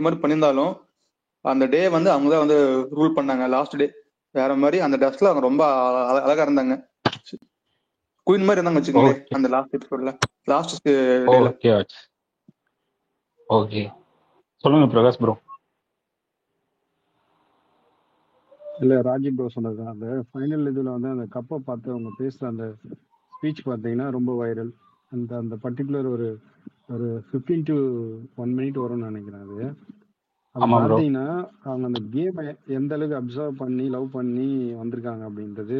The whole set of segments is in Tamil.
மாதிரி பண்ணியிருந்தாலும் அந்த டே வந்து அவங்க தான் வந்து ரூல் பண்ணாங்க. லாஸ்ட் டே வேற மாதிரி அந்த டஸ்ட்ல அவங்க ரொம்ப அழகா இருந்தாங்க. குயின் மாதிரி இருந்தாங்க வச்சுக்கோங்களேன் அந்த லாஸ்ட் எபிசோட்ல, லாஸ்ட் டேல. ஓகே ஓகே, சொல்லுங்க பிரகாஷ் ப்ரோ. இல்ல ராஜீவ் ப்ரோ சொன்னது அந்த ஃபைனல் இதுல வந்து அந்த கப்பை பார்த்து அவங்க பேசுற அந்த ஸ்பீச் பார்த்தீங்கன்னா ரொம்ப வைரல். அந்த அந்த பர்டிகுலர் ஒரு ஒரு 15 to 1 minute வரும்னு நினைக்கிறேன். அது பார்த்தீங்கன்னா அவங்க அந்த கேமை எந்த அளவுக்கு அப்சர்வ் பண்ணி லவ் பண்ணி வந்திருக்காங்க அப்படின்றது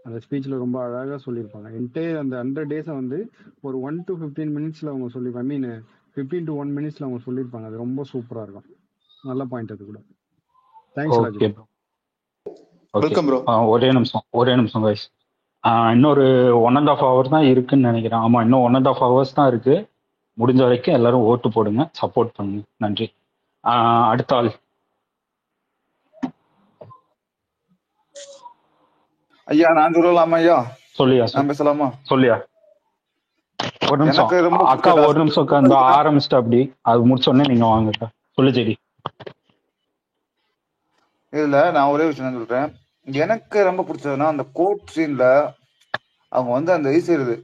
அந்த ஸ்பீச்சில் ரொம்ப அழகாக சொல்லியிருப்பாங்க. என்டையர் அந்த 100 days வந்து ஒரு 1 to 15 minutes அவங்க சொல்லியிருப்பாங்க. ஐ மீன் 15 to 1 minutes அவங்க சொல்லியிருப்பாங்க. அது ரொம்ப சூப்பராக இருக்கும். நல்ல பாயிண்ட் அது கூட. தேங்க்ஸ் ராஜு. Welcome bro. ஒரே நிமிஷம் கைஸ். இன்னொரு 1.5 hour தான் இருக்குன்னு நினைக்கிறேன். ஆமா, இன்னும் 1.5 hours தான் இருக்கு. முடிஞ்ச வரைக்கும் எல்லாரும் ஓட்டு போடுங்க, சப்போர்ட் பண்ணுங்க. நன்றி. அடுத்த ஆள். ஐயா நான் சொல்லலாமா? ஐயா சொல்லியா? நான் பேசலாமா? சொல்லியா? ஒரு நிமிஷம் அக்கா, ஒரு நிமிஷம் அக்கா, இந்த ஆரம்பிச்சுட்டு அப்படி அது முடிச்சோடனே நீங்க வாங்கக்கா. சொல்லு செடி. இதுல நான் ஒரே விஷயம் தான் சொல்றேன். எனக்கு ரொம்ப பிடிச்சதுன்னா அந்த கோர்ட் சீன்ல அவங்க வந்து அந்த இது செய்யறது,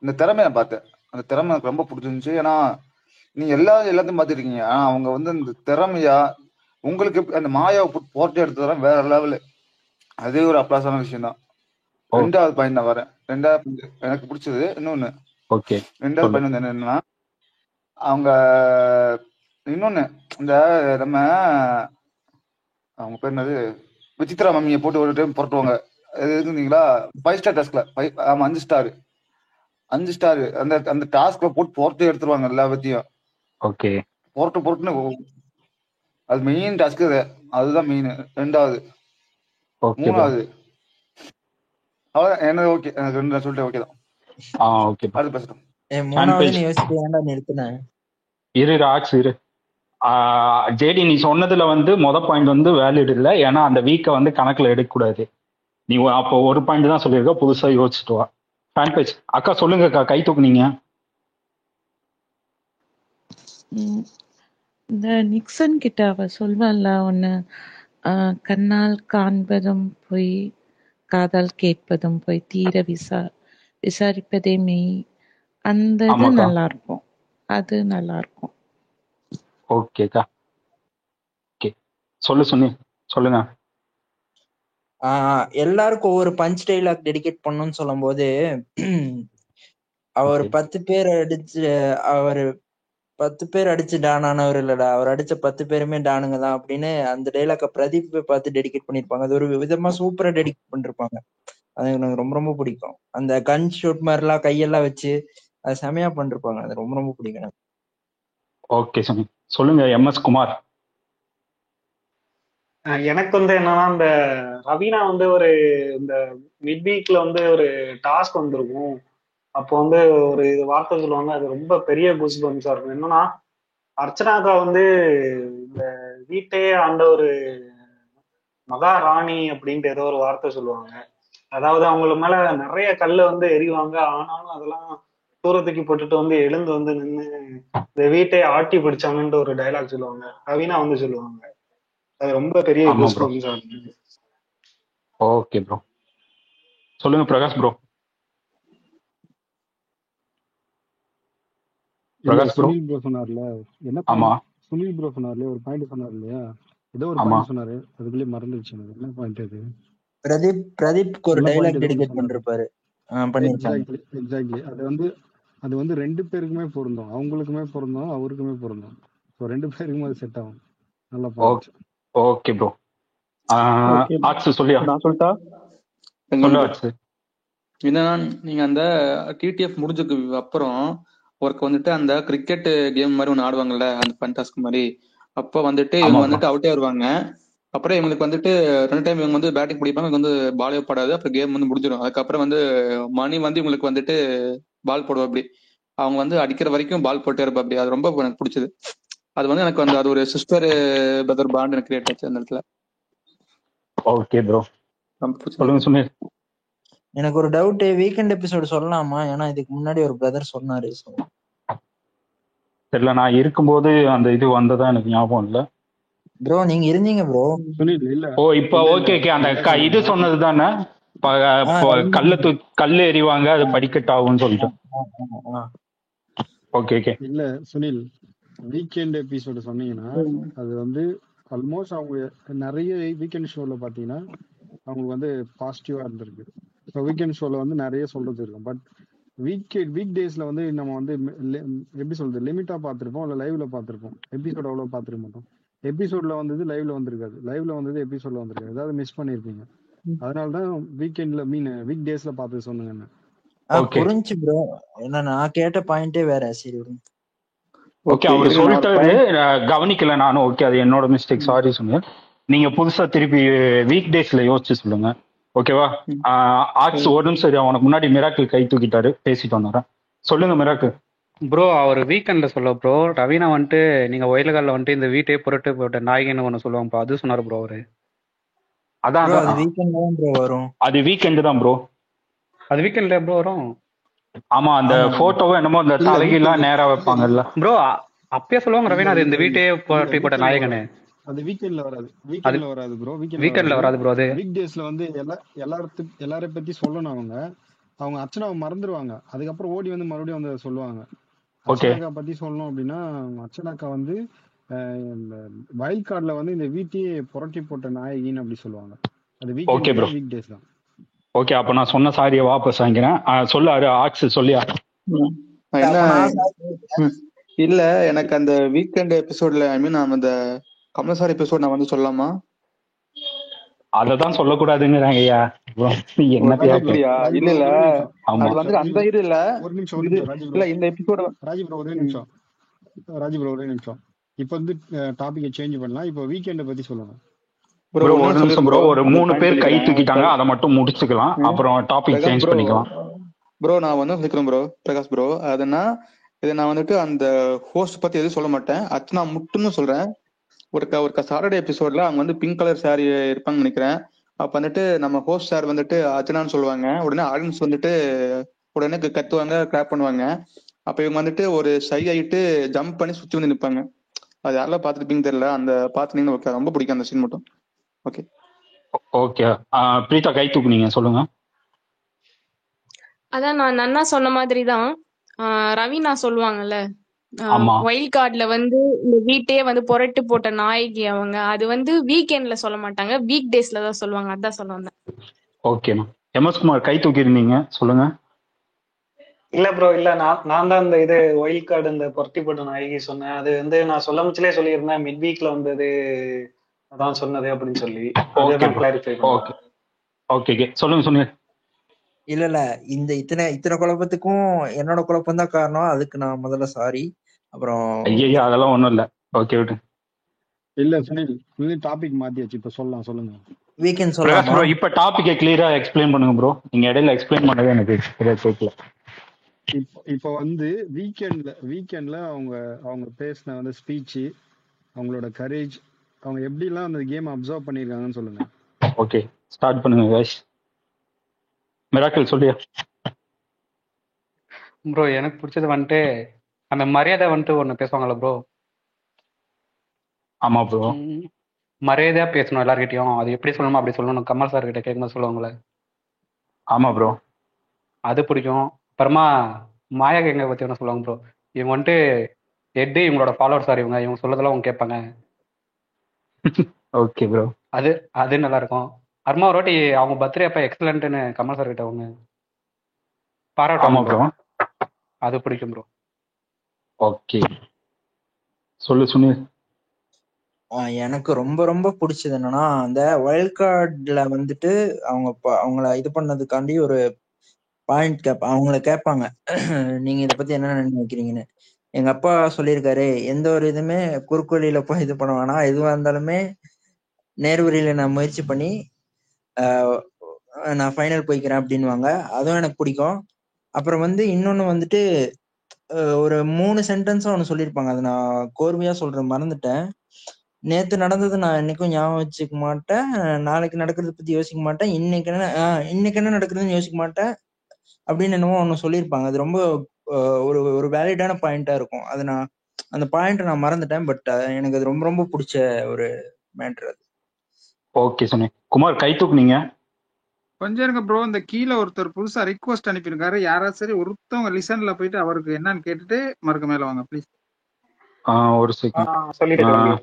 இந்த திறமைய நான் பார்த்தேன். அந்த திறமை எனக்கு ரொம்ப பிடிச்சிருந்துச்சு. ஏன்னா நீங்க எல்லாத்தையும் பார்த்துருக்கீங்க. ஆனா அவங்க வந்து இந்த திறமையா உங்களுக்கு அந்த மாயாவை போர்ட்டே எடுத்ததெல்லாம் வேற லெவலு. அதே ஒரு அப்ளாசான விஷயம் தான். ரெண்டாவது பாயிண்ட் நான் வரேன். ரெண்டாவது எனக்கு பிடிச்சது இன்னொன்னு. ரெண்டாவது பாயிண்ட் வந்து என்னன்னா, அவங்க இன்னொன்னு இந்த நம்ம அவங்க பேர் என்னது, விசித்ரா மம்மியை போட்டு ஒரு டைம் புரட்டுவாங்க. அது இருந்தீங்களா 5 star டாஸ்க்ல? ஆமா 5 star அந்த அந்த டாஸ்க்ல போட்டு புரட்டு எடுத்துருவாங்க எல்லா பத்தியும். புரட்டுன்னு அது மெயின் டாஸ்க். அதுதான் மெயின். ரெண்டாவது. மூணாவது அவ்வளவுதான். என்ன ஓகே, எனக்கு ரெண்டு சொல்லிட்டு ஓகே தான். அது பேசட்டும். இரு ஜேடி, நீ சொன்னதுல வந்து பாயிண்ட் வந்து வேலிட் இல்லை. ஏன்னா அந்த வீக்கை வந்து கணக்குல எடுக்க கூடாது. நீ அப்போ ஒரு பாயிண்ட் தான் சொல்லியிருக்க, புதுசா யோசிச்சுட்டு வா. ஃபேன் பேஜ் அக்கா சொல்லுங்க அக்கா, கை தூக்குனீங்க. இந்த நிக்சன் கிட்ட அவ சொல்வாள்ல ஒண்ணு, கண்ணால் காண்பதும் போய் காதால் கேட்பதும் போய் தீர விசாரிப்பதே மெய். அந்த இது நல்லா இருக்கும். அது நல்லா இருக்கும். ஓகேக்கா, ஓகே சொல்லுங்க. எல்லாருக்கும் ஒவ்வொரு பஞ்ச் டைலாக் டெடிகேட் பண்ணணும்னு சொல்லும் போது அவர் 10 பேர் அடிச்சு, அவரு 10 பேர் அடிச்சு டான் ஆனவர் இல்லடா, அவர் அடிச்ச 10 பேருமே டானுங்க தான் அப்படின்னு அந்த டைலாக்க பிரதீப் பார்த்து டெடிகேட் பண்ணிருப்பாங்க. அது ஒரு விதமா சூப்பரா டெடிகேட் பண்ணிருப்பாங்க. அது எனக்கு ரொம்ப ரொம்ப பிடிக்கும். அந்த கன் ஷூட் மாதிரி எல்லாம் கையெல்லாம் வச்சு அது செமையா பண்ணிருப்பாங்க. அது ரொம்ப ரொம்ப பிடிக்கும் எனக்கு. ஓகே சொல்லுங்க எம்எஸ் குமார். எனக்கு வந்து என்னன்னா, இந்த ரவீனா வந்து ஒரு இந்த மிட் வீக்ல வந்து ஒரு டாஸ்க் வந்திருக்கும். அப்போ வந்து ஒரு வார்த்தை சொல்லுவாங்க, அது ரொம்ப பெரிய கூஸ் பம்ஸா இருக்கும். என்னன்னா, அர்ச்சனாக்கா வந்து இந்த வீட்டையே ஆண்ட ஒரு மகாராணி அப்படின்ட்டு ஏதோ ஒரு வார்த்தை சொல்லுவாங்க. அதாவது அவங்கள மேல நிறைய கல்ல வந்து எறிவாங்க. ஆனாலும் அதெல்லாம் தூரத்துக்கு போட்டுட்டு வந்து எழுந்து வந்து நின்று இந்த வீட்டையை ஆட்டி பிடிச்சாங்கன்ட்டு ஒரு டைலாக் சொல்லுவாங்க. ரவீனா வந்து சொல்லுவாங்க. அது ரொம்ப பெரிய கூஸ் பம்ஸா இருக்கும். ஓகே ப்ரோ, சொல்லுங்க பிரகாஷ் ப்ரோ. சுனில் ப்ரோ சொன்னார்ல, என்ன சுனில் ப்ரோ சொன்னார்ல, ஒரு பாயிண்ட் சொன்னார் இல்லையா, ஏதோ ஒரு பாயிண்ட் சொன்னாரு, அதுக்குள்ளே மறந்துடுச்சு. என்ன பாயிண்ட் அது? பிரதீப்க்கு ஒரு டைலாக் டெடிகேட் பண்ணிருப்பாரு. எக்ஸாக்ட்லி. அது வந்து 2 பேருக்குமே பொருந்தும். அவங்களுக்குமே பொருந்தும், அவருக்குமே பொருந்தும். ஸோ 2 பேருக்குமே அது செட் ஆகும். நல்ல பாயிண்ட். Okay bro. சொல்லியா? நான் சொல்லிட்டா? என்னன்னா, நீங்க அந்த டிடிஎஃப் முடிஞ்சதுக்கு அப்புறம் ஒர்க் வந்துட்டு அந்த கிரிக்கெட் கேம் மாதிரி ஒன்று ஆடுவாங்கல்ல, அந்த ஃபண்டாஸ்க் மாதிரி. அப்போ வந்துட்டு இவங்க வந்துட்டு அவுட்டே வருவாங்க. அப்புறம் இவங்களுக்கு வந்துட்டு 2 டைம் இவங்க வந்து பேட்டிங் பிடிப்பாங்க, இவங்க வந்து பாலே படாது. அப்புறம் கேம் வந்து முடிஞ்சிடும். அதுக்கப்புறம் வந்து மணி வந்து இவங்களுக்கு வந்துட்டு பால் போடுவா. அப்படி அவங்க வந்து அடிக்கிற வரைக்கும் பால் போட்டே இருப்பா. அப்படி அது ரொம்ப எனக்கு பிடிச்சது. அது வந்து எனக்கு வந்து அது ஒரு சிஸ்டர் பிரதர் பாண்ட் எனக்கு கிரியேட் ஆச்சு அந்த இடத்துல. ஓகே ப்ரோ, சொல்லுங்க சுனில். எனக்கு ஒரு டவுட், வீக்கெண்ட் எபிசோடு சொல்லலாமா? ஏன்னா இதுக்கு முன்னாடி ஒரு பிரதர் சொன்னாரு. தெரியல, நான் இருக்கும்போது அந்த இது வந்ததா எனக்கு ஞாபகம் இல்ல. ப்ரோ நீங்க இருந்தீங்க ப்ரோ. சுனில் இல்ல ஓ இப்போ இல்ல இல்ல ஓகே ஓகே, அந்த என்ன இது சொல்றேன்னா சொன்னது தானே, கல்லு எறிவாங்க, அது படிக்கட்டு ஆகும்னு சொல்லிட்டு. Okay okay. இல்ல சுனில், வீக்கெண்ட் எபிசோடு சொன்னீங்கன்னா அது வந்து ஆல்மோஸ்ட் அவங்க நிறைய வீக்கெண்ட் ஷோல பாத்தீங்கன்னா அவங்களுக்கு வந்து பாசிட்டிவா இருந்திருக்கு. ஸோ வீக்கெண்ட் ஷோல வந்து நிறைய சொல்றது இருக்கும். பட் வீக் டேஸ்ல வந்து நம்ம வந்து எப்படி சொல்றது, லிமிட்டா பார்த்திருப்போம், இல்ல லைவ்ல பார்த்திருப்போம். எபிசோட் அவ்வளவு பார்த்திருக்க மாட்டோம். எபிசோட்ல வந்தது லைவ்ல வந்திருக்காது, லைவ்ல வந்தது எபிசோட்ல வந்திருக்காது. ஏதாவது மிஸ் பண்ணிருப்பீங்க. அதனாலதான் வீக்கெண்ட்ல வீக் டேஸ்ல பார்த்து சொன்னேன். ஓகே புரிஞ்சு ப்ரோ. ஏன்னா நான் கேட்ட பாயிண்டே வேற. சரி விடுங்க. ஓகே, அவரு சொல்லிட்டாரு, கவனிக்கல நானும். ஓகே, அது என்னோட மிஸ்டேக், சாரி சொன்னேன். நீங்க புதுசா திருப்பி வீக் டேஸ்ல யோசிச்சு சொல்லுங்க, ஓகேவா? ஆர்ட்ஸ் ஒரு நிமிஷம் இரு, அவனுக்கு முன்னாடி மிராக்கிள் கை தூக்கிட்டாரு, பேசிட்டு வந்துடுறேன். சொல்லுங்க மிராக்கிள். ப்ரோ அவர் வீக்கெண்ட்ல சொல்ல ப்ரோ, ரவீனா வந்துட்டு நீங்க ஒயில்காலில் வந்துட்டு இந்த வீட்டையே புரட்டு போட்ட நாய்கன்னு ஒன்று சொல்லுவாங்க ப்ரோ, அது சொன்னார் ப்ரோ அவரு. அதான் அது வீக்கெண்ட் தான் ப்ரோ வரும். அது வீக்கெண்ட் தான் ப்ரோ. அது வீக்கெண்ட்ல ப்ரோ வரும். ஆமா, அந்த போட்டோவை என்னமோ அந்த தலைகெல்லாம் நேரா வைப்பாங்கல்ல ப்ரோ, அப்பயே சொல்லுவாங்க ரவீனா அது இந்த வீட்டையே புரட்டி போட்ட நாயகன்னு. அது வீக்கெண்ட்ல வராது, வீக்கெண்ட்ல வராது ப்ரோ. வீக்கெண்ட்ல வராது ப்ரோ. அது வீக் டேஸ்ல வந்து எல்லாரையும் பத்தி சொல்லணும். அவங்க அர்ச்சனாவை மறந்துடுவாங்க. அதுக்கப்புறம் ஓடி வந்து மறுபடியும் வந்து சொல்லுவாங்க. அர்ச்சனாக்கா பத்தி சொல்லணும் அப்படின்னா, அர்ச்சனாக்கா வந்து இந்த வைல்ட் கார்டுல வந்து இந்த வீட்டையே புரட்டி போட்ட நாயகின்னு அப்படி சொல்லுவாங்க. அது வீக் டேஸ் தான். ஓகே, அப்ப நான் சொன்ன சாரியை வாபஸ் வாங்கிக்கிறேன். சொல்லாரு ஆர்ட்ஸ் சொல்லியா? இல்ல, எனக்கு அந்த வீக்கெண்ட் எபிசோட்ல ஐ மீன் அந்த கமலசாரி எபிசோட் நான் வந்து சொல்லலாமா? அததான் சொல்லக்கூடாதுங்கிறாங்க ஐயா. இல்ல இல்ல, அது வந்து அந்த இது இல்ல. ஒரு நிமிஷம் இல்ல இந்த எபிசோட் ராஜி ப்ரோ, ஒரே நிமிஷம். இப்போ வந்து டாபிக்கை சேஞ்ச் பண்ணலாம். இப்போ வீக்கெண்டை பத்தி சொல்லுங்க ப்ரோ. ஒரு நிமிஷம் ப்ரோ, ஒரு 3 பேர் கை தூக்கிட்டாங்க, அதை மட்டும் முடிச்சுக்கலாம், அப்புறம் டாபிக் சேஞ்ச் பண்ணிக்கலாம். ப்ரோ நான் வந்து சொல்லிக்கிறேன் ப்ரோ, பிரகாஷ் ப்ரோ. அதுனா இதை நான் வந்துட்டு அந்த ஹோஸ்ட் பத்தி எதுவும் சொல்ல மாட்டேன், அர்ச்சனா மட்டும்னு சொல்றேன். ஒரு சாட்டர்டே எபிசோட்ல அவங்க வந்து பிங்க் கலர் சாரி இருப்பாங்கன்னு நினைக்கிறேன். அப்ப வந்துட்டு நம்ம ஹோஸ்ட் சார் வந்துட்டு அர்ச்சனான்னு சொல்லுவாங்க. உடனே ஆடியன்ஸ் வந்துட்டு உடனே கத்துவாங்க, கிளாப் பண்ணுவாங்க. அப்ப இவங்க வந்துட்டு ஒரு ஷை ஆகிட்டு ஜம்ப் பண்ணி சுத்தி வந்து நிற்பாங்க. அது யாரெல்லாம் பார்த்துருப்பீங்க தெரியல, அந்த பார்த்துனீங்கன்னா ஓகே, ரொம்ப பிடிக்கும் அந்த சீன் மட்டும். ஓகே ஓகே, பிரீதா கை தூக்குனீங்க, சொல்லுங்க. அதான் நான் நன்னா சொன்ன மாதிரி தான். ரவீனா சொல்லுவாங்கல்ல, வைல்ட் கார்ட்ல வந்து இந்த வீட்டையே வந்து புரட்டு போட்ட நாயகி அவங்க, அது வந்து வீக்கெண்ட்ல சொல்ல மாட்டாங்க, வீக் டேஸ்ல தான் சொல்லுவாங்க. அதான் சொல்ல வந்தேன். ஓகேமா. எம்எஸ் குமார் கை தூக்கி இருந்தீங்க, சொல்லுங்க. இல்ல ப்ரோ, இல்ல நான் தான் இந்த இது வைல்ட் கார்டு இந்த புரட்டி போட்ட நாயகி சொன்னேன். அது வந்து நான் சொல்ல முச்சிலே சொல்லியிருந்தேன், மிட் வீக்ல வந்தது அதான் சொன்னது அப்படின்னு சொல்லி. ஓகே சொல்லுங்க சொன்னீங்க. இல்ல இத்தனை குழப்பத்துக்கும் என்னோட குழப்பம் தான் காரணம். அதுக்கு நான் முதல்ல சாரி. அப்புறம் ஐயா அதெல்லாம் ஒண்ணும் இல்ல. ஓகே விட்டு. இல்ல சுனில் டாபிக் மாத்தியாச்சு, இப்ப சொல்லுங்க. வீக்கெண்ட் சொல்லலாம் ப்ரோ. இப்ப டாபிக்கை கிளியரா எக்ஸ்பிளைன் பண்ணுங்க ப்ரோ. நீங்க இடையில எக்ஸ்பிளைன் பண்ணவே எனக்கு கேட்கல. இப்போ வந்து வீக்கெண்ட்ல அவங்க பேசின வந்து ஸ்பீச், அவங்களோட கரேஜ், அவங்க எப்படிலாம் அந்த கேம் அப்சர்வ் பண்ணிருக்காங்கன்னு சொல்லுங்க. ஓகே ஸ்டார்ட் பண்ணுங்க गाइस. மிராக்கிள் சொல்லியா? ப்ரோ எனக்கு பிடிச்சது வந்துட்டு அந்த மரியாதை வந்துட்டு ஒன்று பேசுவாங்கல்ல ப்ரோ. ஆமா ப்ரோ, மரியாதையா பேசணும் எல்லார்கிட்டையும். அது எப்படி சொல்லணுமோ அப்படி சொல்லணும். கமல் சார் கிட்ட கேட்கும்போது சொல்லுவாங்களே. ஆமா ப்ரோ, அது பிடிக்கும். அப்புறமா மாயா கேங்க பத்தி ஒன்று சொல்லுவாங்க ப்ரோ. இவங்க வந்துட்டு எட்டு இவங்களோட ஃபாலோவர்ஸ் சார், இவங்க சொல்லதெல்லாம் அவங்க கேட்பாங்க. ஓகே ப்ரோ, அது நல்லா இருக்கும். அப்புறமா ஒரு வாட்டி அவங்க பர்த்டே அப்ப எக்ஸலன்ட்னு கமல் சார் கிட்ட அவங்க பாராட்டுவாங்க ப்ரோ. அது பிடிக்கும் ப்ரோ. ஓகே சொல்லு சுனில். எனக்கு ரொம்ப ரொம்ப பிடிச்சது என்னன்னா, அந்த வைல்ட் கார்டுல வந்துட்டு அவங்கள இது பண்ணதுக்காண்டி ஒரு பாயிண்ட் அவங்கள கேட்பாங்க, நீங்க இதை பத்தி என்ன நினைக்கிறீங்கன்னு. எங்க அப்பா சொல்லியிருக்காரு, எந்த ஒரு இதுவுமே குறுக்கோலியில போய் இது பண்ண வேணாம், எதுவா இருந்தாலுமே நேர்வழியில நான் முயற்சி பண்ணி நான் ஃபைனல் போய்க்கிறேன் அப்படின்வாங்க. அதுவும் எனக்கு பிடிக்கும். அப்புறம் வந்து இன்னொன்னு வந்துட்டு ஒரு 3 சென்டென்ஸா ஒன்று சொல்லியிருப்பாங்க. அது நான் கோர்வையா சொல்றேன், மறந்துட்டேன். நேத்து நடந்தது நான் என்னைக்கும் ஞாபகம் வச்சுக்க மாட்டேன், நாளைக்கு நடக்கிறத பத்தி யோசிக்க மாட்டேன், இன்னைக்கு என்ன நடக்குதுன்னு யோசிக்க மாட்டேன் அப்படின்னு என்னமோ ஒன்று சொல்லியிருப்பாங்க. அது ரொம்ப ஒரு வேலிடான பாயிண்டா இருக்கும். அது நான் அந்த பாயிண்ட் நான் மறந்துட்டேன். பட் எனக்கு அது ரொம்ப ரொம்ப பிடிச்ச ஒரு மேட்டர் அது. ஓகே சொன்னேன். குமார் கை தூக்குனீங்க. கொஞ்சம் இருங்க ப்ரோ. இந்த கீழே ஒருத்தர் புதுசா ரிக்வஸ்ட் அனுப்பியிருக்காரு. யாராவது சரி ஒருத்தவங்க லிசன்ல போயிட்டு அவருக்கு என்னன்னு கேட்டுட்டு மறுக்க மேல வாங்க ப்ளீஸ். ஒரு செகண்ட். சொல்லிட்டு கிளம்பி.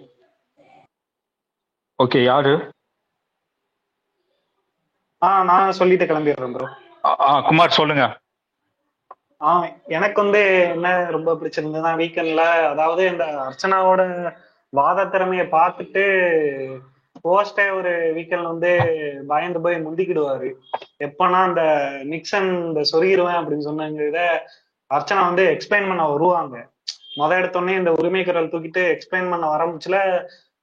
ஓகே, யாரு? நான் சொல்லிட்டு கிளம்பிடுறேன் ப்ரோ. குமார் சொல்லுங்க. எனக்கு வந்து என்ன ரொம்ப பிடிச்சிருந்ததுன்னா வீக்கெண்ட்ல, அதாவது இந்த அர்ச்சனாவோட வாத திறமைய பார்த்துட்டு போஸ்டே ஒரு வீக்கெண்ட்ல வந்து பயந்து போய் முந்திக்கிடுவாரு. எப்பன்னா அந்த நிக்சன் இந்த சொருகிடுவேன் அப்படின்னு சொன்னாங்க. இத அர்ச்சனா வந்து எக்ஸ்பிளைன் பண்ண வருவாங்க. எடுத்தோடனே இந்த உரிமை குரல் தூக்கிட்டு எக்ஸ்பிளைன் பண்ண ஆரம்பிச்சுல,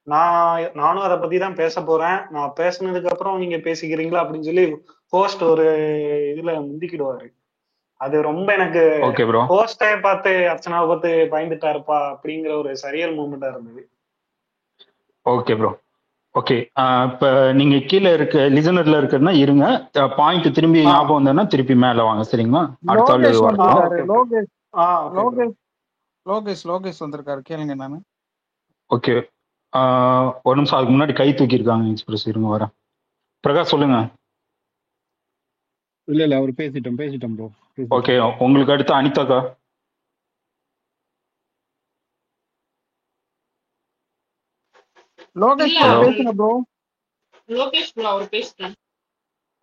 நானும் அதை பத்தி தான் பேச போறேன், நான் பேசினதுக்கு அப்புறம் நீங்க பேசிக்கிறீங்களா அப்படின்னு சொல்லி ஹோஸ்ட் ஒரு இதுல முந்திக்கிடுவாரு. அது ரொம்ப எனக்கு ஹோஸ்டே பார்த்து அர்ச்சனாவை பார்த்து பயந்துட்டாருப்பா அப்படிங்கிற ஒரு சரியல் மூமெண்டா இருந்தது. Okay bro. ஓகே, இப்ப நீங்க கீழே இருக்க லிசனர்ல இருக்கிறதுனா இருங்க, பாயிண்ட் திரும்பி ஞாபகம் வந்தா திருப்பி மேல வாங்க, சரிங்களா? அடுத்த லோகேஷ் வந்திருக்காரு, கேளுங்க. நானு ஓகே, ஒரு நிமிஷம். அதுக்கு முன்னாடி கை தூக்கி இருக்காங்க எக்ஸ்பிரஸ், இருங்க வர. பிரகாஷ் சொல்லுங்க. இல்ல அவர் பேசிட்டோம் ப்ரோ. ஓகே, உங்களுக்கு அடுத்து அனிதாக்கா.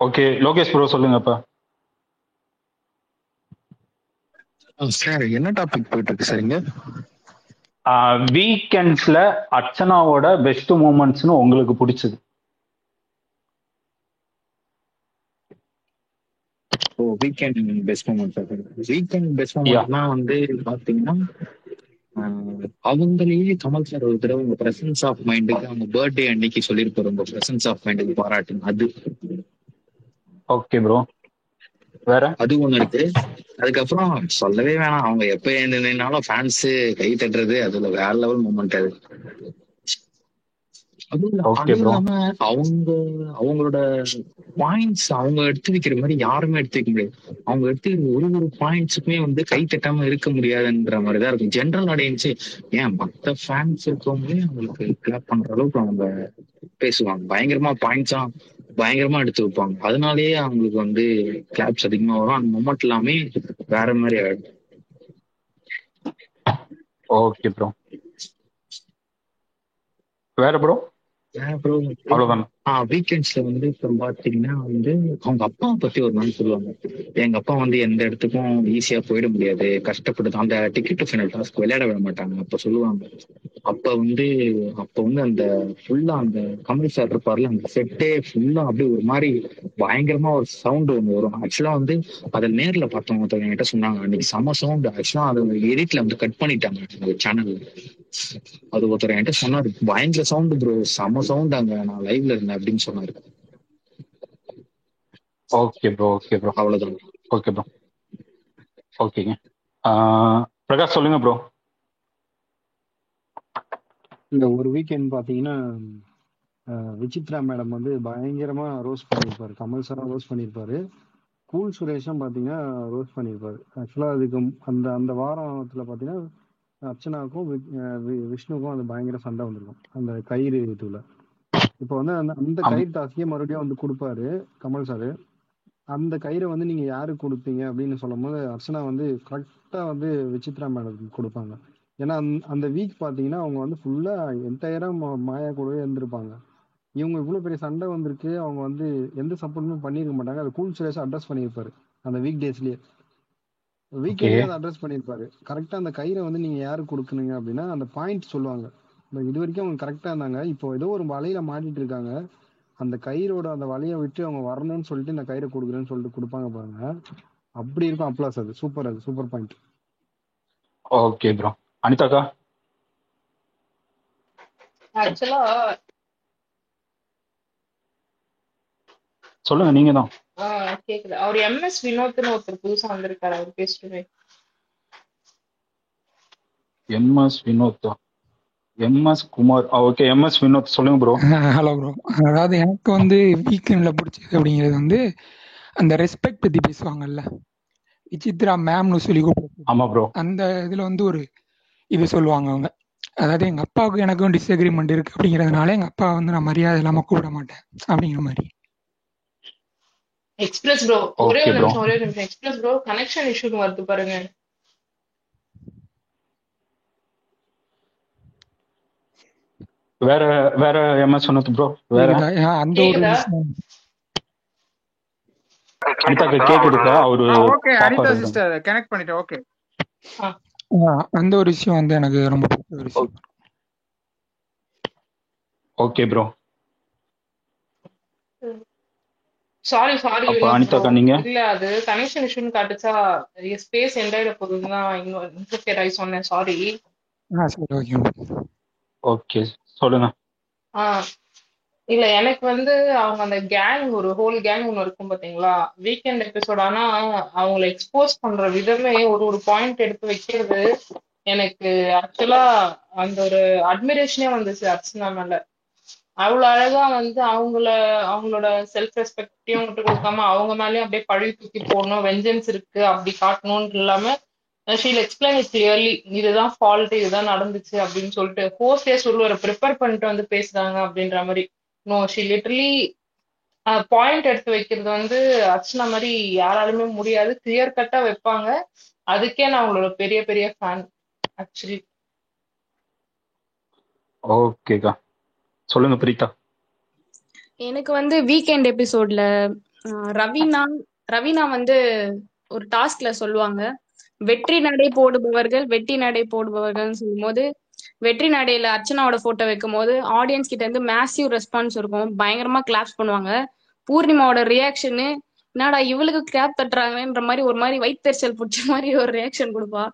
ஓகே, லோகேஷ் ப்ரோ சொல்லுங்க. அப்ப சார் என்ன டாபிக் போயிட்டு இருக்கு சரிங்க? வீக்கெண்ட்ஸ்ல அர்ச்சனாவோட பெஸ்ட் மூமெண்ட்ஸ்னு உங்களுக்கு பிடிச்சது? Weekend best moments. Weekend best மூமெண்ட்னா வந்து பாத்தீங்கன்னா, அவங்களையே கமல் சார் ஒரு தடவை உங்க பிரசன்ஸ் ஆஃப் மைண்டுக்கு அவங்க பர்த்டே அன்னைக்கு சொல்லியிருப்பாரு, உங்க பிரசன்ஸ் ஆஃப் மைண்டுக்கு பாராட்டுங்க. அது ஓகே ப்ரோ. வேற அது ஒண்ணு இருக்கு. அதுக்கப்புறம் சொல்லவே வேணாம், அவங்க எப்ப என்னன்னாலும் ஃபேன்ஸ் கை தட்டுறது அதுல வேற லெவல் மூமெண்ட். அது இல்லாம அவங்களோட பாயிண்ட்ஸ் அவங்க எடுத்து வைக்கிற மாதிரி யாருமே எடுத்து வைக்க முடியாது. அவங்க எடுத்து ஒரு பாயிண்ட்ஸுக்குமே வந்து கை தட்டாம இருக்க முடியாதுன்ற மாதிரிதான் இருக்கும். ஜென்ரல் ஆடியன்ஸே ஏன் மற்ற ஃபேன்ஸ் இருக்கவங்களே அவங்களுக்கு கிளாப் பண்ற அளவுக்கு அவங்க பேசுவாங்க. பயங்கரமா பாயிண்ட்ஸா பயங்கரமா எடுத்து வைப்பாங்க. அதனாலேயே அவங்களுக்கு வந்து கிளாப்ஸ் அதிகமா வரும். அந்த மொமெண்ட் எல்லாமே வேற மாதிரி ஆயிடும். Okay bro. வேற ப்ரோ? வீக்கெண்ட்ஸ்ல வந்து இப்ப பாத்தீங்கன்னா வந்து அவங்க அப்பாவை பத்தி ஒரு நாள் சொல்லுவாங்க. எங்க அப்பா வந்து எந்த இடத்துக்கும் ஈஸியா போயிட முடியாது, கஷ்டப்படுது, அந்த டிக்கெட் ஃபைனல் டாஸ்க் விளையாட விட மாட்டாங்க. அப்ப சொல்லுவாங்க. அப்ப வந்து அந்த ஃபுல்லா அந்த கமல் சார் இருப்பார்ல, அந்த செட்டே ஃபுல்லா அப்படியே ஒரு மாதிரி பயங்கரமா ஒரு சவுண்ட் ஒண்ணு வரும். ஆக்சுவலா வந்து அதை நேர்ல பார்த்தவங்க என்கிட்ட சொன்னாங்க, அன்னைக்கு செம சவுண்ட். ஆக்சுவலா அதை எடிட்ல வந்து கட் பண்ணிட்டாங்க சேனல்ல. அது ஒருத்தர் என்கிட்ட சொன்னாரு, பயங்கர சவுண்ட் ப்ரோ, செம சவுண்ட் அங்க, நான் லைவ்ல இருந்தேன் அப்படின்னு சொன்னாரு. Okay bro. அவ்வளவுதான். Okay bro. ஓகேங்க. பிரகாஷ் சொல்லுங்க ப்ரோ. இந்த ஒரு வீக்கெண்ட் பாத்தீங்கன்னா விசித்ரா மேடம் வந்து பயங்கரமா ரோஸ்ட் பண்ணியிருப்பாரு. கமல் சாரும் ரோஸ்ட் பண்ணியிருப்பாரு, கூல் சுரேஷும் பாத்தீங்கன்னா ரோஸ்ட் பண்ணியிருப்பாரு. ஆக்சுவலா அதுக்கு அந்த வாரத்துல பாத்தீங்கன்னா அர்ச்சனாவுக்கும் விஷ்ணுக்கும் அது பயங்கர சண்டை வந்திருக்கும் அந்த கயிறு இதுல. இப்போ வந்து அந்த கயிறு டாஸ்கே மறுபடியும் வந்து கொடுப்பாரு கமல் சாரு. அந்த கயிறை வந்து நீங்க யாருக்கு கொடுப்பீங்க அப்படின்னு சொல்லும் போது அர்ச்சனா வந்து கரெக்டா வந்து விசித்ரா மேடம் கொடுப்பாங்க. ஏன்னா அந்த வீக் பாத்தீங்கன்னா அவங்க வந்து ஃபுல்லா என்டையரா மாயா கூடவே இருந்திருப்பாங்க. இவங்க இவ்வளவு பெரிய சண்டை வந்திருக்கு, அவங்க வந்து எந்த சப்போர்ட்டுமே பண்ணிருக்க மாட்டாங்க. அதை கூல் சுரேஷ் அட்ரஸ் பண்ணியிருப்பாரு அந்த வீக் டேஸ்லயே, வீக்கெண்ட்லயே அதை அட்ரஸ் பண்ணியிருப்பாரு. கரெக்டா அந்த கயிறை வந்து நீங்க யாருக்கு கொடுக்கணுங்க அப்படின்னா அந்த பாயிண்ட் சொல்லுவாங்க. இது வரைக்கும் அவங்க கரெக்டா இருந்தாங்க, இப்போ ஏதோ ஒரு வலையில மாட்டிட்டு இருக்காங்க, அந்த கயிறோட அந்த வலையை விட்டு அவங்க வரணும்னு சொல்லிட்டு இந்த கயிறை கொடுக்குறேன்னு சொல்லிட்டு கொடுப்பாங்க பாருங்க. அப்படி இருக்கும் அப்ளாஸ். அது சூப்பர் பாயிண்ட். Okay bro. அனிதாக்கா? ஆக்சுவலா சொல்லுங்க, நீங்க தான். கேக்குது. அவர் MS வினோத்னு ஒருத்தர் புதுசா வந்திருக்காரு, அவர் பேசிட்டுமே. MS Vinod, MS Kumar. Okay, MS Vinod சொல்லுங்க ப்ரோ. Hello bro. அதாவது எனக்கு வந்து வீக்கெண்ட்ல பிடிச்சது அப்படிங்கிறது வந்து அந்த ரெஸ்பெக்ட் பத்தி பேசுவாங்கல்ல, விசித்ரா மேம்னு சொல்லி கூப்பிடுவாங்க. ஆமா ப்ரோ. அந்த இதுல வந்து ஒரு இது சொல்லுவாங்க அவங்க. அதாவது எங்கள் அப்பாவுக்கும் எனக்கும் டிஸ்அக்ரிமெண்ட் இருக்குது அப்படிங்கிறதுனால எங்கள் அப்பா வந்து நான் மரியாதை இல்லாமல் கூப்பிட மாட்டேன் அப்படிங்கிற மாதிரி. எக்ஸ்பிரஸ் ப்ரோ, ஒரே ஓகே ஒரு ப்ரோ. நிமிஷம் ஒரே ஒரு நிமிஷம். எக்ஸ்பிரஸ் ப்ரோ, கனெக்ஷன் இஷ்யூன்னு வருது பாருங்க. வேற வேற எம்எஸ் சொன்னது ப்ரோ. வேற கேக்குதா? அந்த ஒரு கேக்குதா? விஷயம். அனிதாக்கு கேக்குதுக்கா? அவரு ஓகே பாப்பா அனிதா இருக்காங்க. சிஸ்டர் கனெக்ட் பண்ணிட்டேன். ஓகே அந்த ஒரு விஷயம் வந்து எனக்கு ரொம்ப பிடிச்ச ஒரு விஷயம். Okay bro. சாரி அப்ப வினோத் ப்ரோ. அனிதாக்கா நீங்க இல்ல அது கனெக்ஷன் இஷ்யூன்னு காட்டுச்சா, ஸ்பேஸ் எண்டாயிட போகுதுன்னு தான் இன்டர்ஃபியர் ஆகி சொன்னேன். சாரி. சரி ஓகே. ஓகே சொல்லுங்க. இல்ல எனக்கு வந்து அவங்க அந்த கேங், ஒரு ஹோல் கேங் ஒன்று இருக்கும் பாத்தீங்களா, வீக்கெண்ட் எபிசோட். ஆனா அவங்கள எக்ஸ்போஸ் பண்ற விதமே, ஒரு பாயிண்ட் எடுத்து வைக்கிறது, எனக்கு ஆக்சுவலா அந்த ஒரு அட்மிரேஷனே வந்துச்சு அர்ச்சனா மேல. அவ்வளவு அழகா வந்து அவங்களோட செல்ஃப் ரெஸ்பெக்டையும் விட்டு கொடுக்காம அவங்க மேலயும் அப்படியே பழி தூக்கி போடணும், வெஞ்சன்ஸ் இருக்கு அப்படி காட்டணும்னு இல்லாம ஷீல் எக்ஸ்பிளைன் இட் கிளியர்லி, இதுதான் ஃபால்ட், இதுதான் நடந்துச்சு அப்படின்னு சொல்லிட்டு ஹோஸ்டே சொல்லுவாரு, ப்ரிப்பேர் பண்ணிட்டு வந்து பேசுறாங்க அப்படின்ற மாதிரி. நோ, ஷீ லிட்டரலி பாயிண்ட் எடுத்து வைக்கிறது வந்து அர்ச்சனா மாதிரி யாராலுமே முடியாது. கிளியர் கட்டா வைப்பாங்க. அதுக்கே நான் அவங்களோட பெரிய பெரிய ஃபேன் ஆக்சுவலி. ஓகேக்கா சொல்லுங்க பிரீதா. எனக்கு வந்து வீக்கெண்ட் எபிசோட்ல ரவீனா வந்து ஒரு டாஸ்க்ல சொல்லுவாங்க, வெற்றி நடை போடுபவர்கள் வெற்றி நடை போடுபவர்கள் சொல்லும் போது, வெற்றி நடையில அர்ச்சனாவோட போட்டோ வைக்கும் போது ஆடியன்ஸ் கிட்ட இருந்து மேசிவ் ரெஸ்பான்ஸ் இருக்கும், பயங்கரமா கிளாப்ஸ் பண்ணுவாங்க. பூர்ணிமாவோட ரியாக்ஷனு, என்னடா இவளுக்கு கிளாப் தட்டுறாங்கன்ற மாதிரி ஒரு மாதிரி வயிற்றுச்சல் பிடிச்ச மாதிரி ஒரு ரியாக்ஷன் கொடுப்பா.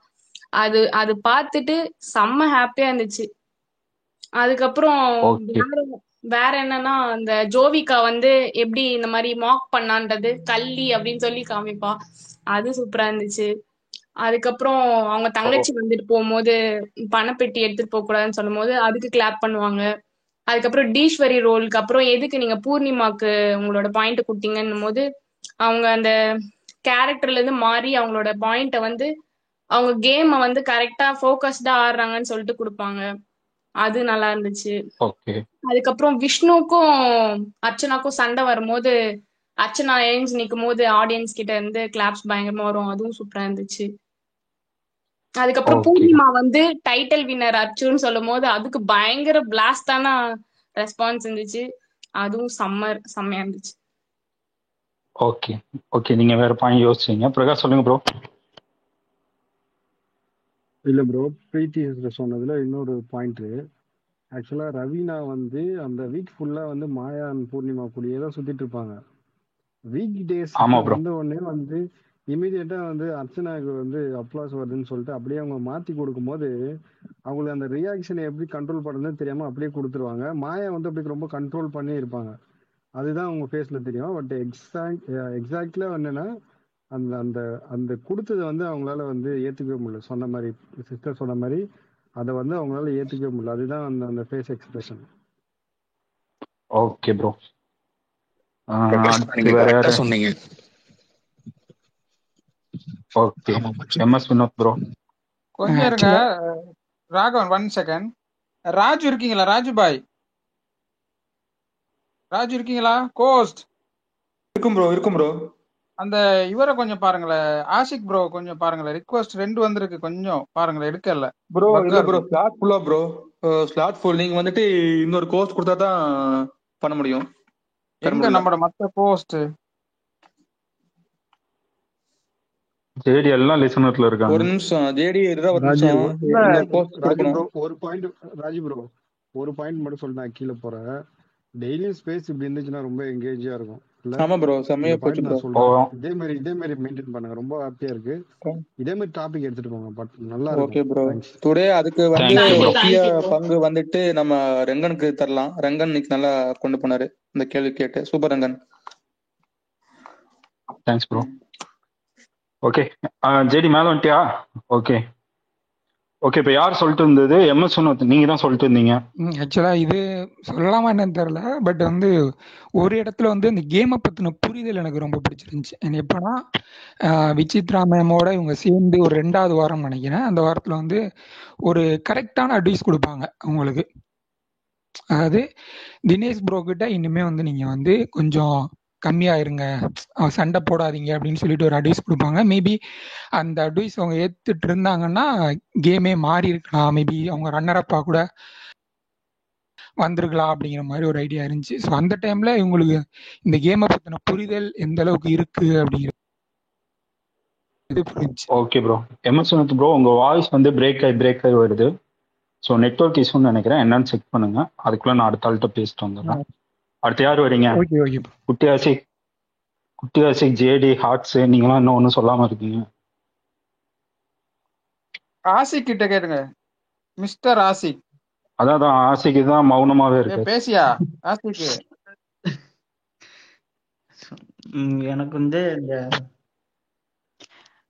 அது பார்த்துட்டு செம்ம ஹாப்பியா இருந்துச்சு. அதுக்கப்புறம் ஓகே வேற என்னன்னா, அந்த ஜோவிகா வந்து எப்படி இந்த மாதிரி மாக் பண்ணான்றது, கள்ளி அப்படின்னு சொல்லி காமிப்பா. அது சூப்பரா இருந்துச்சு. அதுக்கப்புறம் அவங்க தங்கச்சி வந்துட்டு போகும்போது பணப்பெட்டி எடுத்துட்டு போக கூடாதுன்னு சொல்லும் போது அதுக்கு கிளாப் பண்ணுவாங்க. அதுக்கப்புறம் டீஸ்வரி ரோலுக்கு அப்புறம் எதுக்கு நீங்க பூர்ணிமாக்கு உங்களோட பாயிண்ட் கொடுத்தீங்கன்னும் போது அவங்க அந்த கேரக்டர்ல இருந்து மாறி அவங்களோட பாயிண்ட வந்து அவங்க கேமை வந்து கரெக்டா ஃபோக்கஸ்டா ஆடுறாங்கன்னு சொல்லிட்டு கொடுப்பாங்க. அது நல்லா இருந்துச்சு. ஓகே அதுக்கப்புறம் விஷ்ணுக்கும் அர்ச்சனாக்கும் சண்டை வரும்போது அர்ச்சனா எழுந்து நிக்கும் போது ஆடியன்ஸ் கிட்ட இருந்து கிளாப்ஸ் பயங்கரமா வரும், அதுவும் சூப்பரா இருந்துச்சு. அதுக்கப்புறம் ஓகே பூர்ணிமா வந்து டைட்டில் வின்னர் அர்ச்சுன்னு சொல்லும் போது அதுக்கு பயங்கர பிளாஸ்டான ரெஸ்பான்ஸ் இருந்துச்சு, அதுவும் செம்மையா இருந்துச்சு. ஓகே ஓகே நீங்க வேற பாயிண்ட் யோசிச்சீங்க. பிரகாஷ் சொல்லுங்க ப்ரோ. இல்லை ப்ரோ, பிரீத்தி சொன்னதுல இன்னொரு பாயிண்ட். ஆக்சுவலாக ரவீனா வந்து அந்த வீக் ஃபுல்லாக வந்து மாயா and பூர்ணிமா கூடயே தான் சுற்றிட்டு இருப்பாங்க. வீக் ஆமா டேஸ்க்கு ப்ரோ. வந்த உடனே வந்து இமீடியட்டாக வந்து அர்ச்சனாவுக்கு வந்து அப்ளாஸ் வருதுன்னு சொல்லிட்டு அப்படியே அவங்க மாற்றி கொடுக்கும்போது அவங்களுக்கு அந்த ரியாக்ஷனை எப்படி கண்ட்ரோல் பண்ணுறதுன்னு தெரியாமல் அப்படியே கொடுத்துருவாங்க. மாயா வந்து அப்படி ரொம்ப கண்ட்ரோல் பண்ணி இருப்பாங்க, அதுதான் அவங்க ஃபேஸில் தெரியும். பட் எக்ஸாக்ட்ல என்னன்னா அந்த அந்த அந்த கொடுத்ததை வந்து அவங்களால வந்து ஏற்றுக்கவே முடியல. சொன்ன மாதிரி சிஸ்டர் சொன்ன மாதிரி அதை வந்து அவங்களால ஏற்றுக்கவே முடியல. அதுதான் அந்த அந்த face expression. Okay bro. Prakash அடுத்து நீங்க வேற கரெக்டா யாரு? சொன்னீங்க. ஓகே ஆமா மச்சான். MS Vinod bro. கொஞ்சம் இருங்க ஆக்சுவலா ராகவன், 1 செகண்ட். ராஜு இருக்கீங்களா? ராஜு பாய், ராஜு இருக்கீங்களா? கோஸ்ட் இருக்கும் ப்ரோ. அந்த இவரை கொஞ்சம் பாருங்களேன், ஆஷிக் ப்ரோ கொஞ்சம் பாருங்களேன். ரிக்வஸ்ட் 2 வந்திருக்கு, கொஞ்சம் பாருங்களேன். எடுக்கல ப்ரோ பக்கா இல்ல ப்ரோ, இருக்கும். ஸ்லாட் ஃபுல்லா ப்ரோ, ஸ்லாட் ஃபுல். நீங்க வந்துட்டு இன்னொரு கோர்ஸ் கொடுத்தா தான் பண்ண முடியும், தர எங்க முடியல. நம்மளோட மத்த போஸ்ட்? ஜேடி எல்லாம் லிசனர்ல இருக்காங்க. ஒரு நிமிஷம் ஜேடி ஒரு ராஜு நிமிஷம், இல்ல இன்னொரு போஸ்ட் ராஜு கொடுக்கணும். ப்ரோ ஒரு பாயிண்ட். ராஜு ப்ரோ ஒரு பாயிண்ட் மட்டும் சொல்லி நான் கீழே போறேன். டெய்லியும் ஸ்பேஸ் இப்படி இருந்துச்சுன்னா ரொம்ப எங்கேஜா இருக்கும் இல்ல? ஆமா ப்ரோ, இந்த செம்மையா போச்சு பாயிண்ட் ப்ரோ. நான் சொல்றேன். இதே மாதிரி மெயின்டைன் பண்ணுங்க, ரொம்ப ஹாப்பியா இருக்கு. இதே மாதிரி டாபிக் எடுத்துட்டு போங்க, பட் நல்லா ஓகே இருக்கும். ப்ரோ. தேங்க்ஸ். டுடே அதுக்கு வந்து தேங்க்யூ ப்ரோ. முக்கிய தேங்க்யூ ப்ரோ. பங்கு வந்துட்டு நம்ம ரங்கனுக்கு தரலாம். ரங்கன் இன்னைக்கு நல்லா கொண்டு போனாரு இந்த கேள்வி கேட்டு. Super Rangan. Thanks bro. Okay JD மேல வந்துட்டியா? ஓகே ஓகே, இப்போ யார் சொல்லிட்டு இருந்தது? எம்எஸ் நீங்க தான் சொல்லிட்டு இருந்தீங்க. ஆக்சுவலாக இது சொல்லலாமா என்னன்னு தெரில. பட் வந்து ஒரு இடத்துல வந்து இந்த கேமை பற்றின புரிதல் எனக்கு ரொம்ப பிடிச்சிருந்துச்சு. எப்போனா விசித்ரா மேமோட இவங்க சேர்ந்து ஒரு 2வது வாரம் நினைக்கிறேன். அந்த வாரத்தில் வந்து ஒரு கரெக்டான அட்வைஸ் கொடுப்பாங்க அவங்களுக்கு. அதாவது தினேஷ் ப்ரோ கிட்ட இனிமே வந்து நீங்கள் வந்து கொஞ்சம் கம்மியாக இருங்க, சண்டை போடாதீங்க அப்படின்னு சொல்லிட்டு ஒரு அட்வைஸ் கொடுப்பாங்க. மேபி அந்த அட்வைஸ் அவங்க ஏற்றுட்டு இருந்தாங்கன்னா கேமே மாறி இருக்கலாம். மேபி அவங்க ரன்னரப்பாக கூட வந்திருக்கலாம் அப்படிங்கிற மாதிரி ஒரு ஐடியா இருந்துச்சு. ஸோ அந்த டைம்ல இவங்களுக்கு இந்த கேமை பற்றின புரிதல் எந்த அளவுக்கு இருக்கு அப்படிங்கிறது புரிஞ்சுச்சு. Okay bro. எம்எஸ் ப்ரோ, உங்க வாய்ஸ் வந்து பிரேக் ஆகி வருது. ஸோ நெட்வொர்க் இஷ்யூன்னு நினைக்கிறேன், என்னன்னு செக் பண்ணுங்க. அதுக்குள்ள நான் அடுத்த ஆள்கிட்ட பேசிட்டு வந்துடுறேன். அடுத்து யார் வரீங்க? Okay okay. குட்டி ஆசிக், ஜேடி, ஹார்ட்ஸ், நீங்களாம் இன்னும் ஒன்றும் சொல்லாம இருக்கீங்க. ஆசிக் கிட்ட கேளுங்க, மிஸ்டர் ஆசிக். அதான் ஆசிக்கு தான் மௌனமாவே இருக்கு. பேசியா ஆசிக்கு? எனக்கு வந்து இந்த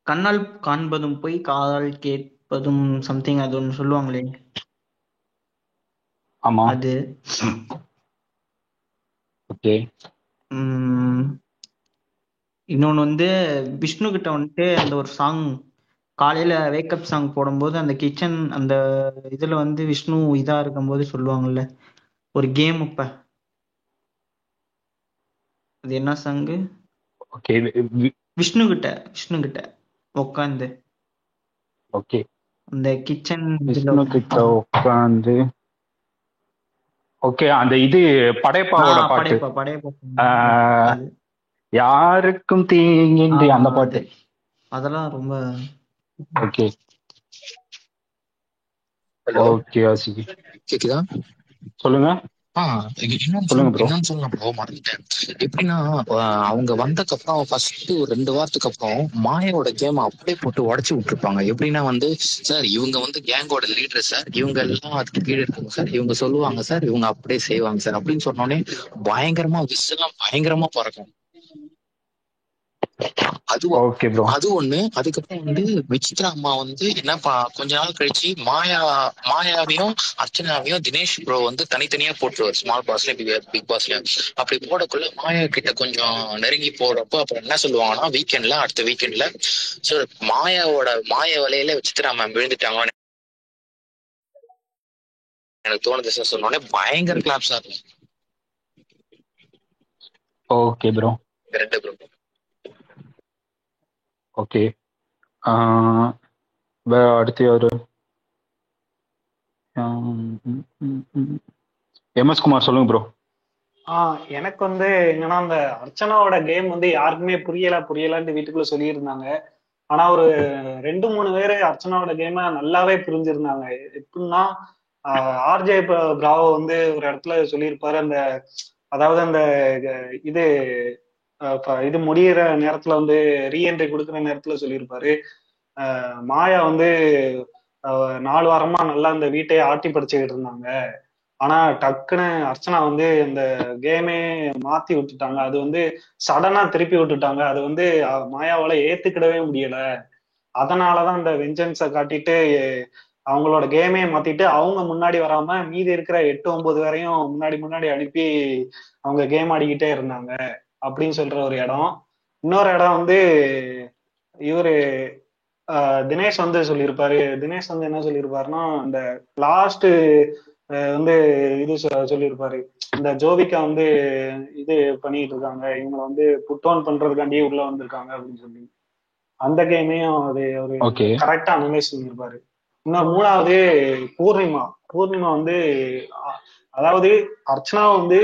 கண்ணால் காண்பதும் போய் காதால் கேட்பதும் சம்திங் அது ஒன்று சொல்லுவாங்களே. ஆமா, அது ஓகே. இன்னொன்னு வந்து விஷ்ணு கிட்ட வந்துட்டு அந்த ஒரு சாங் காலையில வேக்கப் சாங் போடும்போது அந்த கிச்சன் அந்த இதுல வந்து விஷ்ணு இதா இருக்கும்போது சொல்லுவாங்கல்ல ஒரு கேம். இப்ப அது என்ன சாங்கு? ஓகே, விஷ்ணு கிட்ட உட்காந்து, ஓகே, அந்த கிச்சன் விஷ்ணு கிட்ட உட்காந்து, ஓகே, அந்த இது படையப்பாவோட பாட்டு, யாருக்கும் தீங்கின்றி அந்த பாட்டு, அதெல்லாம் ரொம்ப ஓகே. ஓகே ஆசிகி, கேக்குதா? சொல்லுங்க. என்னன்னு சொல்லலாம் ப்ரோ, மறந்துட்டேன். எப்படின்னா அவங்க வந்ததுக்கப்புறம் ஃபர்ஸ்ட் ஒரு 2 வாரத்துக்கு அப்புறம் மாயாவோட கேம் அப்படியே போட்டு உடச்சு விட்டுருப்பாங்க. எப்படின்னா வந்து, சார் இவங்க வந்து கேங்கோட லீடர் சார், இவங்க எல்லாம் அதுக்கு கீழே இருக்காங்க சார், இவங்க சொல்லுவாங்க சார், இவங்க அப்படியே செய்வாங்க சார் அப்படின்னு சொன்னோடனே பயங்கரமா விசிலாம் பயங்கரமா பறக்கும். அது ஒண்ணு. அதுக்கப்புறம் வந்து விசித்ரா அம்மா வந்து என்ன கொஞ்ச நாள் கழிச்சு மாயாவையும் அர்ச்சனாவையும் தினேஷ் ப்ரோ வந்து தனித்தனியா போட்டுருவார், ஸ்மால் பாஸ்லயும் பிக் பாஸ்லயும். அப்படி போடக்குள்ள மாயா கிட்ட கொஞ்சம் நெருங்கி போறப்போ அப்புறம் என்ன சொல்லுவாங்கன்னா, அடுத்த வீக்கெண்ட்ல மாய வலையில விசித்ரா மேம் விழுந்துட்டாங்க எனக்கு தோணுது சார் சொன்னோடனே பயங்கர கிளாப்ஸா இருக்கும். Okay bro. ஓகே, அடுத்து யாரு? எம்எஸ் குமார் சொல்லுங்க ப்ரோ. எனக்கு வந்து என்னன்னா, அந்த அர்ச்சனாவோட கேம் வந்து யாருக்குமே புரியலன்னு வீட்டுக்குள்ள சொல்லியிருந்தாங்க. ஆனா ஒரு 2-3 பேரு அர்ச்சனாவோட கேம நல்லாவே புரிஞ்சிருந்தாங்க. எப்படின்னா ஆர்ஜே பிராவோ வந்து ஒரு இடத்துல சொல்லியிருப்பாரு, அதாவது அந்த இது முடியிற நேரத்துல வந்து ரீஎன்ட்ரி கொடுக்குற நேரத்துல சொல்லியிருப்பாரு, மாயா வந்து 4 வாரமா நல்லா அந்த வீட்டையே ஆட்டி படிச்சுக்கிட்டு இருந்தாங்க. ஆனா டக்குன்னு அர்ச்சனா வந்து இந்த கேமே மாத்தி விட்டுட்டாங்க. அது வந்து சடனா திருப்பி விட்டுட்டாங்க. அது வந்து மாயாவால ஏத்துக்கிடவே முடியல. அதனாலதான் இந்த வெஞ்சன்ஸை காட்டிட்டு அவங்களோட கேமே மாத்திட்டு அவங்க முன்னாடி வராம மீதி இருக்கிற 8-9 பேரையும் முன்னாடி அனுப்பி அவங்க கேம் ஆடிக்கிட்டே இருந்தாங்க அப்படின்னு சொல்ற ஒரு இடம். இன்னொரு இடம் வந்து இவரு தினேஷ் வந்து சொல்லியிருப்பாரு. தினேஷ் வந்து என்ன சொல்லியிருப்பாருன்னா, இந்த லாஸ்ட் வந்து இது சொல்லியிருப்பாரு, இந்த ஜோவிகா வந்து இது பண்ணிட்டு இருக்காங்க, இவங்களை வந்து புட் ஆன் பண்றதுக்காண்டியே உள்ள வந்திருக்காங்க அப்படின்னு சொல்லி அந்த கேமையும் அது ஒரு கரெக்டா அனலைஸ் பண்ணியிருப்பாரு. இன்னும் 3வது பூர்ணிமா வந்து அதாவது அர்ச்சனா வந்து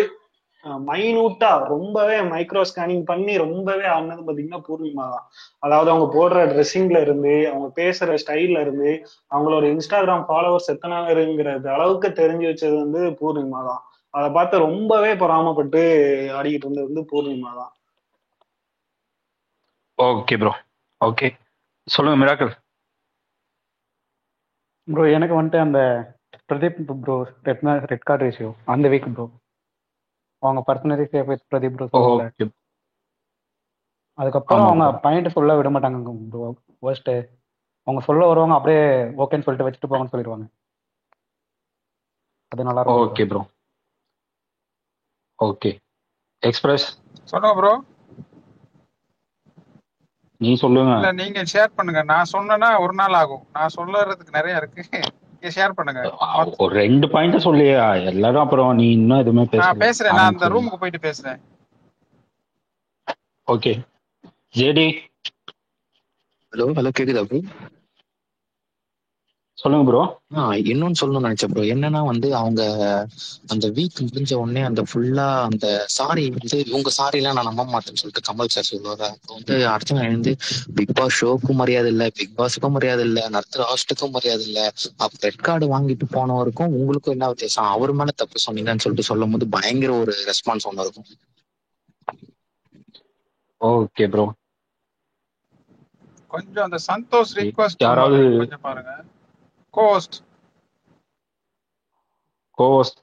மைனூட்டா ரொம்பவே மைக்ரோ ஸ்கேனிங் பண்ணி ரொம்பவே ஆனது பாத்தீங்கன்னா பூர்ணிமா தான். அதாவது அவங்க போடுற ட்ரெஸ்ஸிங்ல இருந்து, அவங்க பேசுற ஸ்டைல்ல இருந்து, அவங்களோட இன்ஸ்டாகிராம் ஃபாலோவர்ஸ் எத்தனை பேருங்கிறது அளவுக்கு தெரிஞ்சு வச்சது வந்து பூர்ணிமா தான். அதை பார்த்து ரொம்பவே பொறாமப்பட்டு ஆடிக்கிட்டு இருந்தது வந்து பூர்ணிமா தான். Okay bro. ஓகே, சொல்லுங்க மிராக்கல். ப்ரோ எனக்கு வந்துட்டு அந்த Pradeep bro red card ratio அந்த வீக் ப்ரோ, அவங்க personally safe with Pradeep bro சொல்லுவாங்க. அதுக்கப்புறம் அவங்க பாயிண்ட் சொல்ல விட மாட்டாங்க ப்ரோ. ஃபர்ஸ்ட் அவங்க சொல்ல வருவாங்க, அப்படியே ஓகேன்னு சொல்லிட்டு வச்சுட்டு போங்கன்னு சொல்லிடுவாங்க. அது நல்லா இருக்கும். Okay bro. ஓகே எக்ஸ்பிரஸ் சொல்லுங்க ப்ரோ. நீ சொல்லுங்க. இல்ல நீங்க ஷேர் பண்ணுங்க. நான் சொன்னேன்னா ஒரு நாள் ஆகும். நான் சொல்றதுக்கு நிறைய இருக்கு. நீங்க ஷேர் பண்ணுங்க. ஒரு 2 பாயிண்ட் சொல்லியா எல்லாரும், அப்புறம் நீ இன்னும் எதுவுமே நான் பேசுறேன். நான் அந்த ரூமுக்கு போயிட்டு பேசுறேன். Okay JD. ஹலோ கேக்குதா ப்ரோ? சொல்லுங்க ப்ரோ. இன்னொன்னு சொல்லணும்னு நினைச்சேன் ப்ரோ. என்னன்னா வந்து அவங்க அந்த வீக் முடிஞ்ச உடனே அந்த ஃபுல்லா அந்த சாரி வந்து இவங்க சாரி எல்லாம் நான் நம்ப மாட்டேன்னு சொல்லிட்டு கமல் சார் சொல்லுவாரு. அப்போ வந்து அர்ச்சனா எழுந்து பிக் பாஸ் ஷோக்கும் மரியாதை இல்லை, பிக் பாஸுக்கும் மரியாதை இல்லை, நர்த்தர் ஹாஸ்டுக்கும் மரியாதை இல்லை, அப்ப ரெட் கார்டு வாங்கிட்டு போனவருக்கும் உங்களுக்கும் என்ன வித்தியாசம், அவர் மேல தப்பு சொன்னீங்கன்னு சொல்லிட்டு சொல்லும் போது பயங்கர ஒரு ரெஸ்பான்ஸ் ஒன்று இருக்கும். Okay bro. கொஞ்சம் அந்த சந்தோஷ் ரிக்வெஸ்ட் யாராவது கொஞ்சம் பாருங்க. கோஸ்ட்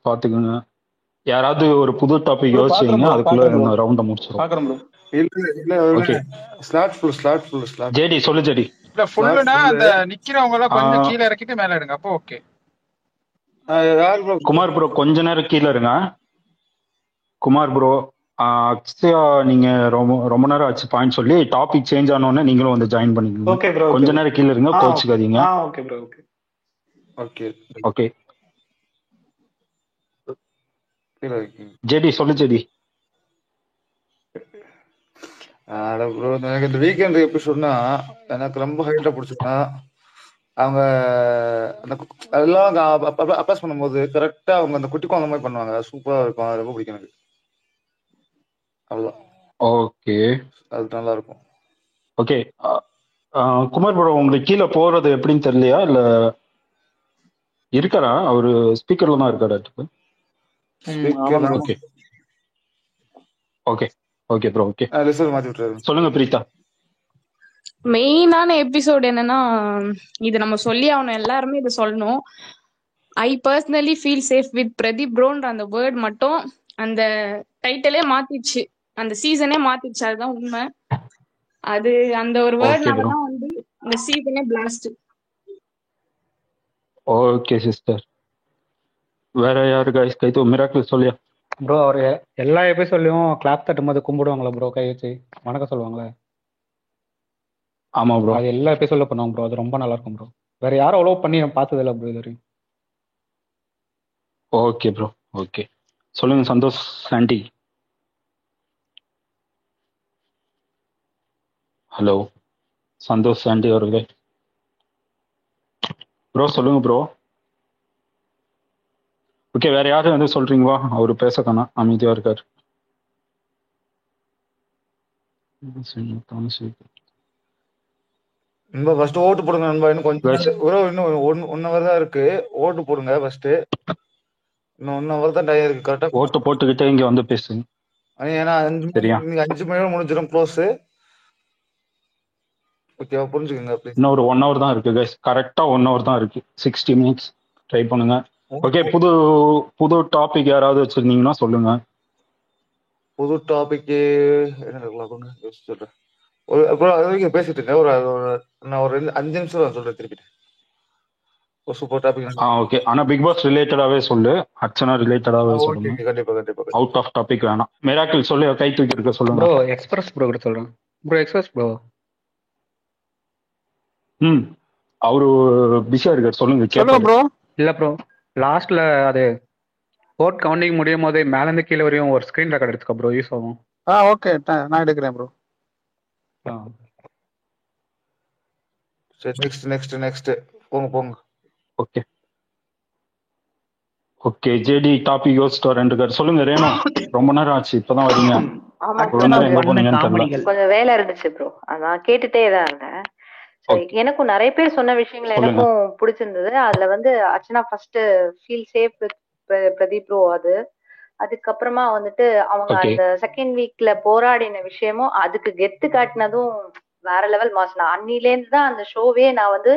பாத்துக்கோங்க. யாராவது ஒரு புது டாபிக் யோசிச்சீங்க, அதுக்குள்ள ரவுண்ட முடிச்சிரும். பாக்குறேன் ப்ரோ. இல்ல ஸ்லாட் ஃபுல். ஜேடி சொல்லு ஜேடி. இல்ல ஃபுல்லுனா அந்த நிக்கிறவங்க எல்லாம் கொஞ்சம் கீழ இறக்கிட்டு மேல எடுங்க, அப்போ ஓகே. குமார் ப்ரோ கொஞ்ச நேரம் கீழ இருங்க. குமார் ப்ரோ, அக்ஷயா நீங்க ரொம்ப நேரம் ஆச்சு பாயிண்ட் சொல்லி டாபிக் சேஞ்ச் ஆனோடனே நீங்களும் வந்து ஜாயின் பண்ணிக்கோங்க. Okay bro. கொஞ்ச நேரம் கீழ இருங்க, கோச்சுக்காதீங்க. Okay bro. ஓகே ஜேடி சொல்லு ஜேடி. ப்ரோ எனக்கு இந்த வீக்கெண்ட் எபிசோட்னா எனக்கு ரொம்ப ஹைட்டா பிடிச்சிருக்கா. அவங்க அந்த அதெல்லாம் அப்ளாஸ் பண்ணும்போது கரெக்டா அவங்க அந்த குட்டி குழந்தை மாதிரி பண்ணுவாங்க. சூப்பரா இருக்கும். அது ரொம்ப பிடிக்கும் எனக்கு. அவ்வளவுதான். ஓகே அது நல்லா இருக்கும். ஓகே குமார் ப்ரோ உங்களுக்கு கீழே போறது எப்படின்னு தெரியலையா, இல்ல இருக்காரா? அவரு ஸ்பீக்கர்ல தான் இருக்காரா? Okay okay okay bro. Okay சொல்லுங்க பிரீதா. மெயினான எபிசோட் என்னன்னா, இது நம்ம சொல்லி ஆகணும், எல்லாருமே இதை சொல்லணும். I personally feel safe with Pradeep ப்ரோன்ற அந்த வேர்ட் மட்டும் அந்த டைட்டிலே மாத்திடுச்சு, அந்த சீசனே மாத்திடுச்சு. அதுதான் உண்மை. அது அந்த ஒரு வேர்ட்னாலதான் வந்து இந்த சீசனே பிளாஸ்ட். Okay sister. வேற யாரு கைஸ்? கைத்து மிராக்கிள் சொல்லியா ப்ரோ? அவர் எல்லா எபிசோட்லயும் கிளாப் தட்டும் போது கும்பிடுவாங்களா ப்ரோ? கை வச்சு வணக்கம் சொல்லுவாங்களே. ஆமா ப்ரோ, அது எல்லா எபிசோட்ல பண்ணுவாங்க ப்ரோ. அது ரொம்ப நல்லா இருக்கும் ப்ரோ. வேற யாரும் அவ்வளோ பண்ணி பார்த்தது இல்லை ப்ரோ இது வரைக்கும். Okay bro. ஓகே சொல்லுங்க சந்தோஷ் ஆண்டி. ஹலோ சந்தோஷ் ஆண்டி அவர்களே. ப்ரோ சொல்லுங்க ப்ரோ. ஓகே வேற யாரும் வந்து சொல்றீங்களா? அவரு பேசத்தானா அமைதியா இருக்காரு. ஃபர்ஸ்ட் ஓட்டு போடுங்க நண்பா. இன்னும் கொஞ்சம் இன்னும் 1 hour தான் இருக்கு. ஓட்டு போடுங்க ஃபர்ஸ்ட். இன்னும் 1 hour தான் டைம் இருக்கு. கரெக்டா ஓட்டு போட்டுக்கிட்டே இங்க வந்து பேசுங்க. ஏன்னா 5 மணி முடிஞ்சிடும் க்ளோஸ். ஓகேவா? புரிஞ்சுக்கங்க. இன்னும் ஒரு 1 hour தான் இருக்கு கைஸ். கரெக்டா 1 hour தான் இருக்கு. 60 minutes ட்ரை பண்ணுங்க. ஓகே புது டாபிக் யாராவது வச்சிருந்தீங்கன்னா சொல்லுங்க. புது டாபிக் என்ன சொல்றேன். அப்புறம் அது வரைக்கும் பேசிட்டு இருக்கேன். நான் ஒரு 5 நிமிஷம் சொல்றேன் திருப்பி. ஒரு சூப்பர் டாபிக். ஓகே ஆனா பிக் பாஸ் ரிலேட்டடாவே சொல்லு, அர்ச்சனா ரிலேட்டடாவே சொல்லுங்க. கண்டிப்பா அவுட் ஆஃப் டாபிக் வேணாம். மிராக்கிள் சொல்லு, கை தூக்கி இருக்க சொல்லுங்க. ப்ரோ எக்ஸ்பிரஸ் ப்ரோ கிட்ட சொல்றேன் ப்ரோ. எக்ஸ்பிரஸ் ப்ரோ அவரு பிஸியா இருக்காரு. சொல்லுங்க ப்ரோ. இல்ல ப்ரோ, லாஸ்ட்ல அது ஓட் கவுண்டிங் முடியும் போது மேல இருந்து கீழே வரையும் ஒரு ஸ்கிரீன் ரெக்கார்ட் எடுத்துக்க ப்ரோ, யூஸ் ஆகும். ஓகே நான் எடுக்கிறேன் ப்ரோ. சரி நெக்ஸ்ட் போங்க. ஓகே ஓகே ஜேடி டாபிக் யோசிச்சு 2 பேர் சொல்லுங்க. ரேணு ரொம்ப நேரம் ஆச்சு, இப்பதான் வரீங்க. எங்க போனீங்கன்னு தெரியல. கொஞ்சம் வேலை இருந்துச்சு ப்ரோ, அதான் கேட்டுட்டே தான் இருந்தேன். எனக்கும் நிறைய பேர் சொன்ன விஷயங்கள் எனக்கும் பிடிச்சிருந்தது. அதுல வந்து Archana first feel safe with Pradeep bro. அதுக்கப்புறமா வந்துட்டு அவங்க அந்த செகண்ட் வீக்ல போராடின விஷயமும் அதுக்கு கெத்து காட்டினதும் வேற லெவல் மாஸ். நான் அன்னிலேருந்து தான் அந்த ஷோவே நான் வந்து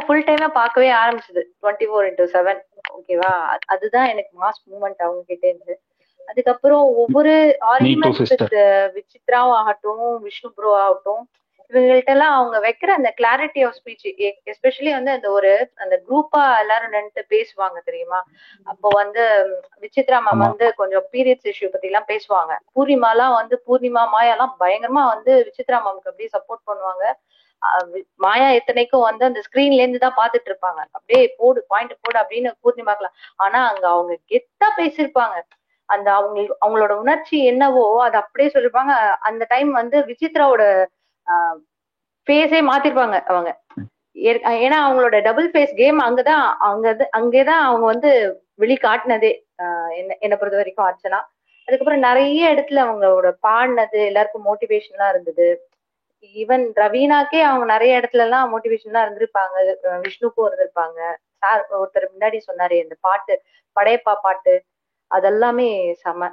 ஃபுல் டைமா பார்க்கவே ஆரம்பிச்சது 24/7. ஓகேவா? அதுதான் எனக்கு மாஸ் மூமெண்ட் அவங்க கிட்ட இருந்து. அதுக்கப்புறம் ஒவ்வொரு ஆர்குமெண்ட் விசித்ராவும் ஆகட்டும், விஷ்ணு ப்ரோ ஆகட்டும், இவங்கள்ட்ட எல்லாம் அவங்க வைக்கிற அந்த கிளாரிட்டி ஆஃப் ஸ்பீச், எஸ்பெஷலி வந்து அந்த ஒரு அந்த குரூப்பா எல்லாரும் நின்று பேசுவாங்க தெரியுமா. அப்போ வந்து விசித்ரா மேம் வந்து கொஞ்சம் பீரியட்ஸ் இஷ்யூ பத்தி எல்லாம் பேசுவாங்க. பூர்ணிமாலாம் வந்து பூர்ணிமா மாயாலாம் பயங்கரமா வந்து விசித்ரா மேம்க்கு அப்படியே சப்போர்ட் பண்ணுவாங்க. மாயா எத்தனைக்கும் வந்து அந்த ஸ்கிரீன்ல இருந்து தான் பாத்துட்டு இருப்பாங்க, அப்படியே போடு பாயிண்ட் போடு அப்படின்னு பூர்ணிமாக்கலாம். ஆனா அங்க அவங்க கெத்தா பேசியிருப்பாங்க. அந்த அவங்களோட உணர்ச்சி என்னவோ அதை அப்படியே சொல்லிருப்பாங்க. அந்த டைம் வந்து விசித்ராவோட ஃபேஸே மாத்திருப்பாங்க அவங்க. ஏன்னா அவங்களோட டபுள் ஃபேஸ் கேம் அங்கேதான் அவங்க வந்து வெளிக்காட்டினதே என்னை பொறுத்த வரைக்கும் அர்ச்சனா. அதுக்கப்புறம் நிறைய இடத்துல அவங்களோட பாடினது எல்லாருக்கும் மோட்டிவேஷனா இருந்தது. ஈவன் ரவீனாக்கே அவங்க நிறைய இடத்துல எல்லாம் மோட்டிவேஷனா இருந்திருப்பாங்க, விஷ்ணுக்கும் இருந்திருப்பாங்க. சார் ஒருத்தர் முன்னாடி சொன்னாரு இந்த பாட்டு படையப்பா பாட்டு அதெல்லாமே செம.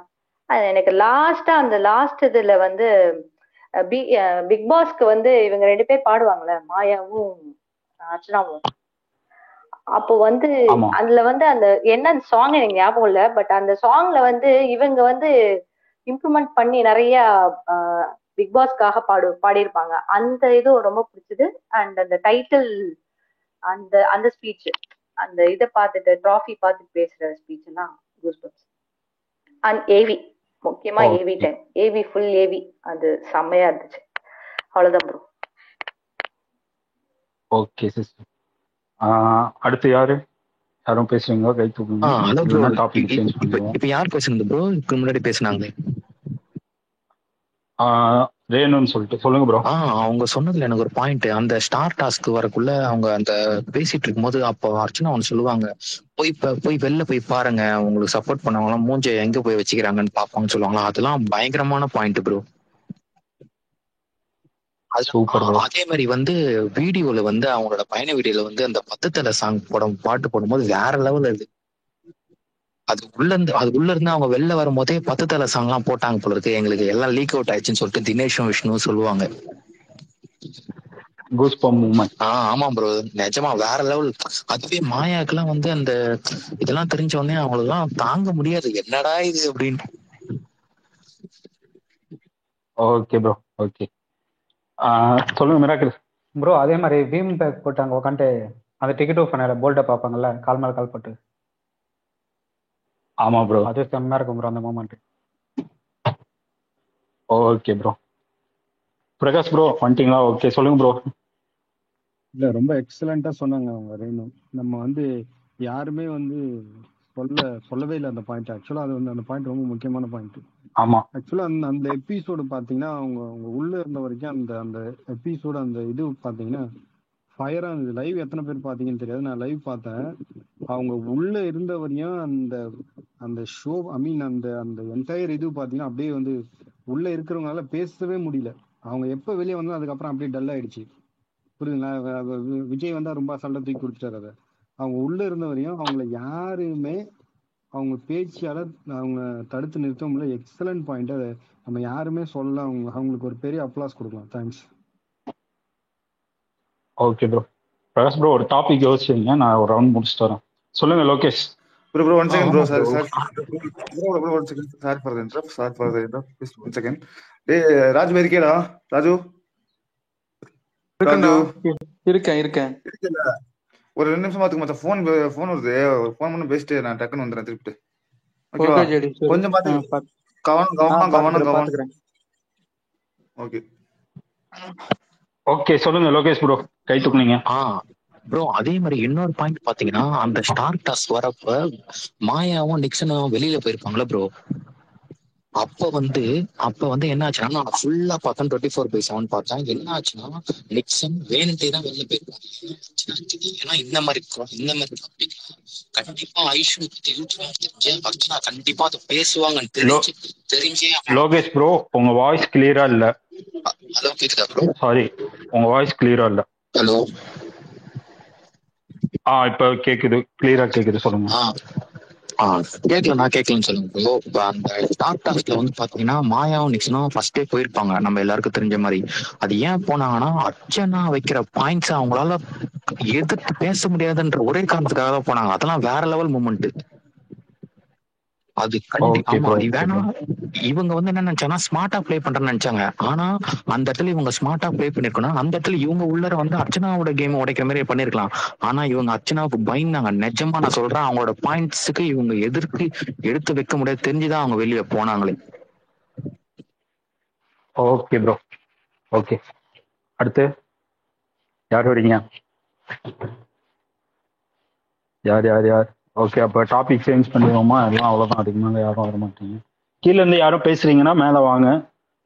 எனக்கு லாஸ்டா அந்த லாஸ்ட் இதுல வந்து பிக் பாஸ்க்கு வந்து இவங்க 2 பேர் பாடுவாங்கல்ல, மாயாவும் அர்ச்சனாவும். அப்போ வந்து அதுல வந்து அந்த என்ன சாங் எனக்கு ஞாபகம் இல்ல, பட் அந்த சாங்ல வந்து இவங்க வந்து இம்ப்ரூவ்மெண்ட் பண்ணி நிறைய பிக் பாஸ்க்காக பாடியிருப்பாங்க. அந்த இது ரொம்ப பிடிச்சது. அண்ட் அந்த டைட்டில் அந்த அந்த ஸ்பீச், அந்த இதை பார்த்துட்டு ட்ராஃபி பார்த்துட்டு பேசுற ஸ்பீச் எல்லாம் கூஸ்பம்ஸ். அண்ட் ஏவி, முக்கியமா AV time, AV full AV அது செம்மையா இருந்துச்சு. அவ்வளவுதான் ப்ரோ. ஓகே சிஸ்டர், அடுத்து யாரும் பேசுறீங்க? கை தூக்குங்க. டாபிக் சேஞ்ச் பண்ணுவோம். இப்போ யார் பேசுனது ப்ரோ? இதுக்கு முன்னாடி பேசுனாங்களே ரேணுன்னு சொல்லிட்டு சொல்லுங்க ப்ரோ. அவங்க சொன்னதுல எனக்கு ஒரு பாயிண்ட், அந்த ஸ்டார் டாஸ்க் வரக்குள்ள அவங்க அந்த பேசிட்டு இருக்கும்போது அப்போ அர்ச்சனா ஒன்று சொல்லுவாங்க, போய் வெளில போய் பாருங்க, உங்களுக்கு சப்போர்ட் பண்ணவங்களாம் மூஞ்ச எங்க போய் வச்சுக்கிறாங்கன்னு பாப்பாங்கன்னு சொல்லுவாங்களா. அதெல்லாம் பயங்கரமான பாயிண்ட் ப்ரோ. அதே மாதிரி வந்து வீடியோல வந்து அவங்களோட பயண வீடியோல வந்து அந்த 10 தலை சாங் பாட்டு போடும்போது வேற லெவல் அது. அது உள்ள இருந்து அவங்க வெளில வரும்போதே 10 தலை சாங் எல்லாம் போட்டாங்க போல இருக்கு. எங்களுக்கு எல்லாம் லீக் அவுட் ஆயிடுச்சுன்னு சொல்லிட்டு தினேஷும் விஷ்ணுவும் சொல்லுவாங்க. ஆமா ப்ரோ, நிஜமா வேற லெவல். அதுவே மாயாக்கெல்லாம் வந்து அந்த இதெல்லாம் தெரிஞ்ச உடனே அவங்களெல்லாம் தாங்க முடியாது, என்னடா இது அப்படின்னு. ஓகே ப்ரோ, ஓகே சொல்லுங்க மிராக்கிள் ப்ரோ. அதே மாதிரி பீம் பேக் போட்டாங்க உட்காந்துட்டு அந்த டிக்கெட் பண்ண போல்ட்டை பார்ப்பாங்கல்ல, கால் மேல கால் போட்டு. ஆமா ப்ரோ, அது செம்மையா இருக்கும் ப்ரோ அந்த moment. Okay bro. Prakash bro வந்துட்டீங்களா? ஓகே சொல்லுங்க ப்ரோ. இல்ல ரொம்ப எக்ஸலண்டா சொன்னாங்க அவங்க ரேணு. நம்ம வந்து யாருமே வந்து சொல்லவே இல்லை அந்த பாயிண்ட். ஆக்சுவலா அது வந்து அந்த பாயிண்ட் ரொம்ப முக்கியமான பாயிண்ட். ஆமா, ஆக்சுவலா அந்த எபிசோடு பாத்தீங்கன்னா அவங்க உள்ள இருந்த வரைக்கும் அந்த எபிசோடு அந்த இது பாத்தீங்கன்னா ஃபயரா இருந்தது. லைவ் எத்தனை பேர் பாத்தீங்கன்னு தெரியாது, நான் லைவ் பார்த்தேன். அவங்க உள்ள இருந்த வரையும் அந்த ஷோ அந்த என்டையர் இது பாத்தீங்கன்னா அப்படியே வந்து உள்ள இருக்கிறவங்களால பேசவே முடியல. அவங்க எப்ப வெளியே வந்தோம் அதுக்கப்புறம் அப்படியே டல் ஆயிடுச்சு. புரியுதுங்களா? விஜய் வந்தா ரொம்ப அசால்ட்டா தூக்கி கொடுத்துட்டாரு அதை. அவங்க உள்ள இருந்த வரையும் அவங்கள யாருமே அவங்க பேச்சால அவங்க தடுத்து நிறுத்த முடியல. Excellent point. அதை நம்ம யாருமே சொல்ல அவங்களுக்கு ஒரு பெரிய அப்ளாஸ் கொடுக்கலாம். Thanks. Okay bro. Prakash bro ஒரு டாபிக் யோசிச்சுங்க, நான் ஒரு ரவுண்ட் முடிச்சுட்டு வரேன். சொல்லுங்க Lokesh. Bro, 1 second, bro. Sorry, bro, 1 second. Sorry for the interrupt. Please 1 second. Hey, Raj, where இருக்கேடா? ராஜு இருக்கேன். ஒரு 2 நிமிஷம் பாத்துக்க மத்த ஃபோன் வருது. ஃபோன் பண்ணி பேசிட்டு நான் டக்குன்னு வந்துறேன் திருப்பி. ஓகேவா? கொஞ்சம் பாத்து கவனம். ஓகே. ஓகே சொல்லுங்க லோகேஷ் ப்ரோ, கை தூக்குனீங்க. ப்ரோ அதே மாதிரி இன்னொரு பாயிண்ட் பாத்தீங்கன்னா, அந்த ஸ்டார் டாஸ்க் வரப்ப மாயாவும் நிக்சனும் வெளியில போயிருப்பாங்களா ப்ரோ. அப்ப வந்து என்ன ஆச்சுன்னா, நான் ஃபுல்லா பார்த்தேன் 24/7 பார்த்தேன். என்ன ஆச்சுன்னா, நிக்சன் வேணுட்டே தான் வெளில போயிருப்பாங்க. ஏன்னா இந்த மாதிரி டாபிக் கண்டிப்பா ஐஷு அர்ச்சனா கண்டிப்பா அதை பேசுவாங்கன்னு தெரிஞ்சே. லோகேஷ் ப்ரோ உங்க வாய்ஸ் கிளியரா இல்ல. ஹலோ கேக்குதா ப்ரோ? சாரி, உங்க வாய்ஸ் கிளியரா இல்ல. ஹலோ இப்ப கேக்குது, கிளியரா கேக்குது, சொல்லுங்க. நான் கேட்கலன்னு சொல்லுங்க ப்ரோ. இப்போ அந்த ஸ்டார் டாஸ்க்ல வந்து பாத்தீங்கன்னா மாயாவும் நிக்சனும் ஃபர்ஸ்டே போயிருப்பாங்க நம்ம எல்லாருக்கும் தெரிஞ்ச மாதிரி. அது ஏன் போனாங்கன்னா, அர்ச்சனா வைக்கிற பாயிண்ட்ஸ் அவங்களால எதிர்த்து பேச முடியாதுன்ற ஒரே காரணத்துக்காக தான் போனாங்க. அதெல்லாம் வேற லெவல் மூமெண்ட். அது ஓகே ஆமா ப்ரோ நீ ஓகே வேணா. ப்ரோ இவங்க வந்து என்ன நினைச்சாங்கன்னா ஸ்மார்ட்டா ப்ளே பண்றேன்னு நினைச்சாங்க. ஆனா அந்த இடத்துல இவங்க ஸ்மார்ட்டா ப்ளே பண்ணிருக்கணும். அந்த இடத்துல இவங்க உள்ளர வந்து அர்ச்சனாவோட கேம் உடைக்கிற மாதிரி பண்ணிருக்கலாம். ஆனா இவங்க அர்ச்சனாவுக்கு பயந்தாங்க. நிஜமா நான் சொல்றேன், அவங்களோட பாயிண்ட்ஸுக்கு இவங்க எதிர்க்கு எடுத்து வைக்க முடியாது தெரிஞ்சுதான் அவங்க வெளியே போனாங்களே. Okay bro okay. அடுத்து யார் வரீங்க? யார் ஓகே, அப்போ டாபிக் சேஞ்ச் பண்ணிடுவோமா? எல்லாம் அவ்வளோதான், அதுக்கு மேலே யாரும் வர மாட்டீங்க. கீழே இருந்து யாரும் பேசுறீங்கன்னா மேலே வாங்க,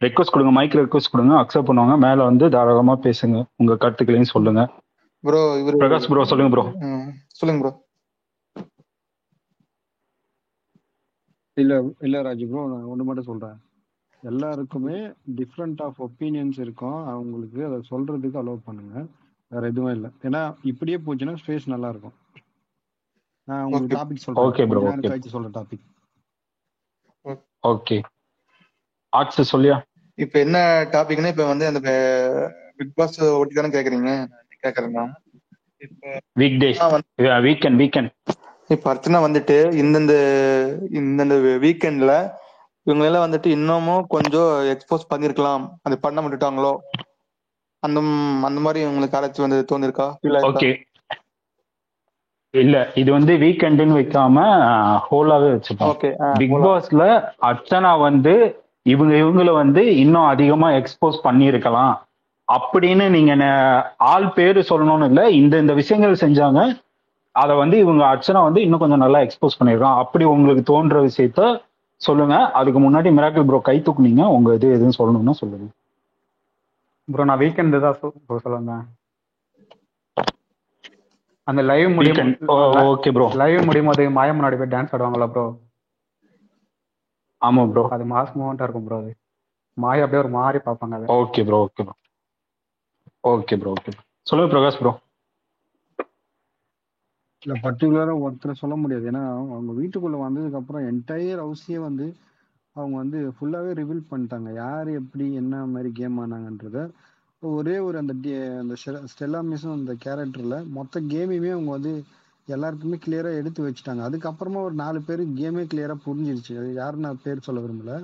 ரெக்வஸ்ட் கொடுங்க, மைக் ரெக்வஸ்ட் கொடுங்க, அக்செப்ட் பண்ணுவாங்க. மேலே வந்து தாராளமாக பேசுங்க, உங்க கருத்துக்களையும் சொல்லுங்க. ப்ரோ இவரு பிரகாஷ் ப்ரோ சொல்லுங்க ப்ரோ. சொல்லுங்க ப்ரோ. இல்ல ராஜு ப்ரோ, நான் ஒண்ணு மட்டும் சொல்றேன். எல்லாருக்குமே டிஃப்ரெண்ட் ஆஃப் ஒப்பீனியன்ஸ் இருக்கும். அவங்களுக்கு அதை சொல்றதுக்கு அலோவ் பண்ணுங்க, வேற எதுவும் இல்லை. ஏன்னா இப்படியே போச்சுன்னா ஸ்பேஸ் நல்லா இருக்கும். நான் உங்களுக்கு டாபிக் சொல்றேன், ஓகே ப்ரோ கொஞ்ச ஓகே நேரம் கழிச்சு சொல்ற டாபிக். ஓகே ஆர்ட்ஸ் சொல்லியா? இப்ப என்ன டாபிக்னா, இப்ப வந்து அந்த பிக் பாஸ் ஓட்டி தானே கேக்குறீங்க? கேக்குறேன்னா வீக் டேஸ் வீக்கெண்ட் இப்ப அர்ச்சனா வந்துட்டு இந்தந்த வீக்கெண்ட்ல இவங்க எல்லாம் வந்துட்டு இன்னமும் கொஞ்சம் எக்ஸ்போஸ் பண்ணிருக்கலாம், அது பண்ண விட்டுட்டாங்களோ, அந்த அந்த மாதிரி உங்களுக்கு யாராச்சும் வந்து தோணிருக்கா? ஓகே இல்ல, இது வந்து வீக்கெண்டுன்னு வைக்காம ஹோலாவே வச்சுப்போம். பிக் பாஸ்ல அர்ச்சனா வந்து இவங்களை வந்து இன்னும் அதிகமா எக்ஸ்போஸ் பண்ணியிருக்கலாம் அப்படின்னு நீங்க ஆள் பேரு சொல்லணும்னு இல்லை, இந்த விஷயங்கள் செஞ்சாங்க, அதை வந்து இவங்க அர்ச்சனா வந்து இன்னும் கொஞ்சம் நல்லா எக்ஸ்போஸ் பண்ணிருக்கான் அப்படி உங்களுக்கு தோன்ற விஷயத்த சொல்லுங்க. அதுக்கு முன்னாடி மிராக்கிள் ப்ரோ கை தூக்குனீங்க, உங்க எதுவும் சொல்லணும்னா சொல்லுங்க ப்ரோ. நான் வீக்கெண்டு தான் சொல்லுங்க. அந்த லைவ் முடியும் ஓகே ப்ரோ. லைவ் முடியும் போது மாயா முன்னாடி போய் டான்ஸ் ஆடுவாங்களா ப்ரோ? ஆமா ப்ரோ, அது மாஸ் மூமெண்டா இருக்கும் ப்ரோ. அது மாயா அப்படியே ஒரு மாதிரி பார்ப்பாங்க அதை. Okay bro okay bro okay bro okay சொல்லுங்க பிரகாஷ் ப்ரோ. இல்ல பர்டிகுலரா ஒருத்தரை சொல்ல முடியாது. ஏன்னா அவங்க வீட்டுக்குள்ள வந்ததுக்கு அப்புறம் என்டையர் ஹவுஸையே வந்து அவங்க வந்து ஃபுல்லாவே ரிவீல் பண்ணிட்டாங்க, யார் எப்படி என்ன மாதிரி கேம் ஆனாங்கன்றத. ஒரே ஒரு அந்த ஸ்டெல்லா மிஸும் அந்த கேரக்டர்ல மொத்த கேமையுமே அவங்க வந்து எல்லாருக்குமே கிளியரா எடுத்து வச்சுட்டாங்க. அதுக்கப்புறமா ஒரு 4 பேர் கேமே கிளியரா புரிஞ்சிருச்சு, அது யாருன்னு நான் பேர் சொல்ல விரும்பல.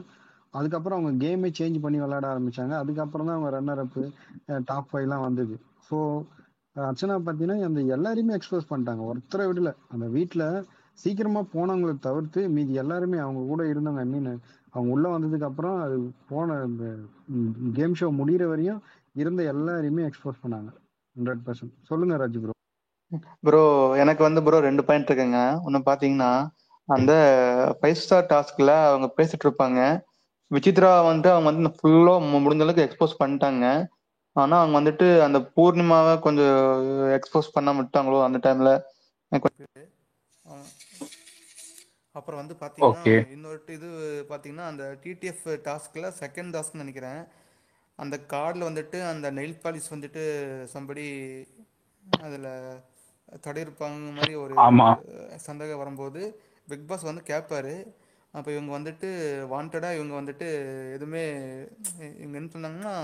அதுக்கப்புறம் அவங்க கேமே சேஞ்ச் பண்ணி விளையாட ஆரம்பிச்சாங்க. அதுக்கப்புறம் தான் அவங்க ரன்னர் அப் டாப் 5 வந்தது. ஸோ அர்ச்சனா பார்த்தீங்கன்னா அந்த எல்லாரையுமே எக்ஸ்போஸ் பண்ணிட்டாங்க, ஒருத்தரை விடல. அந்த வீட்டில் சீக்கிரமா போனவங்களை தவிர்த்து மீதி எல்லாருமே அவங்க கூட இருந்தவங்க. ஐ மீன் அவங்க உள்ள வந்ததுக்கு அப்புறம் அது போன கேம் ஷோ முடிகிற வரையும் இருந்த எல்லாரையுமே எக்ஸ்போஸ் பண்ணாங்க 100%. சொல்லுங்க ராஜு ப்ரோ. ப்ரோ எனக்கு வந்து ப்ரோ 2 பாயிண்ட் இருக்குங்க. ஒன்னு பாத்தீங்கன்னா, அந்த 5 ஸ்டார் டாஸ்க்ல அவங்க பேசிட்டு இருப்பாங்க, விசித்ரா வந்துட்டு அவங்க வந்து ஃபுல்லா முடிஞ்ச அளவுக்கு எக்ஸ்போஸ் பண்ணிட்டாங்க. ஆனா அவங்க வந்துட்டு அந்த பூர்ணிமாவை கொஞ்சம் எக்ஸ்போஸ் பண்ண விட்டாங்களோ அந்த டைம்ல. அப்புறம் வந்து பாத்தீங்கன்னா இன்னொரு இது பாத்தீங்கன்னா, அந்த டிடிஎஃப் டாஸ்க்ல செகண்ட் டாஸ்க்னு நினைக்கிறேன், அந்த கார்டில் வந்துட்டு அந்த நெயில் பாலிஷ் வந்துட்டு சம்படி அதில் தடையிருப்பாங்க மாதிரி ஒரு சந்தேகம் வரும்போது பிக் பாஸ் வந்து கேட்பாரு. அப்போ இவங்க வந்துட்டு வாண்டடாக இவங்க வந்துட்டு எதுவுமே இவங்க என்ன சொன்னாங்கன்னா,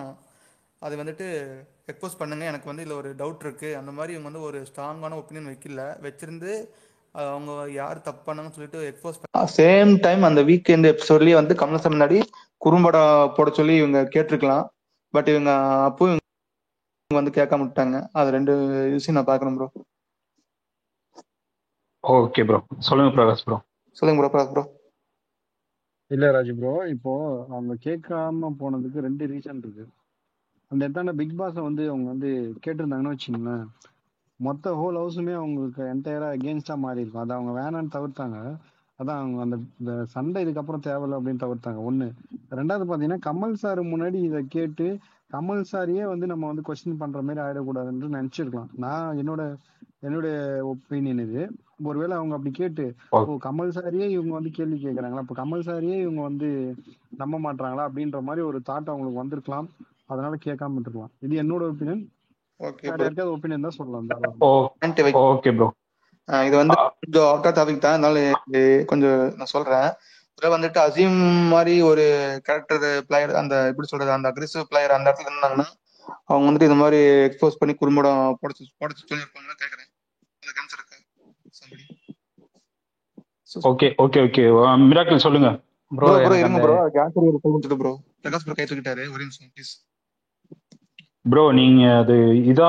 அது வந்துட்டு எக்ஸ்போஸ் பண்ணுங்க, எனக்கு வந்து இதில் ஒரு டவுட் இருக்குது, அந்த மாதிரி இவங்க வந்து ஒரு ஸ்ட்ராங்கான ஒப்பீனியன் வச்சிருந்து அவங்க யார் தப்பு பண்ணாங்கன்னு சொல்லிட்டு எக்ஸ்போஸ் சேம் டைம் அந்த வீக்கெண்ட் எபிசோட்லேயே வந்து கமல்சாமி முன்னாடி குறும்படா போட சொல்லி இவங்க கேட்டிருக்கலாம். பட் இவங்க அப்போ இவங்க வந்து கேட்காம விட்டாங்க. அது 2 விஷயம் நான் பார்க்கணும் ப்ரோ. ஓகே ப்ரோ சொல்லுங்க பிரகாஷ் ப்ரோ. சொல்லுங்க ப்ரோ பிரகாஷ் ப்ரோ. இல்ல ராஜு ப்ரோ, இப்போ அவங்க கேட்காம போனதுக்கு 2 ரீசன் இருக்கு. அந்த இடத்தாண்ட பிக் பாஸை வந்து அவங்க வந்து கேட்டிருந்தாங்கன்னு வச்சுங்களேன், மொத்த ஹோல் ஹவுஸுமே அவங்களுக்கு என்டையரா அகேன்ஸ்டா மாறி இருக்கும். அதை அவங்க வேணான்னு தவிர்த்தாங்க. அதான் அவங்க அந்த சண்டை இதுக்கப்புறம் தேவையில்லை அப்படின்னு தவிர்த்தாங்க. ஒண்ணு. ரெண்டாவது பாத்தீங்கன்னா, கமல் சார் முன்னாடி இதை கேட்டு கமல் சாரியே வந்து நம்ம வந்து கொஸ்டின் பண்ற மாதிரி ஆயிடக்கூடாதுன்னு நினைச்சிருக்கலாம். நான் என்னுடைய ஒப்பீனியன் இது. ஒருவேளை அவங்க அப்படி கேட்டு கமல் சாரியே இவங்க வந்து கேள்வி கேட்கறாங்களா, அப்ப கமல் சாரியே இவங்க வந்து நம்ப மாட்டாங்களா அப்படின்ற மாதிரி ஒரு தாட் அவங்களுக்கு வந்திருக்கலாம். அதனால கேட்காம இருக்கலாம். இது என்னோட ஒப்பீனியன். யாருக்காவது ஒப்பீனியன் தான் சொல்லலாம். Okay bro. இது வந்து கொஞ்சம் அவுட் ஆஃப் டாபிக் தான், அதனால கொஞ்சம் நான் சொல்றேன். வந்துட்டு அசீம் மாதிரி ஒரு கேரக்டர் பிளேயர், அந்த எப்படி சொல்றது, அந்த அக்ரெசிவ் பிளேயர் அந்த இடத்துல இருந்தாங்கன்னா அவங்க வந்துட்டு இந்த மாதிரி எக்ஸ்போஸ் பண்ணி குறும்படம் போட சொல்லியிருப்பாங்கன்னு கேட்கறேன். அதுக்கு ஆன்சர் இருக்கு ஓகே ஓகே ஓகே மிராக்கிள் சொல்லுங்க. ப்ரோ ப்ரோ எனக்கு இருங்க அந்த ப்ரோ, கேன்சர் கொடுத்துட்டு ப்ரோ. பிரகாஷ் ப்ரோ கை தூக்கிட்டாரு, ஒரு நிமிஷம் ப்ளீஸ். ப்ரோ நீங்க அது இதா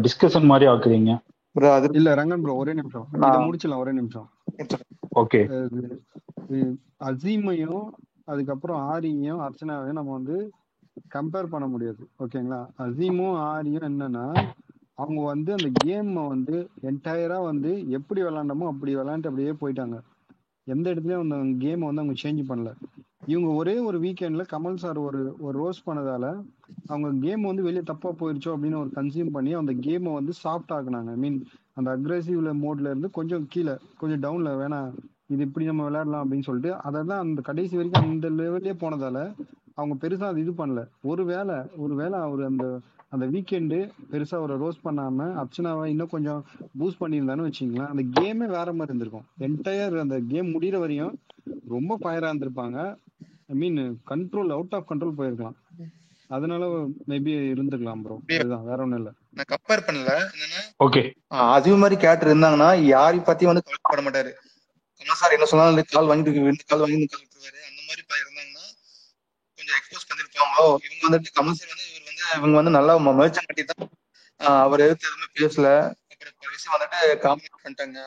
டிஸ்கஷன் மாதிரி ஆக்குறீங்க. ப்ரோ அது இல்ல ரங்கன் ப்ரோ ஒரே நிமிஷம், இதை முடிச்சிடலாம் ஒரே நிமிஷம். ஓகே அசீமையும் அதுக்கப்புறம் ஆரியையும் அர்ச்சனாவையும் நம்ம வந்து கம்பேர் பண்ண முடியாது, ஓகேங்களா? அசீமும் ஆரியும் என்னன்னா, அவங்க வந்து அந்த கேமை வந்து என்டையரா வந்து எப்படி விளாண்டமோ அப்படி விளாண்டு அப்படியே போயிட்டாங்க. எந்த இடத்துலயும் அந்த கேமை வந்து அவங்க சேஞ்ச் பண்ணல. இவங்க ஒரே ஒரு வீக்கெண்ட்ல கமல் சார் ஒரு ரோஸ் பண்ணதால அவங்க கேம் வந்து வெளியே தப்பா போயிருச்சோ அப்படின்னு ஒரு கன்சியூம் பண்ணி அந்த கேமை வந்து சாஃப்ட் ஆக்குனாங்க. ஐ மீன் அந்த அக்ரெசிவ்ல மோட்ல இருந்து கொஞ்சம் கீழே கொஞ்சம் டவுன்ல வேணா இது இப்படி நம்ம விளையாடலாம் அப்படின்னு சொல்லிட்டு அதெல்லாம் அந்த கடைசி வரைக்கும் அந்த லெவல்லே போனதால அவங்க பெருசா அது இது பண்ணல. ஒருவேளை அவர் அந்த வீக்கெண்டு பெருசா ஒரு ரோஸ் பண்ணாம அர்ச்சனாவை இன்னும் கொஞ்சம் பூஸ்ட் பண்ணியிருந்தான்னு வச்சுங்களேன், அந்த கேமே வேற மாதிரி இருந்திருக்கும். என்டையர் அந்த கேம் முடிகிற வரையும் ரொம்ப ஃபயரா இருந்திருப்பாங்க. ஐ மீன் கண்ட்ரோல் அவுட் ஆஃப் கண்ட்ரோல் போயிருக்கலாம். அதனால மேபி இருந்திருக்கலாம் ப்ரோ, அதுதான் வேற ஒண்ணும் இல்ல. நான் கம்பேர் பண்ணல. என்னன்னா ஓகே அதே மாதிரி கேரக்டர் இருந்தாங்கன்னா யாரையும் பத்தி வந்து கவலைப்பட மாட்டாரு. கமல் சார் என்ன சொன்னாலும் கால் வாங்கிட்டு கால் வாங்கி விட்டுருவாரு. அந்த மாதிரி இருந்தாங்கன்னா கொஞ்சம் எக்ஸ்போஸ் பண்ணிருப்பாங்களோ. இவங்க வந்துட்டு கமல் சார் வந்து இவங்க வந்து நல்லா மேட்ச் கட்டி தான் அவர் எதிர்த்து எதுவுமே பேசல. அப்புறம் விஷயம் வந்துட்டு காமெடி பண்ணிட்டாங்க.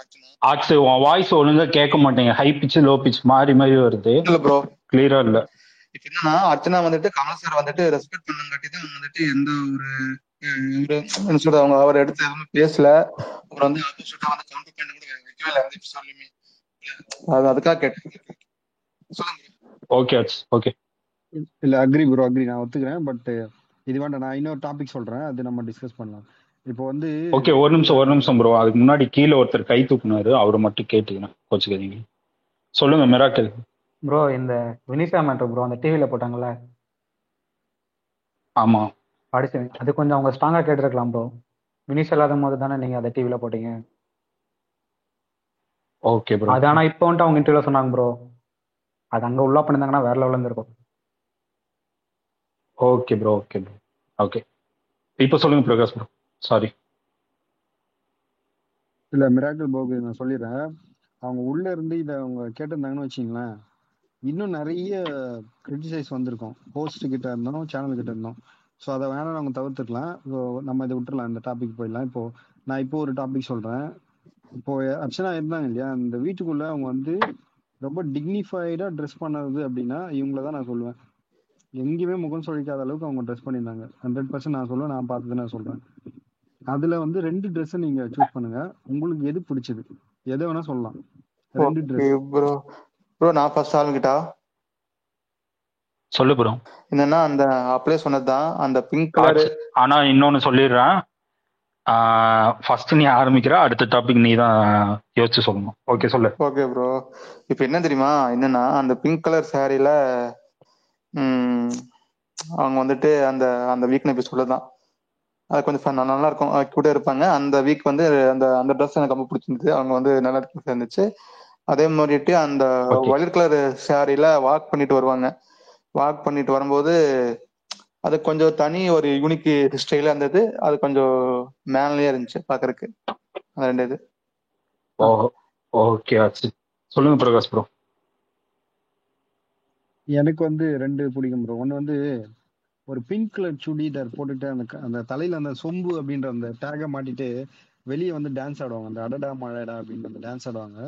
ஆக்சு உன் வாய்ஸ் ஒழுங்கா கேட்க மாட்டேங்க, ஹை பிச் லோ பிச் மாறி மாறி வருது. இல்ல ப்ரோ கிளியரா இல்ல. இப்ப என்னன்னா அர்ச்சனா வந்துட்டு கமல் சார் வந்துட்டு ரெஸ்பெக்ட் பண்ணங்காட்டி தான் வந்துட்டு எந்த ஒரு என்ன சொல்றது அவங்க அவர் எடுத்து எதுவுமே பேசல. அப்புறம் வந்து ஆப்போசிட்டா வந்து கவுண்டர் பண்ண கூட வைக்கவே இல்லை எந்த எபிசோட்லயுமே. அது அதுக்காக கேட்டேன். சொல்லுங்க. ஓகே ஓகே இல்ல அக்ரி ப்ரோ, அக்ரி, நான் ஒத்துக்கிறேன். பட் இது வேண்டாம், நான் இன்னொரு டாபிக் சொல்றேன், அது நம்ம டிஸ்கஸ் பண்ணலாம். இப்போ வந்து ஓகே ஒரு நிமிஷம் ப்ரோ, அதுக்கு முன்னாடி கீழே ஒருத்தர் கை தூக்குனாரு, அவரை மட்டும் கேட்டுக்கிறேன், கோச்சுக்காதீங்க. சொல்லுங்க மிராக்கிள். ப்ரோ இந்த வினிஷா மேட்ரு ப்ரோ அந்த டிவியில போட்டாங்கல்ல. ஆமா படிச்சேன், அது கொஞ்சம் அவங்க ஸ்ட்ராங்கா கேட்டிருக்கலாம் ப்ரோ. வினிஷா இல்லாத போது தானே நீங்க அதை டிவியில போட்டீங்க. Okay bro. அது ஆனா இப்போ வந்துட்டு அவங்க இன்டர்வியூல சொன்னாங்க ப்ரோ, அது அங்க உள்ள பண்ணிருந்தாங்கன்னா வேற லெவல்ல இருந்திருக்கும். ஓகே ப்ரோ ஓகே இப்போ சொல்லுங்க பிரகாஷ் ப்ரோ. சாரி. இல்ல மிராக்கிள் ப்ரோக்கு நான் சொல்லிடுறேன். அவங்க உள்ள இருந்து இதை அவங்க கேட்டிருந்தாங்கன்னு வச்சுங்களேன், இன்னும் நிறைய கிரிட்டிசைஸ் வந்திருக்கும். ஹோஸ்ட் கிட்ட இருந்தோம், சேனல் கிட்ட இருந்தோம். ஸோ அதை வேணாம் அவங்க தவிர்த்துக்கலாம். நம்ம இதை விட்டுறலாம், இந்த டாபிக் போயிடலாம். நான் ஒரு டாபிக் சொல்றேன். இப்போ அர்ச்சனா இருந்தாங்க இல்லையா, அந்த வீட்டுக்குள்ள அவங்க வந்து ரொம்ப டிக்னிஃபைடா ட்ரெஸ் பண்ணது அப்படின்னா இவங்களதான் நான் சொல்லுவேன். எங்கேயுமே முகம் சொலிக்காத அளவுக்கு அவங்க ட்ரெஸ் பண்ணியிருந்தாங்க. 100% நான் சொல்லுவேன், நான் பார்த்துட்டு நான் சொல்றேன். அதுல வந்து 2 ட்ரெஸ் நீங்க சூஸ் பண்ணுங்க, உங்களுக்கு எது பிடிச்சது, எதை வேணா சொல்லலாம். 2 ட்ரெஸ். ப்ரோ நான் ஃபர்ஸ்ட் ஆளுங்கிட்டா சொல்லு ப்ரோ. என்னன்னா அந்த அப்படியே சொன்னதுதான் அந்த பிங்க் கலர். ஆனா இன்னொன்னு சொல்லிடுறேன், ஃபர்ஸ்ட் நீ ஆரம்பிக்கிற, அடுத்த டாபிக் நீ தான் யோசிச்சு சொல்லணும். ஓகே சொல்லு. Okay bro. இப்போ என்ன தெரியுமா, என்னன்னா அந்த பிங்க் கலர் சாரியில அவங்க வந்துட்டு அந்த அந்த வீக்னஸ் எபிசோட தான் அது கொஞ்சம் நல்லா இருக்கும், கூட இருப்பாங்க. அந்த வீக் வந்து அந்த அந்த ட்ரெஸ் எனக்கு ரொம்ப பிடிச்சிருந்துச்சு. அவங்க வந்து நல்லா இருந்துச்சு. அதே மாதிரிட்டு அந்த ஒயிட் கலர் சாரியில வாக் பண்ணிட்டு வருவாங்க. வாக் பண்ணிட்டு வரும்போது அது கொஞ்சம் தனி ஒரு யூனிக் ஸ்டைலா இருந்தது. அது கொஞ்சம் மேன்லியா இருந்துச்சு பாக்குறதுக்கு. அது 2 இது. ஓகே சொல்லுங்க பிரகாஷ் ப்ரோ. எனக்கு வந்து 2 பிடிக்கும் ப்ரோ. ஒன்னு வந்து ஒரு பிங்க் கலர் சுடிதார் போட்டுட்டு அந்த தலையில அந்த சொம்பு அப்படின்ற அந்த டேக மாட்டிட்டு வெளியே வந்து டான்ஸ் ஆடுவாங்க. அந்த அடடா மழடா அப்படின்னு அந்த டான்ஸ் ஆடுவாங்க.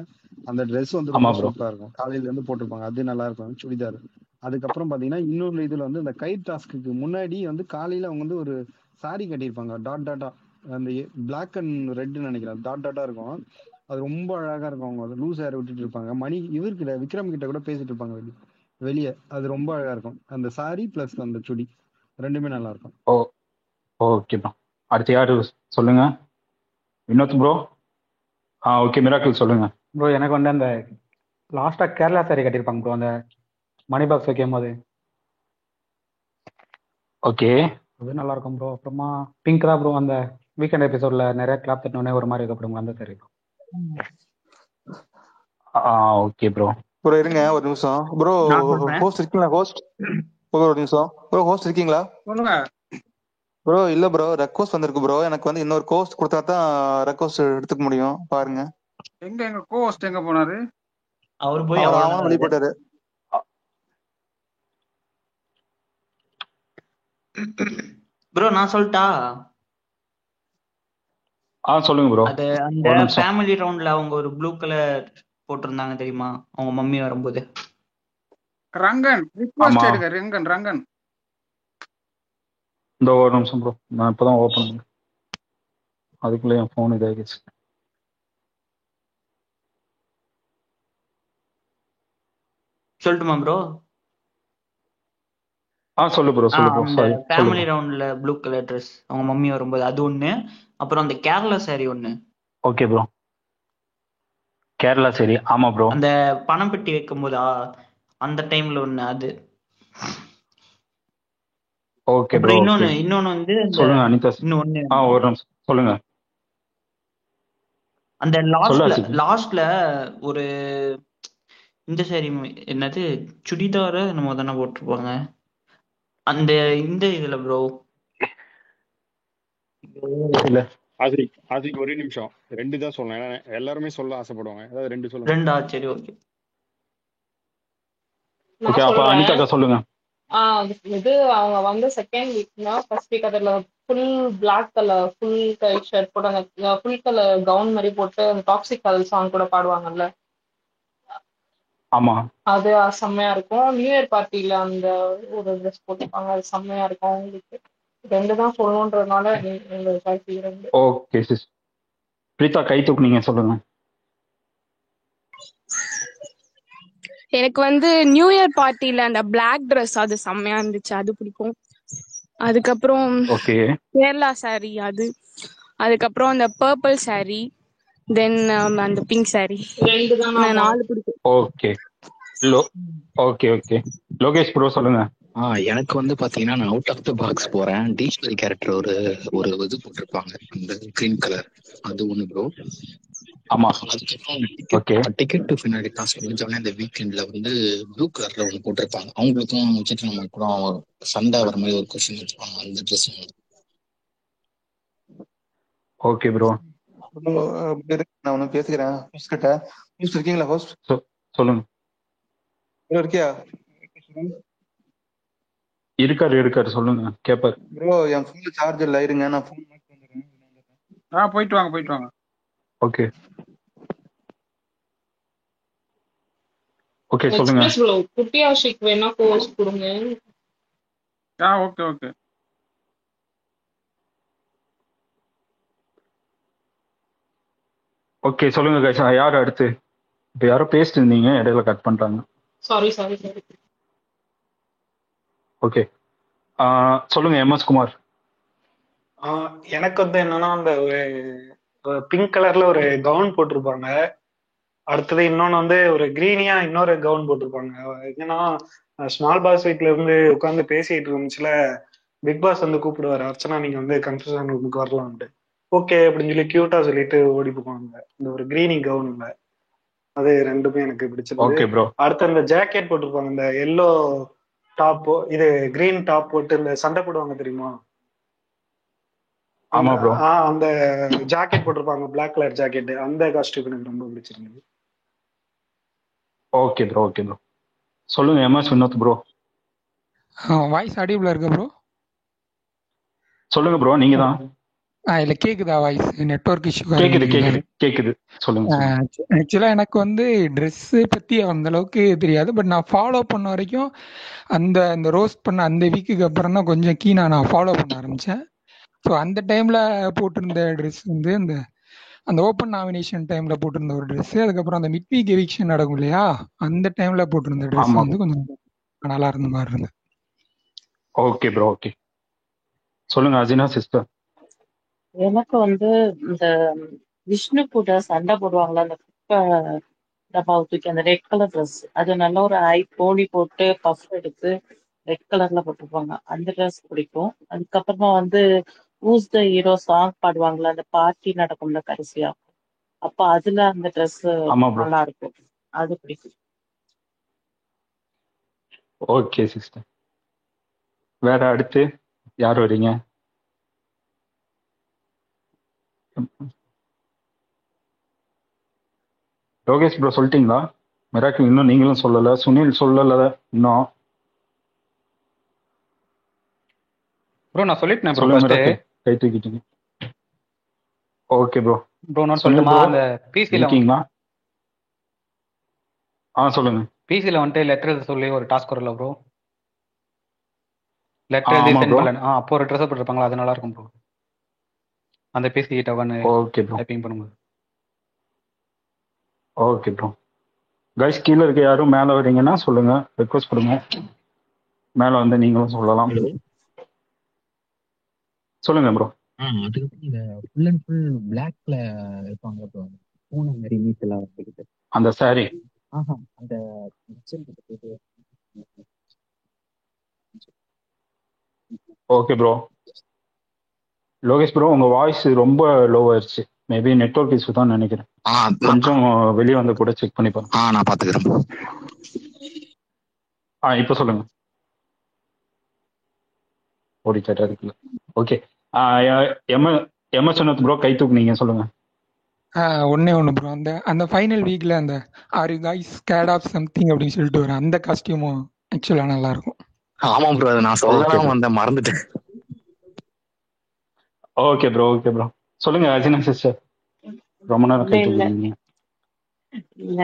அந்த ட்ரெஸ் வந்து ரொம்ப சூப்பரா இருக்கும். காலையில இருந்து போட்டிருப்பாங்க, அது நல்லா இருக்கும் சுடிதார். அதுக்கப்புறம் பாத்தீங்கன்னா இன்னொரு இதுல வந்து இந்த கைட் டாஸ்க்கு முன்னாடி வந்து காலையில அவங்க வந்து ஒரு சாரி கட்டியிருப்பாங்க, டாட் டாட்டா, அந்த பிளாக் அண்ட் ரெட்னு நினைக்கிறேன், டாட் டாட்டா இருக்கும். அது ரொம்ப அழகா இருக்கும். அவங்க லூஸ் ஹேர் விட்டுட்டு இருப்பாங்க. இவர்கிட்ட விக்ரம் கிட்ட கூட பேசிட்டு இருப்பாங்க வெளியே. அது ரொம்ப அழகா இருக்கும். அந்த சாரி பிளஸ் அந்த சுடி 2மே நல்லா இருக்கும். Okay bro. அடுத்து யாரு சொல்லுங்க. வினோத் ப்ரோ. ஓகே மிராக்கிள் சொல்லுங்க. ப்ரோ எனக்கு வந்து அந்த லாஸ்டா கேரளா சாரி கட்டியிருப்பாங்க ப்ரோ, அந்த மணி பாக்ஸ் வைக்கும் போது. ஓகே அது நல்லா இருக்கும் ப்ரோ. அப்புறமா பிங்க் தான் ப்ரோ, அந்த வீக்கெண்ட் எபிசோட்ல நிறைய கிளாப் தட்டினோடனே ஒரு மாதிரி இருக்கப்படுங்க அந்த சாரி. Okay bro. ப்ரோ இருங்க ஒரு நிமிஷம் ப்ரோ. ஹோஸ்ட் இருக்கீங்களா? ஹோஸ்ட் ஒரு நிமிஷம் ப்ரோ. ஹோஸ்ட் இருக்கீங்களா? சொல்லுங்க ப்ரோ. இல்ல ப்ரோ, ரெக்வஸ்ட் வந்திருக்கு ப்ரோ. எனக்கு வந்து இன்னொரு கோஸ்ட் கொடுத்தா தான் ரெக்வஸ்ட் எடுத்துக்க முடியும். பாருங்க. எங்க கோஸ்ட் எங்க போனாரு? அவர் போய் அவனும் அவ்வளவு வெளியே போயிட்டாரு. ப்ரோ நான் சொல்லட்டா? சொல்லுங்க ப்ரோ. அது அந்த ஃபேமிலி ரவுண்ட்ல அவங்க ஒரு ப்ளூ கலர் போட்டிருந்தாங்க தெரியுமா, அவங்க மம்மி வரும்போது. ரங்கன் ரிக்வெஸ்ட் எடுங்க. ரங்கன் இந்த ஒரு நிமிஷம் ப்ரோ, நான் இப்பதான் ஓபன் பண்ணேன், அதுக்குள்ள என் போன் இதாகிடுச்சு. சொல்லட்டுமா ப்ரோ? சொல்லு ப்ரோ, சொல்லு ப்ரோ. அந்த ஃபேமிலி ரவுண்ட்ல ப்ளூ கலர் ட்ரெஸ் அவங்க மம்மி வரும்போது அது ஒண்ணு. அப்புறம் அந்த கேரளா சாரி ஒண்ணு. ஓகே ப்ரோ, கேரளா சரி. ஆமா ப்ரோ, அந்த பணம் பெட்டி வைக்கும் போதா அந்த டைம்ல ஒண்ணு அது. Okay bro. இன்னொன்னு வந்து சொல்லுங்க அனிதா. இன்னொன்னு ஒரு நிமிஷம் சொல்லுங்க. அந்த லாஸ்ட்ல ஒரு இந்த சாரி என்னது சுடிதார நம்ம தானே போட்டிருப்பாங்க அந்த இந்த இதுல ப்ரோ. இல்ல அதுக்கு ஒரே நிமிஷம், 2 தான் சொல்லணும், ஏன்னா எல்லாருமே சொல்ல ஆசைப்படுவாங்க. அதாவது 2 சொல்லுங்க. 2 சரி ஓகே. ஓகே, அப்ப அனிதா சொல்லுங்க. இது அவங்க வந்து செகண்ட் வீக்னா ஃபர்ஸ்ட் வீக் அதுல full black colour full tight shirt போட்டு அந்த ஃபுல் கலர் கவுன் மாதிரி போட்டு அந்த டாக்ஸிக் கலர் சாங் கூட பாடுவாங்கல்ல. ஆமா, அது செம்மையா இருக்கும். நியூ இயர் பார்ட்டில அந்த ஒரு ட்ரெஸ் போட்டுப்பாங்க, அது செம்மையா இருக்கும் அவங்களுக்கு. 2 தான் சொல்லணுன்றதுனால எங்க சாய்ஸ் 2. Okay sis. பிரீதா கை தூக்குனீங்க, சொல்லுங்க. எனக்கு வந்து நியூ இயர் பார்ட்டில அந்த பிளாக் ட்ரெஸ் அது செம்மையா இருந்துச்சு, அது பிடிக்கும். அதுக்கப்புறம் கேரளா சாரி அது. அதுக்கப்புறம் அந்த பர்பிள் சாரி, தென் அந்த பிங்க் சாரி. 2 தான் 4 பிடிக்கும். Okay okay okay. Lokesh bro சொல்லுங்க. எனக்கு வந்து பாத்தீங்கன்னா நான் அவுட் ஆஃப் த பாக்ஸ் போறேன். டீச்சர் கேரக்டர் ஒரு இது போட்டிருப்பாங்க, அந்த கிரீன் கலர், அது ஒண்ணு ப்ரோ. ஆமா. அதுக்கப்புறம் டிக்கெட் டு ஃபினாலி டாஸ்க் முடிஞ்சோடனே இந்த வீக்கெண்ட்ல வந்து ப்ளூ கலர்ல ஒண்ணு போட்டிருப்பாங்க. அவங்களுக்கும் வச்சுட்டு நம்ம கூட சண்டை வர மாதிரி ஒரு கொஸ்டின் வச்சுப்பாங்க, அந்த ட்ரெஸ். Okay bro. நான் ஒண்ணு பேசுகிறேன் ஹோஸ்ட் கிட்ட. ஹோஸ்ட் இருக்கீங்களா? ஹோஸ்ட் சொல்லுங்க. இருக்கியா? இருக்காரு சொல்லுங்க, கேப்பாரு. ப்ரோ என் ஃபோன்ல சார்ஜ் இல்ல, இருங்க நான் ஃபோன் மாட்டி வந்துடுறேன். போயிட்டு வாங்க. ஓகே ஓகே சொல்லுங்க. எக்ஸ்பிரஸ் ப்ரோ குட்டியாஷிக் வேணா கோர்ஸ் கொடுங்க. ஓகே ஓகே சொல்லுங்க கைஸ். யார் அடுத்து? இப்போ யாரோ பேசிட்டு இருந்தீங்க, இடையில கட் பண்ணிட்டாங்க. சாரி. ஓகே சொல்லுங்க எம்எஸ் குமார். எனக்கு வந்து என்னன்னா அந்த ஒரு பிங்க் கலர்ல ஒரு கவுன் போட்டிருப்பாங்க. அடுத்தது இன்னொன்னு வந்து ஒரு கிரீனியா இன்னொரு கவுன் போட்டிருப்பாங்க. என்னன்னா ஸ்மால் பாஸ் வீட்ல இருந்து உட்காந்து பேசிட்டு இருந்துச்சுல, பிக் பாஸ் வந்து கூப்பிடுவாரு, அர்ச்சனா நீங்க வந்து கன்ஃபியூஷன் ரூமுக்கு வரலாம்ட்டு. ஓகே அப்படின்னு சொல்லி கியூட்டா சொல்லிட்டு ஓடி போவாங்க இந்த ஒரு கிரீனி கவுன்ல. அது 2மே எனக்கு பிடிச்சது. அடுத்து அந்த ஜாக்கெட் போட்டிருப்பாங்க, இந்த எல்லோ டாப், இது கிரீன் டாப் போட்டு இந்த சண்டை போடுவாங்க தெரியுமா, அந்த ஜாக்கெட் போட்டிருப்பாங்க, பிளாக் கலர் ஜாக்கெட். அந்த காஸ்டியூம் எனக்கு ரொம்ப பிடிச்சிருந்தது. ஓகே ப்ரோ சொல்லுங்க எம்எஸ் வினோத் ப்ரோ. வாய்ஸ் ஆடியபிளா இருக்கா ப்ரோ? சொல்லுங்க ப்ரோ, நீங்க தான். இல்ல கேக்குதா வாய்ஸ்? நெட்வொர்க் இஷ்யூ கேக்குது சொல்லுங்க. ஆக்சுவலா எனக்கு வந்து ட்ரெஸ் பத்தி அந்த அளவுக்கு தெரியாது. பட் நான் ஃபாலோ பண்ண வரைக்கும் அந்த ரோஸ்ட் பண்ண அந்த வீக்குக்கு அப்புறம் தான் கொஞ்சம் கீனா நான் ஃபாலோ பண்ண ஆரம்பிச்சேன். ஸோ அந்த டைம்ல போட்டிருந்த ட்ரெஸ் வந்து அந்த ஓப்பன் நாமினேஷன் டைம்ல போட்டிருந்த ஒரு ட்ரெஸ், அதுக்கப்புறம் அந்த மிட் வீக் எவிக்ஷன் நடக்கும் இல்லையா, அந்த டைம்ல போட்டிருந்த ட்ரெஸ் வந்து கொஞ்சம் நல்லா இருந்த மாதிரி இருந்தது. Okay bro okay. சொல்லுங்க அஜினா சிஸ்டர். எனக்கு வந்து இந்த விஷ்ணு கூட சண்டை போடுவாங்களா, அந்த டப்பாவை தூக்கி அந்த ரெட் கலர் ட்ரெஸ், அது நல்ல ஒரு போலி போட்டு பஃப் எடுத்து ரெட் கலர்ல போட்டிருப்பாங்க, அந்த ட்ரெஸ் பிடிக்கும். அதுக்கப்புறமா வந்து ஊஸ் த ஹீரோ சாங் பாடுவாங்களா, அந்த பார்ட்டி நடக்கும்ல கடைசியா, அப்ப அதுல அந்த ட்ரெஸ் நல்லா இருக்கும், அது பிடிக்கும். Okay sister. வேற அடுத்து யார் வரீங்க? லோகேஷ் ப்ரோ சொல்லிட்டீங்களா? மிராக்கிள் இன்னும் நீங்களும் சொல்லல, சுனில் சொல்லல இன்னும். ப்ரோ நான் சொல்லிட்டேன் ப்ரோ சொல்லுங்க ஃபர்ஸ்ட். மிராக்கிள், கை தூக்கிட்டீங்க. Okay bro. ப்ரோ நான் சுனில் சொல்லட்டுமா? ப்ரோ அந்த பிசில இருக்கீங்களா? சொல்லுங்க. பிசில வந்துட்டு லெட்டர் எழுத சொல்லி ஒரு டாஸ்க் வரல ப்ரோ. லெட்டர் எழுதி ஆமா சென்ட் ப்ரோ. பண்ணல. அப்போ ஒரு ட்ரெஸ் போட்டிருப்பாங்களா, அது நல்லா இருக்கும் ப்ரோ. அந்த பிசி கிட்ட உட்காந்து ஓகே ப்ரோ. டைப்பிங் பண்ணும்போது. Okay bro. கைஸ் கீழே இருக்க யாரும் மேலே வரீங்கன்னா சொல்லுங்க, ரெக்வஸ்ட் கொடுங்க. மேலே வந்து நீங்களும் சொல்லலாம். ஹலோ. சொல்லுங்க ப்ரோ. அதுக்கப்புறம் இந்த ஃபுல் அண்ட் ஃபுல் பிளாக்ல இருப்பாங்க ப்ரோ, பூனை மாதிரி மீட் எல்லாம் வச்சுக்கிட்டு. அந்த சாரி. அந்த ஓகே ப்ரோ. லோகேஷ் ப்ரோ உங்க வாய்ஸ் ரொம்ப லோ ஆயிருச்சு. மேபி நெட்வொர்க் இஷ்யூ தான் நினைக்கிறேன். கொஞ்சம் வெளியே வந்து கூட செக் பண்ணி பாருங்க. நான் பாத்துக்கிறேன் ப்ரோ. இப்போ சொல்லுங்க. ஓடிச்சா இருக்குல்ல. ஓகே. எம்எஸ் ப்ரோ கை தூக்குனீங்க, சொல்லுங்க. ஒன்னே ஒன்று ப்ரோ, அந்த அந்த ஃபைனல் வீக்ல அந்த are you guys scared of something அப்படின்னு சொல்லிட்டு வரும், அந்த காஸ்டியூமும் ஆக்சுவலாக நல்லா இருக்கும். ஆமா ப்ரோ, அதை நான் சொல்லலாம் வந்தேன், மறந்துட்டேன். Okay bro. Okay bro. சொல்லுங்க அஜினா சிஸ்டர், ரொம்ப நேரம் கை தூக்குனீங்க. இல்ல,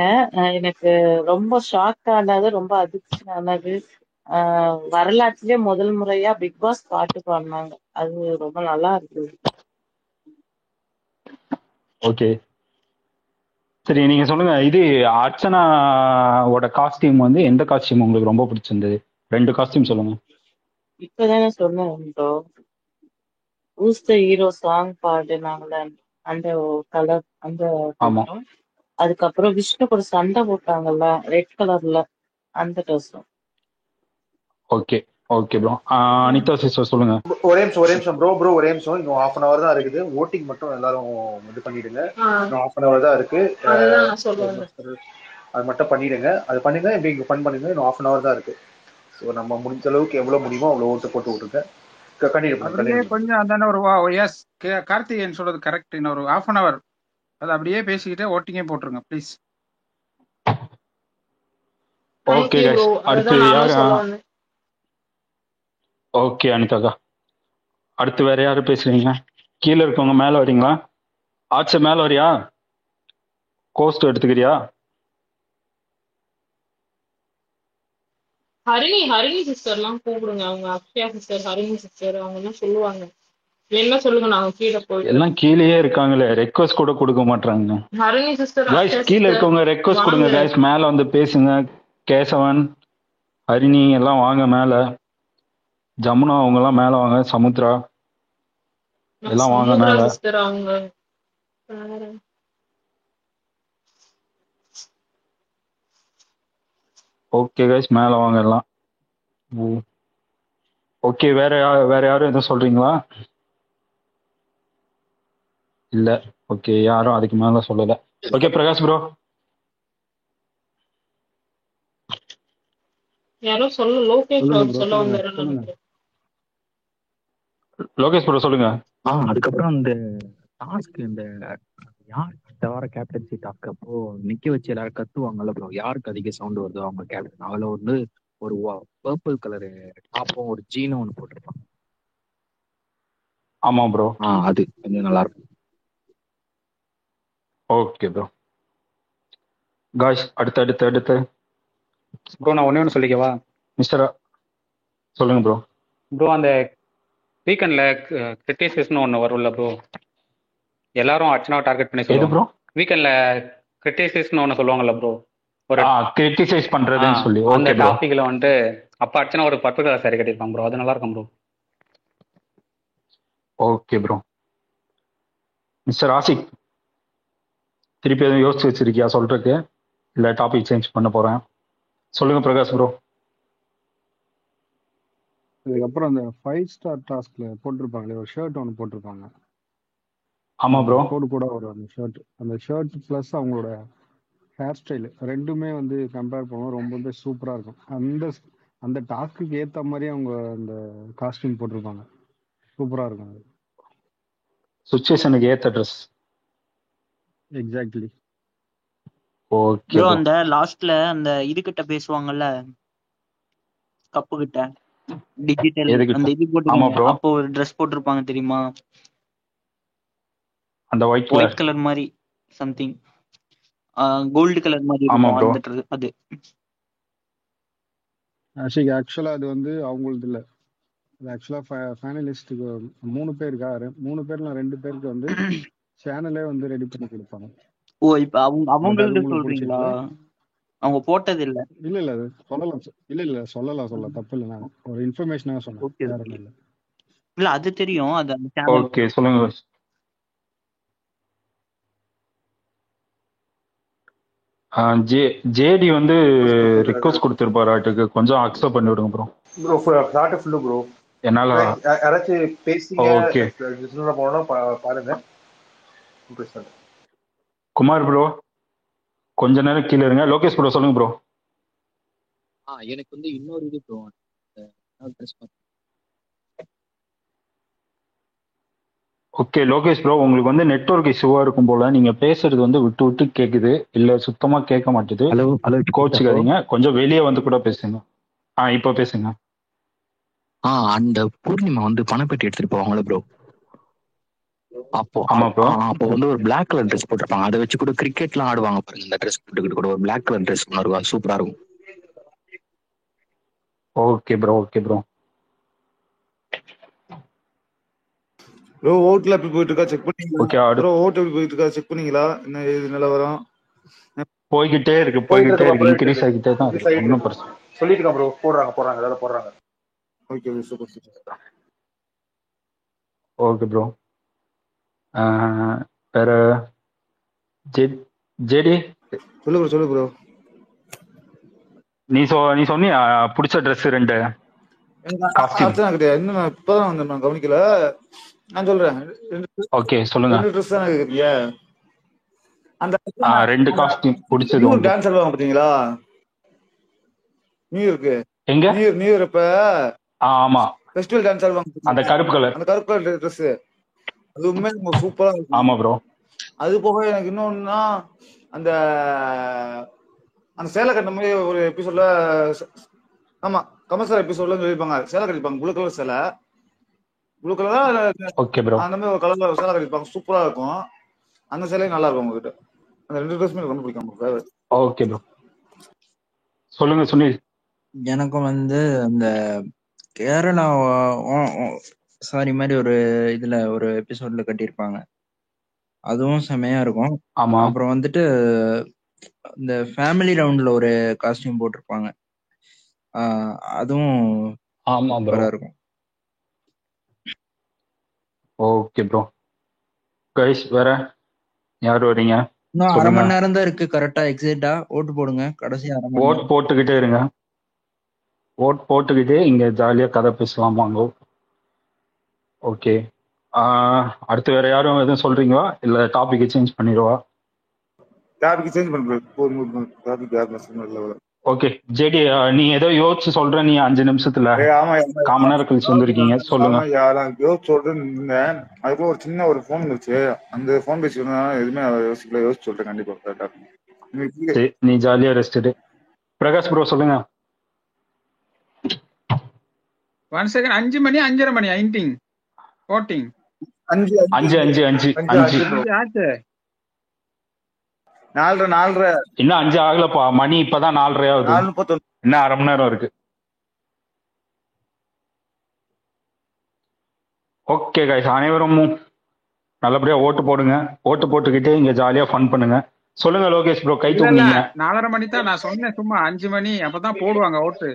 எனக்கு ரொம்ப ஷாக் ஆனது, ரொம்ப அதிர்ச்சி ஆனது, வரலாற்றிலே முதல் முறையா பிக் பாஸ் பாட்டு பாடினாங்க. அது ரொம்ப நல்லா இருக்குது. ஓகே சரி, நீங்க சொல்லுங்க. இது அர்ச்சனாவோட காஸ்டியூம் வந்து எந்த காஸ்டியூம் உங்களுக்கு ரொம்ப பிடிச்சிருந்தது? 2 காஸ்டியூம் சொல்லுங்க. இப்பதானே சொன்னேன் ப்ரோ, ஊஸ் த ஹீரோ சாங் பாடுனாங்கள அந்த கலர், அந்த ஆமா. ட்ரெஸ்ஸும், அதுக்கப்புறம் விஷ்ணு கூட சண்டை போட்டாங்கல்ல ரெட் கலர்ல, அந்த ட்ரெஸ்ஸும். Okay okay bro. Anitha sister சொல்லுங்க. ஒரே நிமிஷம் ப்ரோ ஒரே நிமிஷம். இன்னும் ½ hour தான் இருக்குது. ஓட்டிங் மட்டும் எல்லாரும் இது பண்ணிடுங்க. இன்னும் ½ hour தான் இருக்கு. அது மட்டும் பண்ணிடுங்க. அது பண்ணுங்க, இப்படி ஃபன் பண்ணுங்க. இன்னும் ½ hour தான் இருக்கு. ஸோ நம்ம முடிஞ்ச அளவுக்கு எவ்வளவு முடியுமோ அவ்வளோ ஓட்டு போட்டு விட்டுருங்க. அப்படியே கொஞ்சம் அதான ஒரு எஸ் கார்த்திகேயன் சொல்றது கரெக்ட். இன்னும் ஒரு ½ hour அது அப்படியே பேசிக்கிட்டே ஓட்டிங்கே போட்டுருங்க ப்ளீஸ். ஓகே கைஸ், அடுத்து யாரு? ஓகே அனிதாக்கா, அடுத்து வேற யாரு பேசுறீங்க? கீழே இருக்கவங்க மேல வரீங்களா? ஆச்சு மேல வரியா? கோஸ்ட் எடுத்துக்கிறியா? ஹரிணி சிஸ்டர்லாம் கூப்பிடுங்க. அவங்க அக்ஷயா சிஸ்டர், ஹரிணி சிஸ்டர், அவங்க எல்லாம் சொல்லுவாங்க. என்ன சொல்லுங்க, நாங்க கீழே போயிட்டு எல்லாம் கீழேயே இருக்காங்களே, ரெக்வஸ்ட் கூட கொடுக்க மாட்டாங்க. ஹரிணி சிஸ்டர், கைஸ் கீழே இருக்கவங்க ரெக்வஸ்ட் கொடுங்க கைஸ், மேல வந்து பேசுங்க. கேசவன், ஹரிணி எல்லாம் வாங்க மேல. ஜமுனா அவங்க எல்லாம் மேல வாங்க. சமுத்ரா எல்லாம் வாங்க மேல. சிஸ்டர் அவங்க ஓகே கைஸ் மேல வாங்க எல்லாம். ஓகே, வேற யாரும் எதுவும் சொல்றீங்களா? இல்ல. ஓகே, யாரும் அதுக்கு மேல சொல்லல. Okay Prakash bro. யாரோ சொல்ல, லோகேஷ் சொல்ல வந்தாரு. லோகேஷ் ப்ரோ சொல்லுங்க. அதுக்கப்புறம் இந்த டாஸ்க், இந்த யார் தவிர கேப்டன்சி டாஸ்க் அப்போ நிக்க வச்சு எல்லாரும் கத்துவாங்கல்ல ப்ரோ, யாருக்கு அதிக சவுண்ட் வருதோ அவங்க கேப்டன். அதுல வந்து ஒரு பர்பிள் கலரு டாப்பும் ஒரு ஜீனும் ஒன்று போட்டிருப்பாங்க. ஆமா ப்ரோ. அது கொஞ்சம் நல்லா இருக்கும். Okay bro. காய்ஸ் அடுத்து ப்ரோ நான் ஒண்ணே ஒன்று சொல்லிக்கவா? மிஸ்டர் சொல்லுங்க ப்ரோ. ப்ரோ அந்த வீக்கெண்ட்ல கிரிட்டிசைஸ்னு ஒன்று வரும்ல ப்ரோ, எல்லாரும் அர்ச்சனாவை டார்கெட் பண்ணி சொல்லுவாங்க. ப்ரோ வீக்கெண்ட்ல கிரிட்டிசைஸ்னு ஒன்று சொல்லுவாங்கல்ல ப்ரோ, ஒரு கிரிட்டிசைஸ் பண்றதுன்னு சொல்லி. அந்த டாபிக்ல வந்துட்டு அப்ப அர்ச்சனா ஒரு பர்பிள் கலர் சாரி கட்டிருப்பாங்க ப்ரோ, அது நல்லா இருக்கும் bro. Okay bro. Mister Ashik, திருப்பி எதுவும் யோசிச்சு வச்சிருக்கியா சொல்றதுக்கு? இல்ல டாபிக் சேஞ்ச் பண்ண போறேன். சொல்லுங்க பிரகாஷ் ப்ரோ. அதுக்கப்புறம் அந்த 5 ஸ்டார் டாஸ்க்ல போட்டிருப்பாங்களே, ஒரு ஷர்ட் ஒன்று போட்டிருப்பாங்க. ஆமா ப்ரோ. கூட வரும் அந்த ஷர்ட் பிளஸ் அவங்களோட ஹேர் ஸ்டைல் ரெண்டுமே வந்து கம்பேர் பண்ணுவோம், ரொம்ப சூப்பரா இருக்கும். அந்த டாஸ்க்கு ஏத்த மாதிரி அவங்க அந்த காஸ்டியூம் போட்டிருப்பாங்க, சூப்பரா இருக்கும். அது சுச்சுவேஷனுக்கு ஏத்த dress. Exactly. Okay bro bro. அந்த லாஸ்ட்ல அந்த இது கிட்ட பேசுவாங்கல்ல, கப்பு கிட்ட டிஜிட்டல் எதுகிட்ட? அந்த இது ஆமா போட்டுக்கோங்க. ப்ரோ. அப்போ ஒரு ட்ரெஸ் போட்டிருப்பாங்க தெரியுமா, அந்த ஒயிட் ஒயிட் கலர். கலர் மாதிரி சம்திங், கோல்டு கலர் மாதிரி ஆமா இருக்கும் ப்ரோ. அந்த dress. அது ஆக்சுவலா அது வந்து அவங்களது இல்ல. அது ஆக்சுவலா ஃபைனலிஸ்ட்டுக்கு 3 பேர் இருக்காரு. 3 பேர்ல 2 பேருக்கு வந்து சேனலே வந்து ரெடி பண்ணி கொடுப்பாங்க. ஓ இப்ப அவங்க பட் அது அவங்களது உங்களுக்கு சொல்றீங்களா? பிடிச்சிருக்குல்ல? அவங்க போட்டது இல்ல. இல்ல அது சொல்லலாம். இல்ல சொல்லலாம் தப்பு இல்லை. நான் ஒரு இன்ஃபர்மேஷனாக சொன்னேன், ஓகே வேற ஓகே. ஒன்றும் இல்லை. இல்ல அது தெரியும், அது அந்த சேனல். ஓகே சொல்லுங்க. ஜேடி வந்து ரிக்வஸ்ட் கொடுத்துருப்பாராட்டுக்கு, கொஞ்சம் அக்செப்ட் பண்ணி விடுங்க bro. Bro flat full bro. என்னால. யாராச்சும் பேசிங்க ஓகே போனோம்னா பாருங்க. குமார் ப்ரோ கொஞ்ச நேரம் கீழே இருங்க. லோகேஷ் ப்ரோ சொல்லுங்க ப்ரோ. எனக்கு வந்து இன்னொரு இது ப்ரோ, ஓகே லோகேஷ் ப்ரோ, உங்களுக்கு வந்து நெட்வொர்க் இஷ்யூவா இருக்கும் போல, நீங்க பேசுறது வந்து விட்டு விட்டு கேக்குது, இல்ல சுத்தமா கேட்க மாட்டேது. ஹலோ ஹலோ கோச்சுக்காதீங்க, கொஞ்சம் வெளியே வந்து கூட பேசுங்க. இப்போ பேசுங்க. அந்த பூர்ணிமா வந்து பணப்பெட்டி எடுத்துட்டு போவாங்களே ப்ரோ, அப்போ ஆமா ப்ரோ. அப்போ வந்து ஒரு பிளாக் கலர் ட்ரெஸ் போட்டிருப்பாங்க. அதை வச்சு கூட கிரிக்கெட்லாம் ஆடுவாங்க பாருங்க. இந்த ட்ரெஸ் போட்டுக்கிட்டு கூட ஒரு பிளாக் கலர் ட்ரெஸ் ஒன்று இருக்கும், சூப்பரா இருக்கும். Okay bro okay bro. Bro ஓட்ல எப்படி போயிட்டு இருக்கா செக் பண்ணீங்களா? ஓகே ப்ரோ ஓட்டு எப்படி போயிட்டு இருக்கா செக் பண்ணீங்களா? என்ன ஏது நிலவரம்? போய்கிட்டே இருக்கு இன்க்ரீஸ் ஆகிட்டே தான் இருக்கு, ஒன்றும் பிரச்சனை. சொல்லிட்டு ப்ரோ, போடுறாங்க ஏதாவது போடுறாங்க. Okay super super. Okay bro. வேற ஜேடி சொல்லு ப்ரோ. நீ சொன்னியா பிடிச்ச ட்ரெஸ் 2 அர்ச்சனா கிடையாது, இன்னும் நான் இப்பதான் வந்து நான் கவனிக்கல. நான் சொல்றேன். ஓகே சொல்லுங்க. 2 ட்ரெஸ் தான் இருக்கீங்க. அந்த 2 காஸ்டியூம் பிடிச்சது உண்டு. டான்ஸ் ஆடுவாங்க பாத்தீங்களா நியூ இயருக்கு? எங்க நியூ இயர் அப்ப ஆமா ஃபெஸ்டிவல் டான்ஸ் ஆடுவாங்க, அந்த கருப்பு கலர் ட்ரெஸ். அதுவுமே சூப்பரா இருக்கும். ஆமா ப்ரோ. அது போக எனக்கு இன்னொன்னா அந்த அந்த சேலை கட்ட மாதிரி ஒரு எபிசோட்ல, ஆமா கமர்ஷியல் எபிசோட்ல சொல்லிருப்பாங்க, சேலை கட்டிப்பாங்க ப்ளூ கலர் சேலை, ப்ளூ கலரா ஓகே ப்ரோ. அந்த மாதிரி ஒரு கலர்ல சேலை கட்டிப்பாங்க, சூப்பரா இருக்கும். அந்த சேலையும் நல்லா இருக்கும் உங்ககிட்ட. அந்த 2 ட்ரெஸ்மே ரொம்ப பிடிக்கும். ஓகே ப்ரோ சொல்லுங்க சுனில். எனக்கும் வந்து அந்த கேரளா சாரி மாதிரி ஒரு இதுல ஒரு எபிசோட்ல கட்டியிருப்பாங்க, அதுவும் செமையா இருக்கும். ஆமா. அப்புறம் வந்துட்டு இந்த ஃபேமிலி ரவுண்ட்ல ஒரு காஸ்டியூம் போட்டிருப்பாங்க, அதுவும் ஆமா ப்ரோ. சூப்பரா இருக்கும். Okay bro. கைஸ் வேற யார் வரீங்க? இன்னும் அரை மணி நேரம் தான் இருக்கு, கரெக்டா எக்ஸாக்டா ஓட்டு போடுங்க. கடைசி அரை மணி ஓட் போட்டுக்கிட்டே இருங்க, ஓட் போட்டுக்கிட்டே இங்க ஜாலியா கதை பேசலாம் வாங்க. ஓகே அடுத்து வேற யாரும் எதுவும் சொல்றீங்களா, இல்ல டாபிக் சேஞ்ச் பண்ணிடுவா? டாபிக் சேஞ்ச் பண்ணுங்க. டாபிக் யார்? ஓகே ஜேடி நீ ஏதோ யோசிச்சு சொல்ற, நீ 5 நிமிஷத்துல ஆமா காமன் நேரம் கழிச்சு வந்திருக்கீங்க, சொல்லுங்க. யோசிச்சு சொல்றேன்னு இருந்தேன், அதுக்குள்ள ஒரு சின்ன ஒரு போன் வந்துச்சு, அந்த போன் பேசிக்கணும். எதுவுமே யோசிச்சு சொல்றேன் கண்டிப்பா கரெக்டா. நீ ஜாலியா ரெஸ்ட் எடு. பிரகாஷ் ப்ரோ சொல்லுங்க. 1 செகண்ட். 5 மணி 5:30 மணி ஐண்டிங் ஓட்டிங் 5 ஆச்சு. 4:30 இன்னும் 5 ஆகலப்பா, மணி இப்பதான் 4:30 ஆகுது, இன்னும் அரை மணி நேரம் இருக்கு. ஓகே கைஸ், அனைவரும் நல்லபடியா ஓட்டு போடுங்க. ஓட்டு போட்டுக்கிட்டே இங்க ஜாலியா ஃபன் பண்ணுங்க. சொல்லுங்க லோகேஷ் ப்ரோ, கை தூக்குனீங்க. 4:30 மணி தான் நான் சொன்னேன், சும்மா 5 மணி அப்பதான் போடுவாங்க ஓட்டு.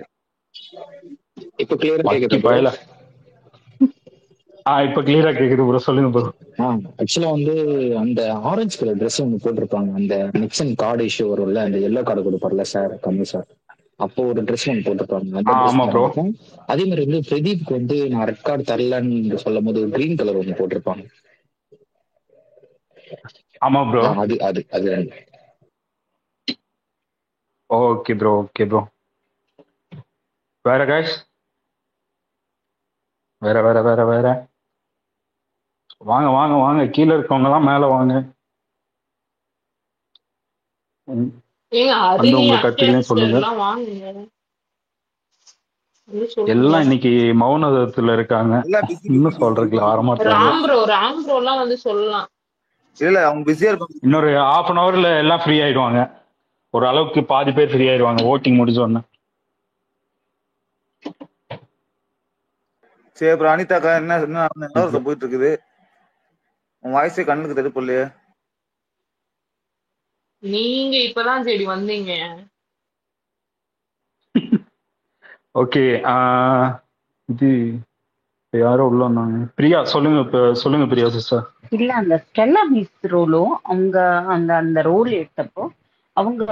இப்ப கிளியரா கேக்குதா? இப்ப கிளியரா கேக்குது ப்ரோ, சொல்லுங்க ப்ரோ. ஆக்சுவலா வந்து அந்த ஆரஞ்சு கலர் ட்ரெஸ் ஒன்று போட்டிருப்பாங்க, அந்த நிக்சன் கார்டு இஷ்யூ வரும்ல, அந்த எல்லோ கார்டு கொடுப்பார்ல சார், கம்மி சார், அப்போ ஒரு ட்ரெஸ் ஒன்று போட்டிருப்பாங்க. அதே மாதிரி வந்து பிரதீப்க்கு வந்து நான் ரெட் கார்டு தரலன்னு சொல்லும் போது கிரீன் கலர் ஒன்று போட்டிருப்பாங்க. ஆமா ப்ரோ. அது ஓகே ப்ரோ ஓகே ப்ரோ. வேற கைஸ், வேற வேற வேற வேற வாங்க வாங்க வாங்க, கீழே இருக்கவங்க எல்லாம் மேல வாங்க. ஏங்க வந்து ஹரிணி உங்க அக்ஷயா கருத்துக்களையும் சிஸ்டர் சொல்லுங்க. எல்லாம் வாங்குங்க வந்து சொல்லுங்க. எல்லாம் இன்னைக்கு மௌனத்துல இருக்காங்க. எல்லாம் பிஸி இன்னும் சொல்றதுக்கு ஆரம்பத்துல ராம் ப்ரோ எல்லாம் வந்து சொல்லலாம். இல்ல அவங்க பிஸியா இருப்பாங்க. இன்னொரு half அன் ஹவர்ல எல்லாம் ஃப்ரீ ஆயிடுவாங்க. ஒரு அளவுக்கு பாதி பேர் ஃப்ரீ ஆயிடுவாங்க ஓட்டிங் முடிஞ்ச உடனே. சரி அப்புறம் அனிதாக்கா என்ன வருஷம் போயிட்டு இருக்குது? உன் வாய்ஸே கண்ணுக்கு தெரிப்பு இல்லையே. நீங்க இப்பதான் சரி வந்தீங்க. ஓகே, இது யாரோ உள்ள வந்தாங்க. பிரியா சொல்லுங்க. சொல்லுங்க பிரியா சிஸ்டர். இல்ல அந்த ஸ்டெல்லா மிஸ் ரோலும் அவங்க அந்த அந்த ரோல் எடுத்தப்போ அவங்க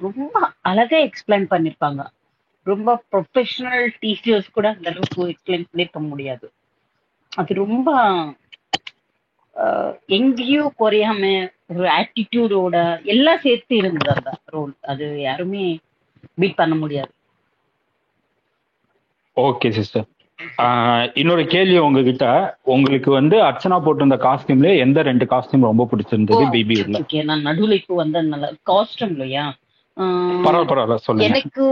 ரொம்ப அழகா எக்ஸ்பிளைன் பண்ணிருப்பாங்க. ரொம்ப ப்ரொஃபஷனல் டீச்சர்ஸ் கூட அந்த அளவுக்கு எக்ஸ்பிளைன் பண்ணிருக்க முடியாது. அது ரொம்ப எங்கேயோ குறையாம ஒரு ஆட்டிடியூடோட எல்லாம் சேர்த்து இருந்தது அந்த ரோல். அது யாருமே பீட் பண்ண முடியாது. ஓகே சிஸ்டர், இன்னொரு கேள்வி உங்ககிட்ட. உங்களுக்கு வந்து அர்ச்சனா போட்டிருந்த காஸ்டியூம்ல எந்த 2 காஸ்டியூம் ரொம்ப பிடிச்சிருந்தது பிபியூல? ஓகே, நான் நடுவில் இப்போ வந்ததுனால காஸ்டியூம் இல்லையா, பரவாயில்ல சொல்லுங்க. எனக்கு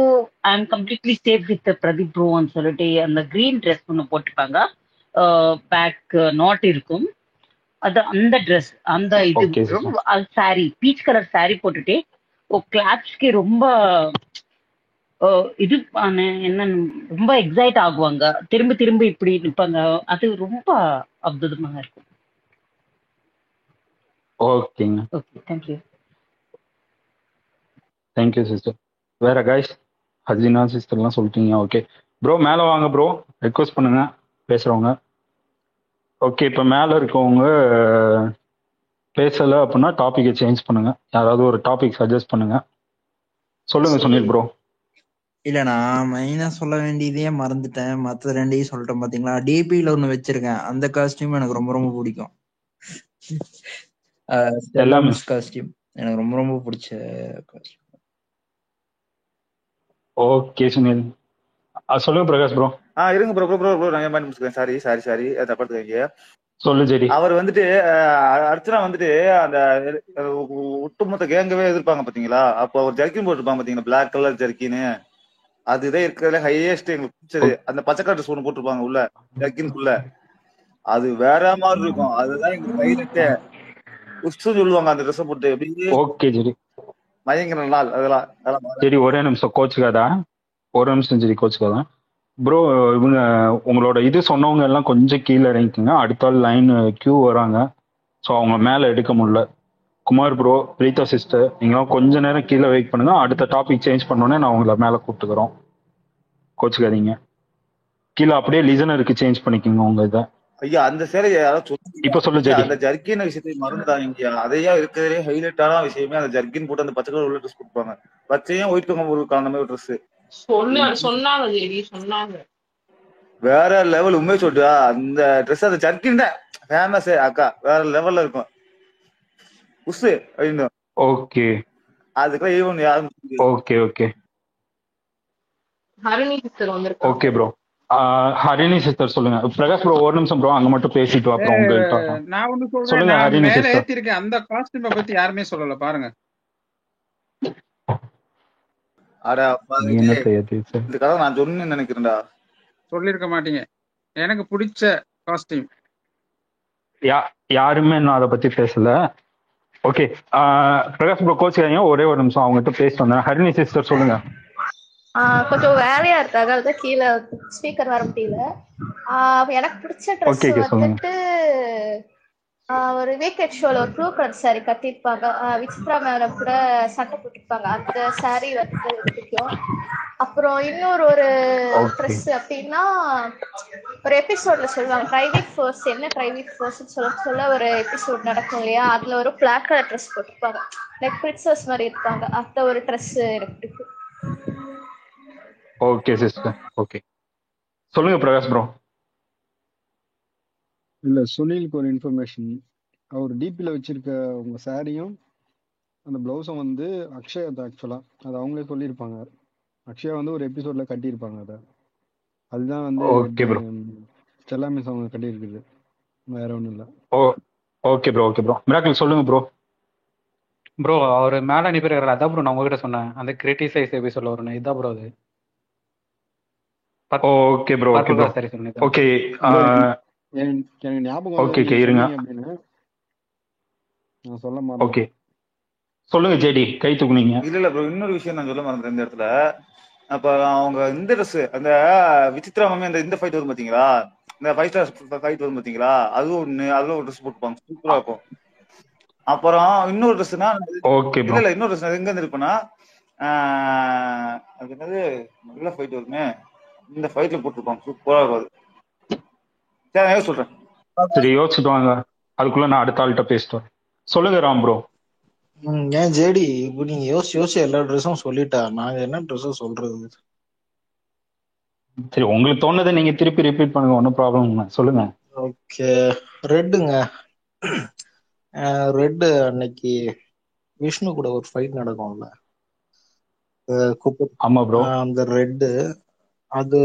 I am completely safe with Pradeep ப்ரோன்னு சொல்லிட்டு அந்த கிரீன் ட்ரெஸ் ஒன்று போட்டுப்பாங்க, பேக் நாட் இருக்கும். அது அந்த ட்ரெஸ் அந்த இது ரொம்ப சாரி பீச் கலர் சாரி போட்டுட்டு கிளாப்ஸ்க்கு ரொம்ப இது என்ன ரொம்ப எக்ஸைட் ஆகுவாங்க, திரும்ப திரும்ப இப்படி நிற்பாங்க. அது ரொம்ப அற்புதமாக இருக்கும். ஓகேங்க, ஓகே, தேங்க்யூ. Thank you sister. வேற கைஸ்? ஹஜினா சிஸ்டர்லாம் சொல்லிட்டீங்க. ஓகே ப்ரோ, மேலே வாங்க ப்ரோ, ரெக்வஸ்ட் பண்ணுங்க பேசுறவங்க. ஓகே, இப்போ மேலே இருக்கவங்க பேசலை அப்படின்னா டாபிக்கை சேஞ்ச் பண்ணுங்க. யாராவது ஒரு டாபிக் சஜஸ்ட் பண்ணுங்க. சொல்லுங்க சுனில் ப்ரோ. இல்ல நான் மெயினா சொல்ல வேண்டியதையே மறந்துட்டேன். மத்த 2ஐயும் சொல்லிட்டேன் பாத்தீங்களா. டிபில ஒண்ணு வச்சிருக்கேன், அந்த காஸ்டியூம் எனக்கு ரொம்ப ரொம்ப பிடிக்கும். ஸ்டெல்லா மிஸ் காஸ்டியூம் எனக்கு ரொம்ப ரொம்ப பிடிச்ச காஸ்டியூம். ஓகே சுனில். சொல்லுங்க பிரகாஷ் ப்ரோ. இருங்க ப்ரோ நான் ஏன் முடிச்சுக்கிறேன். சாரி தப்பாடுங்க. சொல்லு சரி. அவர் வந்துட்டு அர்ச்சனா வந்துட்டு அந்த ஒட்டுமொத்த கேங்கவே எதிர்ப்பாங்க பாத்தீங்களா. அப்போ அவர் ஜர்க்கின் போட்டுருப்பாங்க பாத்தீங்களா, பிளாக் கலர் ஜர்க்கின்னு. அதுதான் இருக்கிறதுல ஹையஸ்ட் எங்களுக்கு பிடிச்சது. அந்த பச்சை கலர் ஒண்ணு போட்டுருப்பாங்க உள்ள ஜர்க்கின்குள்ள, அது வேற மாதிரி இருக்கும். அதுதான் எங்களுக்கு ஹைலைட்டே. உஷ்டு சொல்லுவாங்க அந்த ட்ரெஸ் போட்டு. ஓகே சரி, பயங்கர நாள் அதெல்லாம். சரி ஒரே நிமிஷம் கோச்சுக்காதா, ஒரு நிமிஷம் சரி கோச்சுக்காதா ப்ரோ. இவங்க உங்களோட இது சொன்னவங்க எல்லாம் கொஞ்சம் கீழே இறங்கிக்குங்க. அடுத்த லைன் கியூ வராங்க, ஸோ அவங்க மேலே எடுக்க முடியல. குமார் ப்ரோ, பிரீதா சிஸ்டர், நீங்களாம் கொஞ்ச நேரம் கீழே வெயிட் பண்ணுங்க. அடுத்த டாபிக் சேஞ்ச் பண்ணோன்னே நான் உங்களை மேலே கூப்பிட்டுக்கிறோம், கோச்சுக்காதீங்க. கீழே அப்படியே லிசனருக்கு சேஞ்ச் பண்ணிக்கோங்க உங்க இதை. ஐயா அந்த சேலை யாராவது இப்ப சொல்லு ஜெடி. அந்த ஜர்க்கின் விஷயத்தை மறந்துட்டாங்க. அதையா இருக்கிறதே ஹைலைட்டான விஷயமே அந்த ஜர்க்கின் போட்டு அந்த பச்சை கலர் உள்ள ட்ரெஸ் கொடுப்பாங்க. பச்சையும் ஒயிட் ஒரு கலந்த மாதிரி ட்ரெஸ் சொன்னாங்க ஜெடி சொன்னாங்க. வேற லெவல் உண்மையை சொல்லிட்டு அந்த ட்ரெஸ் அந்த ஜர்க்கின் தான் ஃபேமஸ் அக்கா. வேற லெவல்ல இருக்கும் உசு அப்படின்னு. ஓகே அதுக்கெல்லாம் ஈவன் யாரும். ஓகே ஓகே ஹரிணி சிஸ்டர் வந்திருக்காங்க. Okay bro. ஹரிணி சிஸ்டர் சொல்லுங்க. பிரகாஷ் ப்ரோ ஒரு நிமிஷம் ப்ரோ, அங்க மட்டும் பேசிட்டு அப்புறம் உங்கள்கிட்ட நான் ஒண்ணு சொல்றேன். சொல்லுங்க. நான் ஹரிணி மேல சிஸ்டர் ஏத்திருக்கேன், அந்த காஸ்டியூமை பத்தி யாருமே சொல்லல பாருங்க. இந்த கதை நான் சொன்னேன்னு நினைக்கிறேன்டா. சொல்லிருக்க மாட்டீங்க. எனக்கு பிடிச்ச காஸ்டியூம் யாருமே நான் அதை பத்தி பேசல. ஓகே பிரகாஷ் ப்ரோ கோச்சுக்காதீங்க, ஒரே ஒரு நிமிஷம் அவங்ககிட்ட பேசிட்டு வந்தேன். ஹரிணி சிஸ்டர் சொல்லுங்க. கொஞ்சம் வேலையா இருக்காங்க, அதுதான் கீழே ஸ்பீக்கர் வர முடியல. எனக்கு பிடிச்ச ட்ரெஸ் வந்துட்டு ஒரு வீக்கெண்ட் ஷோல ஒரு ப்ளூ கலர் சாரி கட்டிருப்பாங்க, விசித்ரா மேடம் கூட சட்டை போட்டிருப்பாங்க, அந்த சாரி வந்து பிடிக்கும். அப்புறம் இன்னொரு ஒரு ட்ரெஸ் அப்படின்னா ஒரு எபிசோட்ல சொல்லுவாங்க டிரைவிங் ஃபோர்ஸ். என்ன டிரைவிங் ஃபோர்ஸ்ன்னு சொல்ல ஒரு எபிசோட் நடக்கும் இல்லையா, அதுல ஒரு பிளாக் கலர் ட்ரெஸ் போட்டிருப்பாங்க, லைக் பிரின்சஸ் மாதிரி இருப்பாங்க. அந்த ஒரு ட்ரெஸ் எனக்கு பிடிக்கும். Okay sister. ஓகே சொல்லுங்க பிரகாஷ் ப்ரோ. இல்ல சுனிலுக்கு ஒரு இன்ஃபர்மேஷன். அவர் டிபியில் வச்சிருக்க உங்க சாரியும் அந்த பிளவுஸும் வந்து அக்ஷயா தான். ஆக்சுவலா அது அவங்களே சொல்லியிருப்பாங்க. அக்ஷயா வந்து ஒரு எபிசோட்ல கட்டியிருப்பாங்க அதை. அதுதான் வந்து ஸ்டெல்லா மிஸ் அவங்க கட்டியிருக்குது, வேற ஒன்றும் இல்லை. Okay bro. Okay bro. Miracle சொல்லுங்க ப்ரோ. ப்ரோ அவர் மேல அனுப்பிடுறாரு. அதான் ப்ரோ நான் உங்ககிட்ட சொன்னேன் அந்த கிரிட்டிசைஸ் எபிசோட்ல வரணும். இதான் ப்ரோ அது. ஓகே ப்ரோ ஓகே ப்ரோ சரி சொன்னேன். ஓகே எனக்கு ஞாபகம் ஓகே வந்து இருங்க. அப்படின்னு நான் சொல்ல மாட்டேன். ஓகே சொல்லுங்க ஜேடி, கை தூக்குனீங்க. இல்ல ப்ரோ, இன்னொரு விஷயம் நான் சொல்ல மறந்துட்டேன் இந்த இடத்துல. அப்ப அவங்க இந்த ட்ரெஸ் அந்த விசித்ரா மாமி அந்த இந்த ஃபைட் வரும் பாத்தீங்களா, இந்த 5 ஸ்டார் ஃபைட் வரும் பாத்தீங்களா, அதுவும் ஒண்ணு, அதுல ஒரு ட்ரெஸ் போட்டுப்பாங்க, சூப்பரா இருக்கும். அப்புறம் இன்னொரு ட்ரெஸ்னா ஓகே ப்ரோ. இல்ல இன்னொரு ட்ரெஸ் எங்க இருந்து இருப்பேன்னா, அது என்னது நல்ல ஃபைட் வருமே, இந்த ஃபைட்ல போட்டுருப்பாங்க, சூப்பரா இருக்கும் அது. சரி நான் சொல்றேன். சரி யோசிச்சுட்டு வாங்க, அதுக்குள்ள நான் அடுத்த ஆள்கிட்ட பேசிட்டேன். சொல்லுங்க ராம் ப்ரோ. ஏன் ஜேடி இப்போ நீங்க யோசிச்சு எல்லா ட்ரெஸ்ஸும் சொல்லிட்டா நாங்க என்ன ட்ரெஸ்ஸும் சொல்றது? சரி உங்களுக்கு தோணுதை நீங்க திருப்பி ரிப்பீட் பண்ணுங்க, ஒன்றும் ப்ராப்ளம் இல்லை, சொல்லுங்க. ஓகே, ரெட்டுங்க. ரெட்டு அன்னைக்கு விஷ்ணு கூட ஒரு ஃபைட் நடக்கும்ல, ஆமா ப்ரோ. அந்த ரெட்டு அது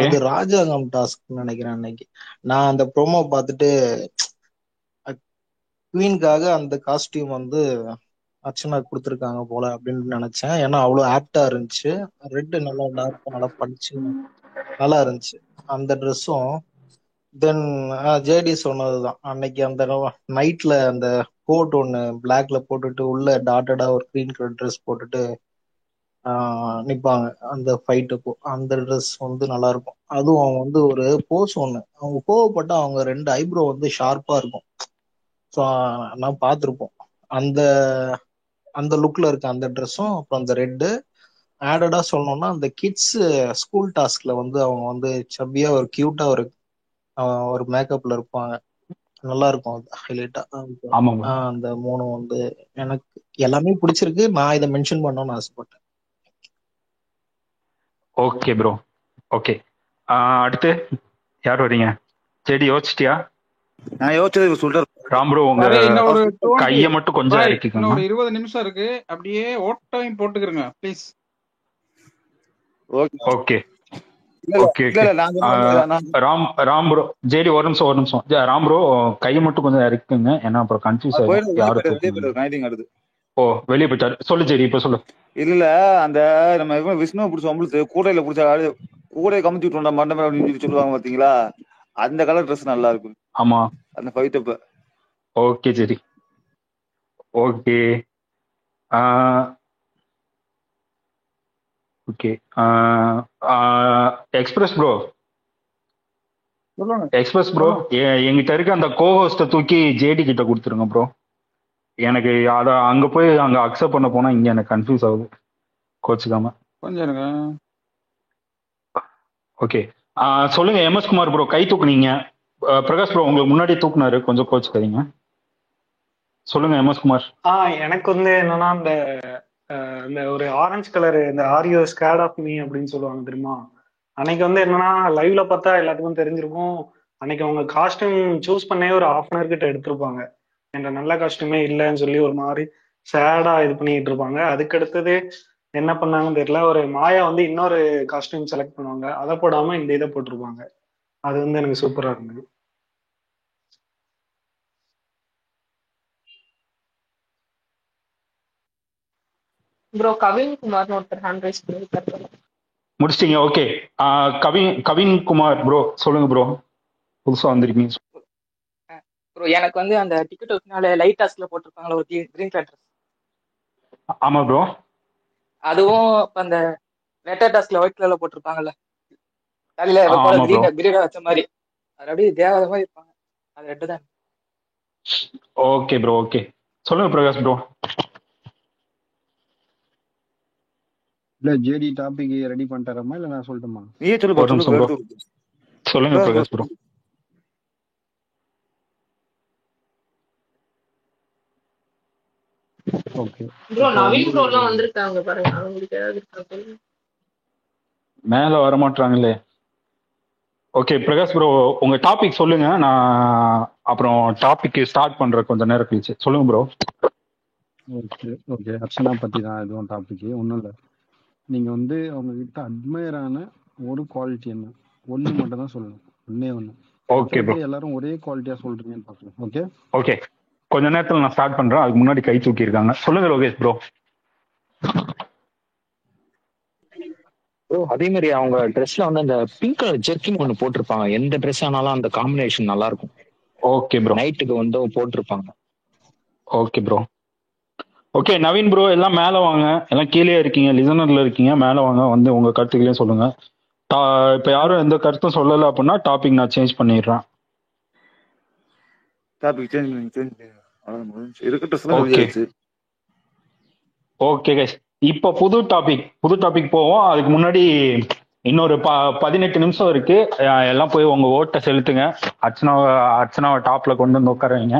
அது ராஜாங்கம் டாஸ்க் நினைக்கிறேன். அன்னைக்கு நான் அந்த ப்ரோமோ பார்த்துட்டு குவீனுக்காக அந்த காஸ்டியூம் வந்து அர்ச்சனா கொடுத்துருக்காங்க போல அப்படின்னு நினைச்சேன். ஏன்னா அவ்வளவு ஆப்டா இருந்துச்சு. ரெட்டு நல்லா டார்க்கா நல்லா படிச்சு நல்லா இருந்துச்சு அந்த ட்ரெஸ்ஸும். தென் ஜேடி சொன்னதுதான், அன்னைக்கு அந்த நைட்ல அந்த கோட் ஒண்ணு பிளாக்ல போட்டுட்டு உள்ள டாட்டடா ஒரு கிரீன் கலர் ட்ரெஸ் போட்டுட்டு நிப்பாங்க அந்த ஃபைட்டுப்போ. அந்த ட்ரெஸ் வந்து நல்லா இருக்கும். அதுவும் அவங்க வந்து ஒரு போஸ் ஒண்ணு, அவங்க கோவப்பட்டா அவங்க 2 ஐப்ரோ வந்து ஷார்ப்பா இருக்கும். ஸோ நான் பார்த்துருப்போம் அந்த அந்த லுக்ல இருக்க அந்த ட்ரெஸ்ஸும். அப்புறம் அந்த ரெட்டு ஆடடா சொல்லணும்னா அந்த கிட்ஸ் ஸ்கூல் டாஸ்க்ல வந்து அவங்க வந்து சப்பியா ஒரு கியூட்டா ஒரு மேக்கப்ல இருப்பாங்க, நல்லா இருக்கும் அது ஹைலைட்டா. அந்த 3 வந்து எனக்கு எல்லாமே பிடிச்சிருக்கு. நான் இதை மென்ஷன் பண்ணணும்னு ஆசைப்பட்டேன். Okay bro okay. அடுத்து யார் வரீங்க? செடி யோசிச்சிட்டியா? நான் யோசிச்சது சொல்றேன். ராம் ப்ரோ உங்க கையை மட்டும் கொஞ்சம் இறக்கிக்கோங்க. ஒரு 20 நிமிஷம் இருக்கு, அப்படியே ஓட்டையும் போட்டுக்கிறங்க please. Okay okay Ram bro JD ஒரு நிமிஷம் ராம் ப்ரோ கையை மட்டும் கொஞ்சம் இறக்குங்க, ஏன்னா அப்புறம் கன்ஃபியூஸ் ஆகும் யாரு. ஓ வெளியே போயிட்டாரு. சொல்லு ஜேடி, இப்ப சொல்லு. இல்ல அந்த நம்ம விஷ்ணுவை பிடிச்ச அம்பளுக்கு கூடையில பிடிச்ச கூடையை கமிச்சு விட்டோம்டா மண்டபம் அப்படின்னு சொல்லுவாங்க பாத்தீங்களா, அந்த கலர் ட்ரெஸ் நல்லா இருக்கும். ஆமா அந்த ஃபைட் அப்ப. ஓகே சரி ஓகே ஓகே. எக்ஸ்பிரஸ் ப்ரோ எங்கிட்ட இருக்க அந்த கோஹோஸ்ட தூக்கி ஜேடி கிட்ட கொடுத்துருங்க ப்ரோ. எனக்கு அத அங்க போய் அங்க அக்செப்ட் பண்ண போனா இங்க எனக்கு கன்ஃபியூஸ் ஆகுது, கோச்சுக்காம கொஞ்சம். ஓகே சொல்லுங்க எம்எஸ் குமார் ப்ரோ, கை தூக்குனீங்க. பிரகாஷ் ப்ரோ உங்களுக்கு முன்னாடி தூக்குனாரு, கொஞ்சம் கோச்சுக்காதீங்க. சொல்லுங்க எம்எஸ் குமார். எனக்கு வந்து என்னன்னா இந்த ஒரு ஆரஞ்சு கலர் இந்த ஆரியோ ஸ்கேட் ஆஃப் மீ அப்படின்னு சொல்லுவாங்க தெரியுமா, அன்னைக்கு வந்து என்னன்னா லைவ்ல பார்த்தா எல்லாத்துக்கும் தெரிஞ்சிருக்கும். அன்னைக்கு அவங்க காஸ்டியூம் சூஸ் பண்ணே ஒரு 1/2 hour கிட்ட எடுத்திருப்பாங்க. என்ற நல்ல காஸ்டியூமே இல்லைன்னு சொல்லி ஒரு மாதிரி சேடா இது பண்ணிட்டு இருப்பாங்க. அதுக்கு அடுத்தது என்ன பண்ணாங்கன்னு தெரியல, ஒரு மாயா வந்து இன்னொரு காஸ்டியூம் செலக்ட் பண்ணுவாங்க, அதை போடாம இந்த இதை போட்டிருப்பாங்க. அது வந்து எனக்கு சூப்பரா இருந்தது. ப்ரோ கவின் குமார்னு ஒருத்தர் ஹேண்ட் ரைஸ் பண்ணிருக்காரு. முடிச்சிட்டீங்க? ஓகே கவின் குமார் ப்ரோ சொல்லுங்க ப்ரோ, புதுசா வந்திருக்கீங்க ப்ரோ. எனக்கு வந்து அந்த டிக்கெட் ஒட்டினால லைட் டாஸ்க்ல போட்டிருப்பாங்களா ஒரு கிரீன் கலர் ட்ரெஸ். ஆமா ப்ரோ. அதுவும் இப்ப அந்த லெட்டர் டாஸ்க்ல ஒயிட் கலர்ல போட்டிருப்பாங்கல்ல, தலையில கிரீடா வச்ச மாதிரி, அது அப்படியே தேவாத மாதிரி இருப்பாங்க, அது ரெட்டு தான். Okay bro okay. சொல்லுங்க பிரகாஷ் ப்ரோ. இல்ல ஜேடி டாபிக் ரெடி பண்ணிட்டாரமா இல்ல நான் சொல்லட்டுமா? நீயே சொல்லு ப்ரோ. சொல்லுங்க Prakash bro. Okay bro Naveen ப்ரோலாம் வந்திருக்காங்க பாருங்க, அவங்களுக்கு ஏதாவது இருக்கா? மேல வர மாட்டாங்களே. ஓகே பிரகாஷ் ப்ரோ உங்க டாபிக் சொல்லுங்க, நான் அப்புறம் டாபிக் ஸ்டார்ட் பண்ற கொஞ்ச நேரம் கழிச்சு. சொல்லுங்க ப்ரோ. ஓகே ஓகே அர்ச்சனா பத்தி தான் எதுவும் டாபிக் ஒன்றும் இல்லை. நீங்க வந்து அவங்க கிட்ட அட்மையர் ஆன ஒரு குவாலிட்டி என்ன, ஒண்ணு மட்டும் தான் சொல்லணும், ஒன்னே ஒண்ணு. Okay bro. எல்லாரும் ஒரே குவாலிட்டியா சொல்றீங்கன்னு பார்க்கலாம். ஓகே ஓகே கொஞ்ச நேரத்துல நான் ஸ்டார்ட் பண்றேன். அதுக்கு முன்னாடி கை தூக்கி இருக்காங்க. சொல்லுங்க லோகேஷ் ப்ரோ. ப்ரோ அதே மாதிரி அவங்க ட்ரெஸ்ல வந்து அந்த பிங்க் கலர் ஜெர்க்கின் ஒன்று போட்டிருப்பாங்க. எந்த ட்ரெஸ் ஆனாலும் அந்த காம்பினேஷன் நல்லா இருக்கும். Okay bro. நைட்டுக்கு வந்து போட்டிருப்பாங்க. Okay bro. Okay Naveen bro எல்லாம் மேல வாங்க. எல்லாம் கீழே இருக்கீங்க, லிசனர்ல இருக்கீங்க, மேல வாங்க. வந்து உங்க கருத்துக்களையும் சொல்லுங்க. இப்ப யாரும் எந்த கருத்தும் சொல்லல அப்படின்னா டாபிக் நான் சேஞ்ச் பண்ணிடுறேன். டாபிக் இருக்கட்டும். ஓகே கைஸ், இப்போ புது டாபிக் போவோம். அதுக்கு முன்னாடி இன்னொரு 18 நிமிஷம் இருக்கு. எல்லாம் போய் உங்க ஓட்டை செலுத்துங்க. அர்ச்சனாவை டாப்ல கொண்டு வந்து உட்கார வைங்க.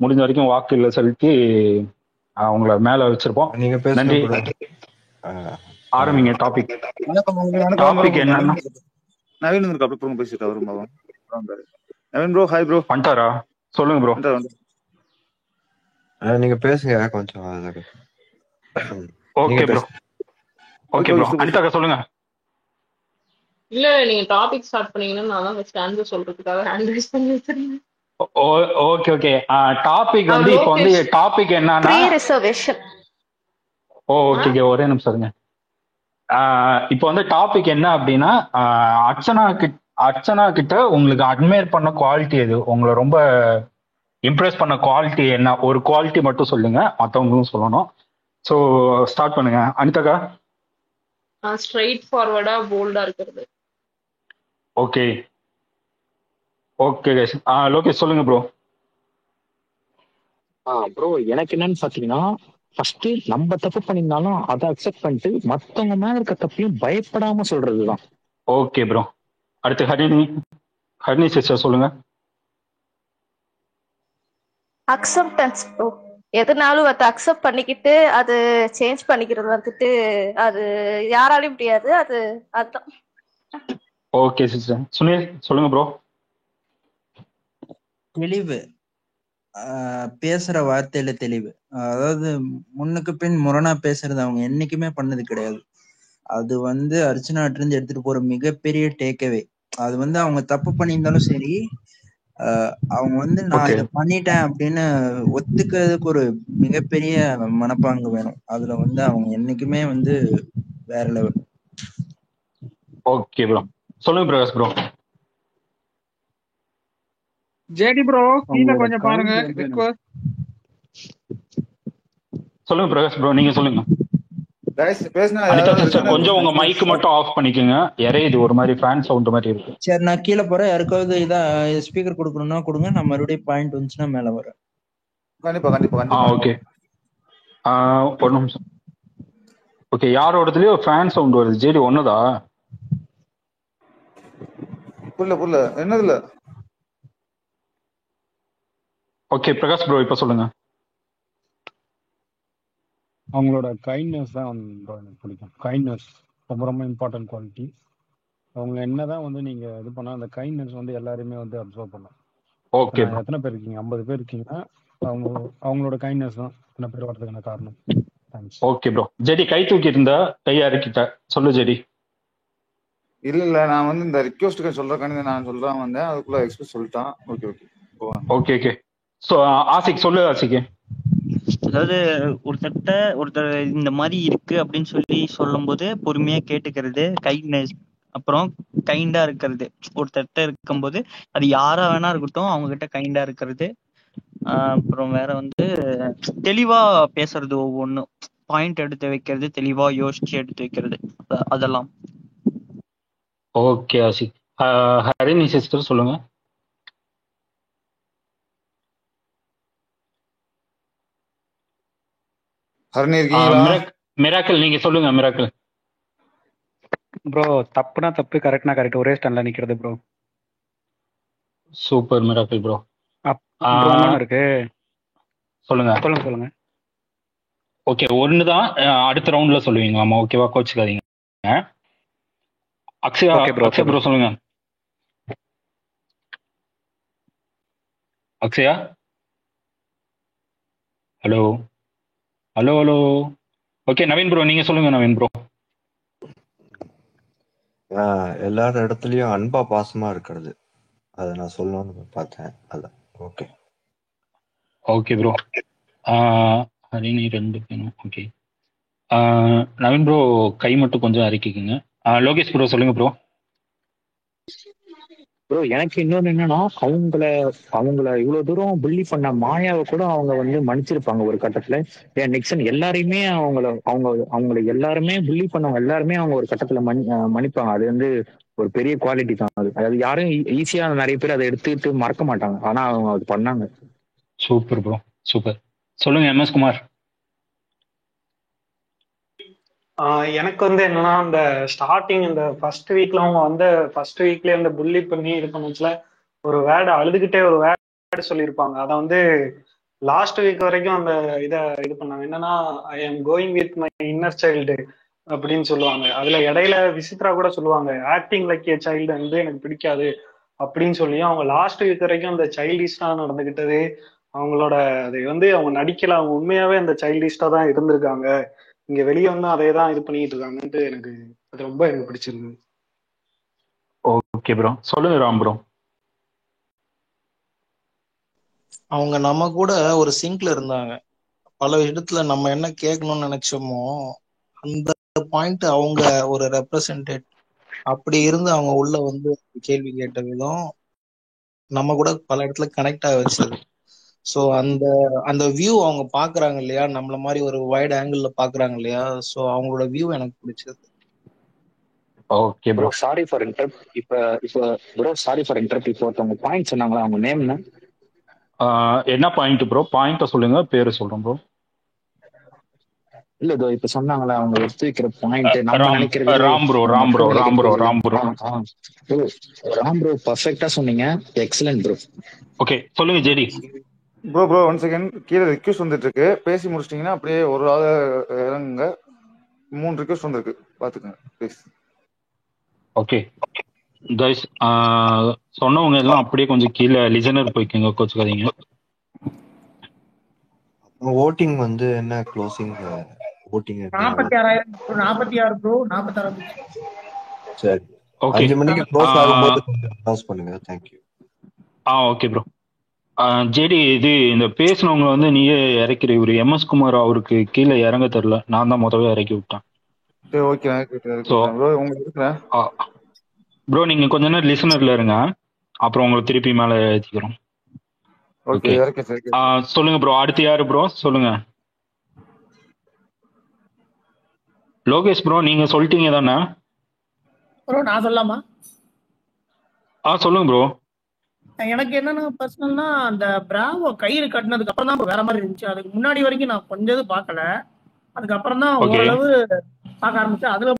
முடிஞ்ச வரைக்கும் வாக்குல செலுத்தி அவங்கள மேல வச்சிருப்போம். நன்றி. ஆரம்பிங்க டாபிக். என்னன்னா நவீன் அப்புறம் பேசிட்டு வரும். Naveen bro, hi bro. வந்துட்டாரா? சொல்லுங்க ப்ரோ. நீங்க பேசுங்க கொஞ்சம். Okay bro. Okay bro. Anitha சொல்லுங்க. இல்ல நீங்க டாபிக் ஸ்டார்ட் பண்ணீங்கன்னா நான் தான் ஃபர்ஸ்ட் ஆன்சர் சொல்றதுக்காக ஹேண்ட் ரைஸ் பண்ணி வச்சிருந்தேன். ஓகே. டாபிக் வந்து இப்போ வந்து டாபிக் என்னன்னா ப்ரீ ரிசர்வேஷன். ஓகே ஒரே நிமிஷம் இருங்க. இப்போ வந்து டாபிக் என்ன அப்படின்னா அர்ச்சனா கிட்ட உங்களுக்கு அட்மையர் பண்ண குவாலிட்டி எது, உங்களை ரொம்ப இம்ப்ரெஸ் பண்ண குவாலிட்டி என்ன, ஒரு குவாலிட்டி மட்டும் சொல்லுங்க, மற்றவங்களும் சொல்லணும். ஸோ ஸ்டார்ட் பண்ணுங்க அனிதாக்கா. ஸ்ட்ரைட் ஃபார்வர்டா போல்டா இருக்கிறது. Okay guys. லோகேஷ் சொல்லுங்க ப்ரோ. ப்ரோ எனக்கு என்னன்னு பாத்தீங்கன்னா, ஃபர்ஸ்ட் நம்ம தப்பு பண்ணியிருந்தாலும் அதை அக்செப்ட் பண்ணிட்டு மத்தவங்க மேல இருக்க தப்பையும் பயப்படாம சொல்றதுதான். Okay bro. அடுத்து ஹரிணி சிஸ்டர் சொல்லுங்க. Acceptance bro. எதுனாலும் அதை அக்செப்ட் பண்ணிக்கிட்டு அது சேஞ்ச் பண்ணிக்கிறது வந்துட்டு அது யாராலையும் முடியாது. அதுதான். Okay sister. சுனில் சொல்லுங்க ப்ரோ. தெளிவு, பேசுற வார்த்தையில தெளிவு. அதாவது முன்னுக்கு பின் முரணா பேசுறது அவங்க என்னைக்குமே பண்ணது கிடையாது. அது வந்து அர்ச்சனாட்ட இருந்து எடுத்துட்டு போற மிகப்பெரிய டேக்அவே. அது வந்து அவங்க தப்பு பண்ணியிருந்தாலும் சரி, அவங்க வந்து நான் இதை பண்ணிட்டேன் அப்படின்னு ஒத்துக்கிறதுக்கு ஒரு மிகப்பெரிய மனப்பாங்கு வேணும். அதுல வந்து அவங்க என்னைக்குமே வந்து வேற லெவல். Okay bro. சொல்லுங்க பிரகாஷ் ப்ரோ. ஜேடி ப்ரோ கீழ கொஞ்சம் பாருங்க. சொல்லுங்க பிரகாஷ் ப்ரோ, நீங்க சொல்லுங்க. அனிதா சிஸ்டர் கொஞ்சம் உங்க மைக் மட்டும் ஆஃப் பண்ணிக்கோங்க. இது ஒரு மாதிரி ஃபேன் சவுண்ட் மாதிரி இருக்கு. சரி நான் கீழே போறேன். யாருக்காவது இதா ஸ்பீக்கர் கொடுக்கணும்னா கொடுங்க. நான் மறுபடியும் பாயிண்ட் வந்துச்சுன்னா மேல வரேன். கண்டிப்பா. ஓகே ஒரு நிமிஷம். ஓகே, யாரோடதுலயோ ஃபேன் சவுண்ட் வருது. ஜேடி ஒண்ணுதா? புரியல என்னதுல? ஓகே பிரகாஷ் ப்ரோ இப்ப சொல்லுங்க. அவங்களோட கைண்ட்னஸ் தான் எனக்கு பிடிக்கும். கைண்ட்னஸ் ரொம்ப ரொம்ப இம்பார்ட்டன்ட் குவாலிட்டி. அவங்க என்னதான் வந்து நீங்க இது பண்ணா அந்த கைண்ட்னஸ் வந்து எல்லாருமே வந்து அப்சர்வ் பண்ணலாம். ஓகே. எத்தனை பேர் இருக்கீங்க? 50 பேர் இருக்கீங்கன்னா அவங்களோட கைண்ட்னஸ் தான் எத்தனை பேர் வரதுக்கான காரணம். Okay bro. ஜெடி கை தூக்கி இருந்தா கையா இருக்கிட்ட சொல்லு ஜெடி. இல்ல நான் வந்து இந்த ரிக்வெஸ்ட் சொல்றேன் நான் சொல்றேன் வந்தேன். அதுக்குள்ள எக்ஸ்பிரஸ் சொல்லிட்டான். ஓகே. சோ ஆசிக் சொல்லு. ஆசிக் அதாவது ஒருத்தர் இந்த மாதிரி இருக்கு அப்படின்னு சொல்லி சொல்லும் போது பொறுமையா கேட்டுக்கிறது, கைண்ட்னஸ், அப்புறம் கைண்டா இருக்கிறது. ஒருத்தர்கிட்ட இருக்கும்போது அது யாரா வேணா இருக்கட்டும் அவங்க கிட்ட கைண்டா இருக்கிறது. அப்புறம் வேற வந்து தெளிவா பேசுறது, ஒவ்வொன்றும் பாயிண்ட் எடுத்து வைக்கிறது, தெளிவா யோசிச்சு எடுத்து வைக்கிறது, அதெல்லாம். ஓகே ஆசிக். ஹரிணி சிஸ்டர் சொல்லுங்க. மிராக்கிள் நீங்க சொல்லுங்க. Miracle bro. தப்புனா தப்பு, கரெக்ட்னா கரெக்ட், ஒரே ஸ்டாண்ட்ல நிக்கிறது ப்ரோ. Super miracle bro. இருக்கு சொல்லுங்க. ஓகே ஒண்ணுதான் அடுத்த ரவுண்ட்ல சொல்லுவீங்களாமா? ஓகேவா, கோச்சுக்காதீங்க. அக்ஷயா ப்ரோ சொல்லுங்க. Akshaya hello. Okay Naveen bro நீங்க சொல்லுங்க. நவீன் ப்ரோ. எல்லார இடத்துலயும் அன்பா பாசமா இருக்கிறது, அதை நான் சொல்லணும்னு பார்த்தேன். அதான். ஓகே. Okay bro. ஹரிணி 2 வேணும். ஓகே. நவீன் ப்ரோ கை மட்டும் கொஞ்சம் அறிக்கிக்குங்க. லோகேஷ் ப்ரோ சொல்லுங்க ப்ரோ. ப்ரோ எனக்கு இன்னொன்று என்னன்னா, அவங்கள இவ்வளவு தூரம் புள்ளி பண்ண மாயாவை கூட அவங்க வந்து மன்னிச்சிருப்பாங்க ஒரு கட்டத்துல. ஏன் நிக்சன் எல்லாரையுமே அவங்கள எல்லாருமே புள்ளி பண்ணவங்க எல்லாருமே அவங்க ஒரு கட்டத்துல மன்னிப்பாங்க. அது வந்து ஒரு பெரிய குவாலிட்டி தான். அதாவது யாரும் ஈஸியா நிறைய பேர் அதை எடுத்துக்கிட்டு மறக்க மாட்டாங்க. ஆனா அவங்க அது பண்ணாங்க. Super bro, super. சொல்லுங்க MS குமார். எனக்கு வந்து என்னன்னா, இந்த ஸ்டார்டிங் இந்த ஃபர்ஸ்ட் வீக்ல அவங்க வந்து ஃபர்ஸ்ட் வீக்லயே இந்த புள்ளி பண்ணி இது பண்ணுச்சுல ஒரு வேர்டு அழுதுகிட்டே ஒரு வேர்டு சொல்லியிருப்பாங்க. அதை வந்து லாஸ்ட் வீக் வரைக்கும் அந்த இதை இது பண்ணாங்க. என்னன்னா, I am going with my inner child அப்படின்னு சொல்லுவாங்க. அதுல இடையில விசித்ரா கூட சொல்லுவாங்க, ஆக்டிங் லைக் ஏ சைல்டு வந்து எனக்கு பிடிக்காது அப்படின்னு சொல்லி அவங்க லாஸ்ட் வீக் வரைக்கும் அந்த சைல்டிஷா நடந்துகிட்டது அவங்களோட அது வந்து அவங்க நடிக்கல, அவங்க உண்மையாவே அந்த சைல்டிஷா தான் இருந்திருக்காங்க. இங்க வெளியே வந்து அதே தான் இது பண்ணிட்டு இருக்காங்கன்ட்டு எனக்கு அது ரொம்ப எனக்கு பிடிச்சிருந்தது. Okay bro. சொல்லுங்க ராம் ப்ரோ. அவங்க நம்ம கூட ஒரு சிங்க்ல இருந்தாங்க. பல இடத்துல நம்ம என்ன கேட்கணும்னு நினைச்சோமோ அந்த பாயிண்ட் அவங்க ஒரு ரெப்ரசன்டேட் அப்படி இருந்து அவங்க உள்ள வந்து கேள்வி கேட்ட விதம் நம்ம கூட பல இடத்துல கனெக்ட் ஆக வச்சது. ஸோ அந்த வியூ அவங்க பாக்குறாங்க இல்லையா, நம்மள மாதிரி ஒரு வைட் ஆங்கிள் பாக்குறாங்க இல்லையா, ஸோ அவங்களோட வியூ எனக்கு பிடிச்சது. Okay bro. Sorry for interrupt. இப்போ ஒருத்தவங்க பாயிண்ட் சொன்னாங்களா, அவங்க நேம் என்ன? என்ன பாயிண்ட் ப்ரோ? பாயிண்ட சொல்லுங்க, பேரு சொல்றேன் ப்ரோ. இல்ல இப்ப சொன்னாங்களா அவங்க எடுத்து வைக்கிற பாயிண்ட் நம்ம நினைக்கிறது ராம் ப்ரோ பர்ஃபெக்ட்டா சொன்னீங்க. Excellent bro. ஓகே சொல்லுங்க ஜெடி. ப்ரோ 1 செகண்ட், கீழே ரிக்வெஸ்ட் வந்துட்டு இருக்கு. பேசி முடிச்சிட்டீங்கன்னா அப்படியே ஒரு ஆள் இறங்குங்க. 3 ரிக்வெஸ்ட் வந்திருக்கு, பாத்துக்கங்க ப்ளீஸ். ஓகே கைஸ், சொன்னவங்க எல்லாம் அப்படியே கொஞ்சம் கீழே லிசனர் போய்க்கோங்க, கோச்சுக்காதீங்க. ஓட்டிங் வந்து என்ன க்ளோசிங் ஓட்டிங் 46,000 ப்ரோ. 46. சரி, ஓகே 5 மணிக்கு க்ளோஸ் ஆகும்போது கொஞ்சம் அனௌன்ஸ் பண்ணுங்க. Thank you. Okay bro. JD, இது இந்த பேசினவங்க வந்து நீயே இறக்கிற. இவரு MS குமார் அவருக்கு கீழே இறங்க தெரியல, நான் தான் முதல்ல இறக்கி விட்டேன். ப்ரோ நீங்க கொஞ்ச நேரம் லிசனர்ல இருங்க, அப்புறம் உங்களை திருப்பி மேல ஏத்திக்கிறோம். ஓகே சொல்லுங்க ப்ரோ. அடுத்து யாரு ப்ரோ? சொல்லுங்க. லோகேஷ் ப்ரோ நீங்க சொல்லிட்டீங்க தானே ப்ரோ? நான் சொல்லலாமா? சொல்லுங்க ப்ரோ. எனக்கு என்னன்னா பர்சனல்னா அந்த பிராவோ கயிறு கட்டினதுக்கு அப்புறம் தான் வேற மாதிரி இருந்துச்சு. அதுக்கு முன்னாடி வரைக்கும் நான் கொஞ்சம் பார்க்கல. அதுக்கப்புறம் தான் ஓரளவு பார்க்க ஆரம்பிச்சேன். அதுல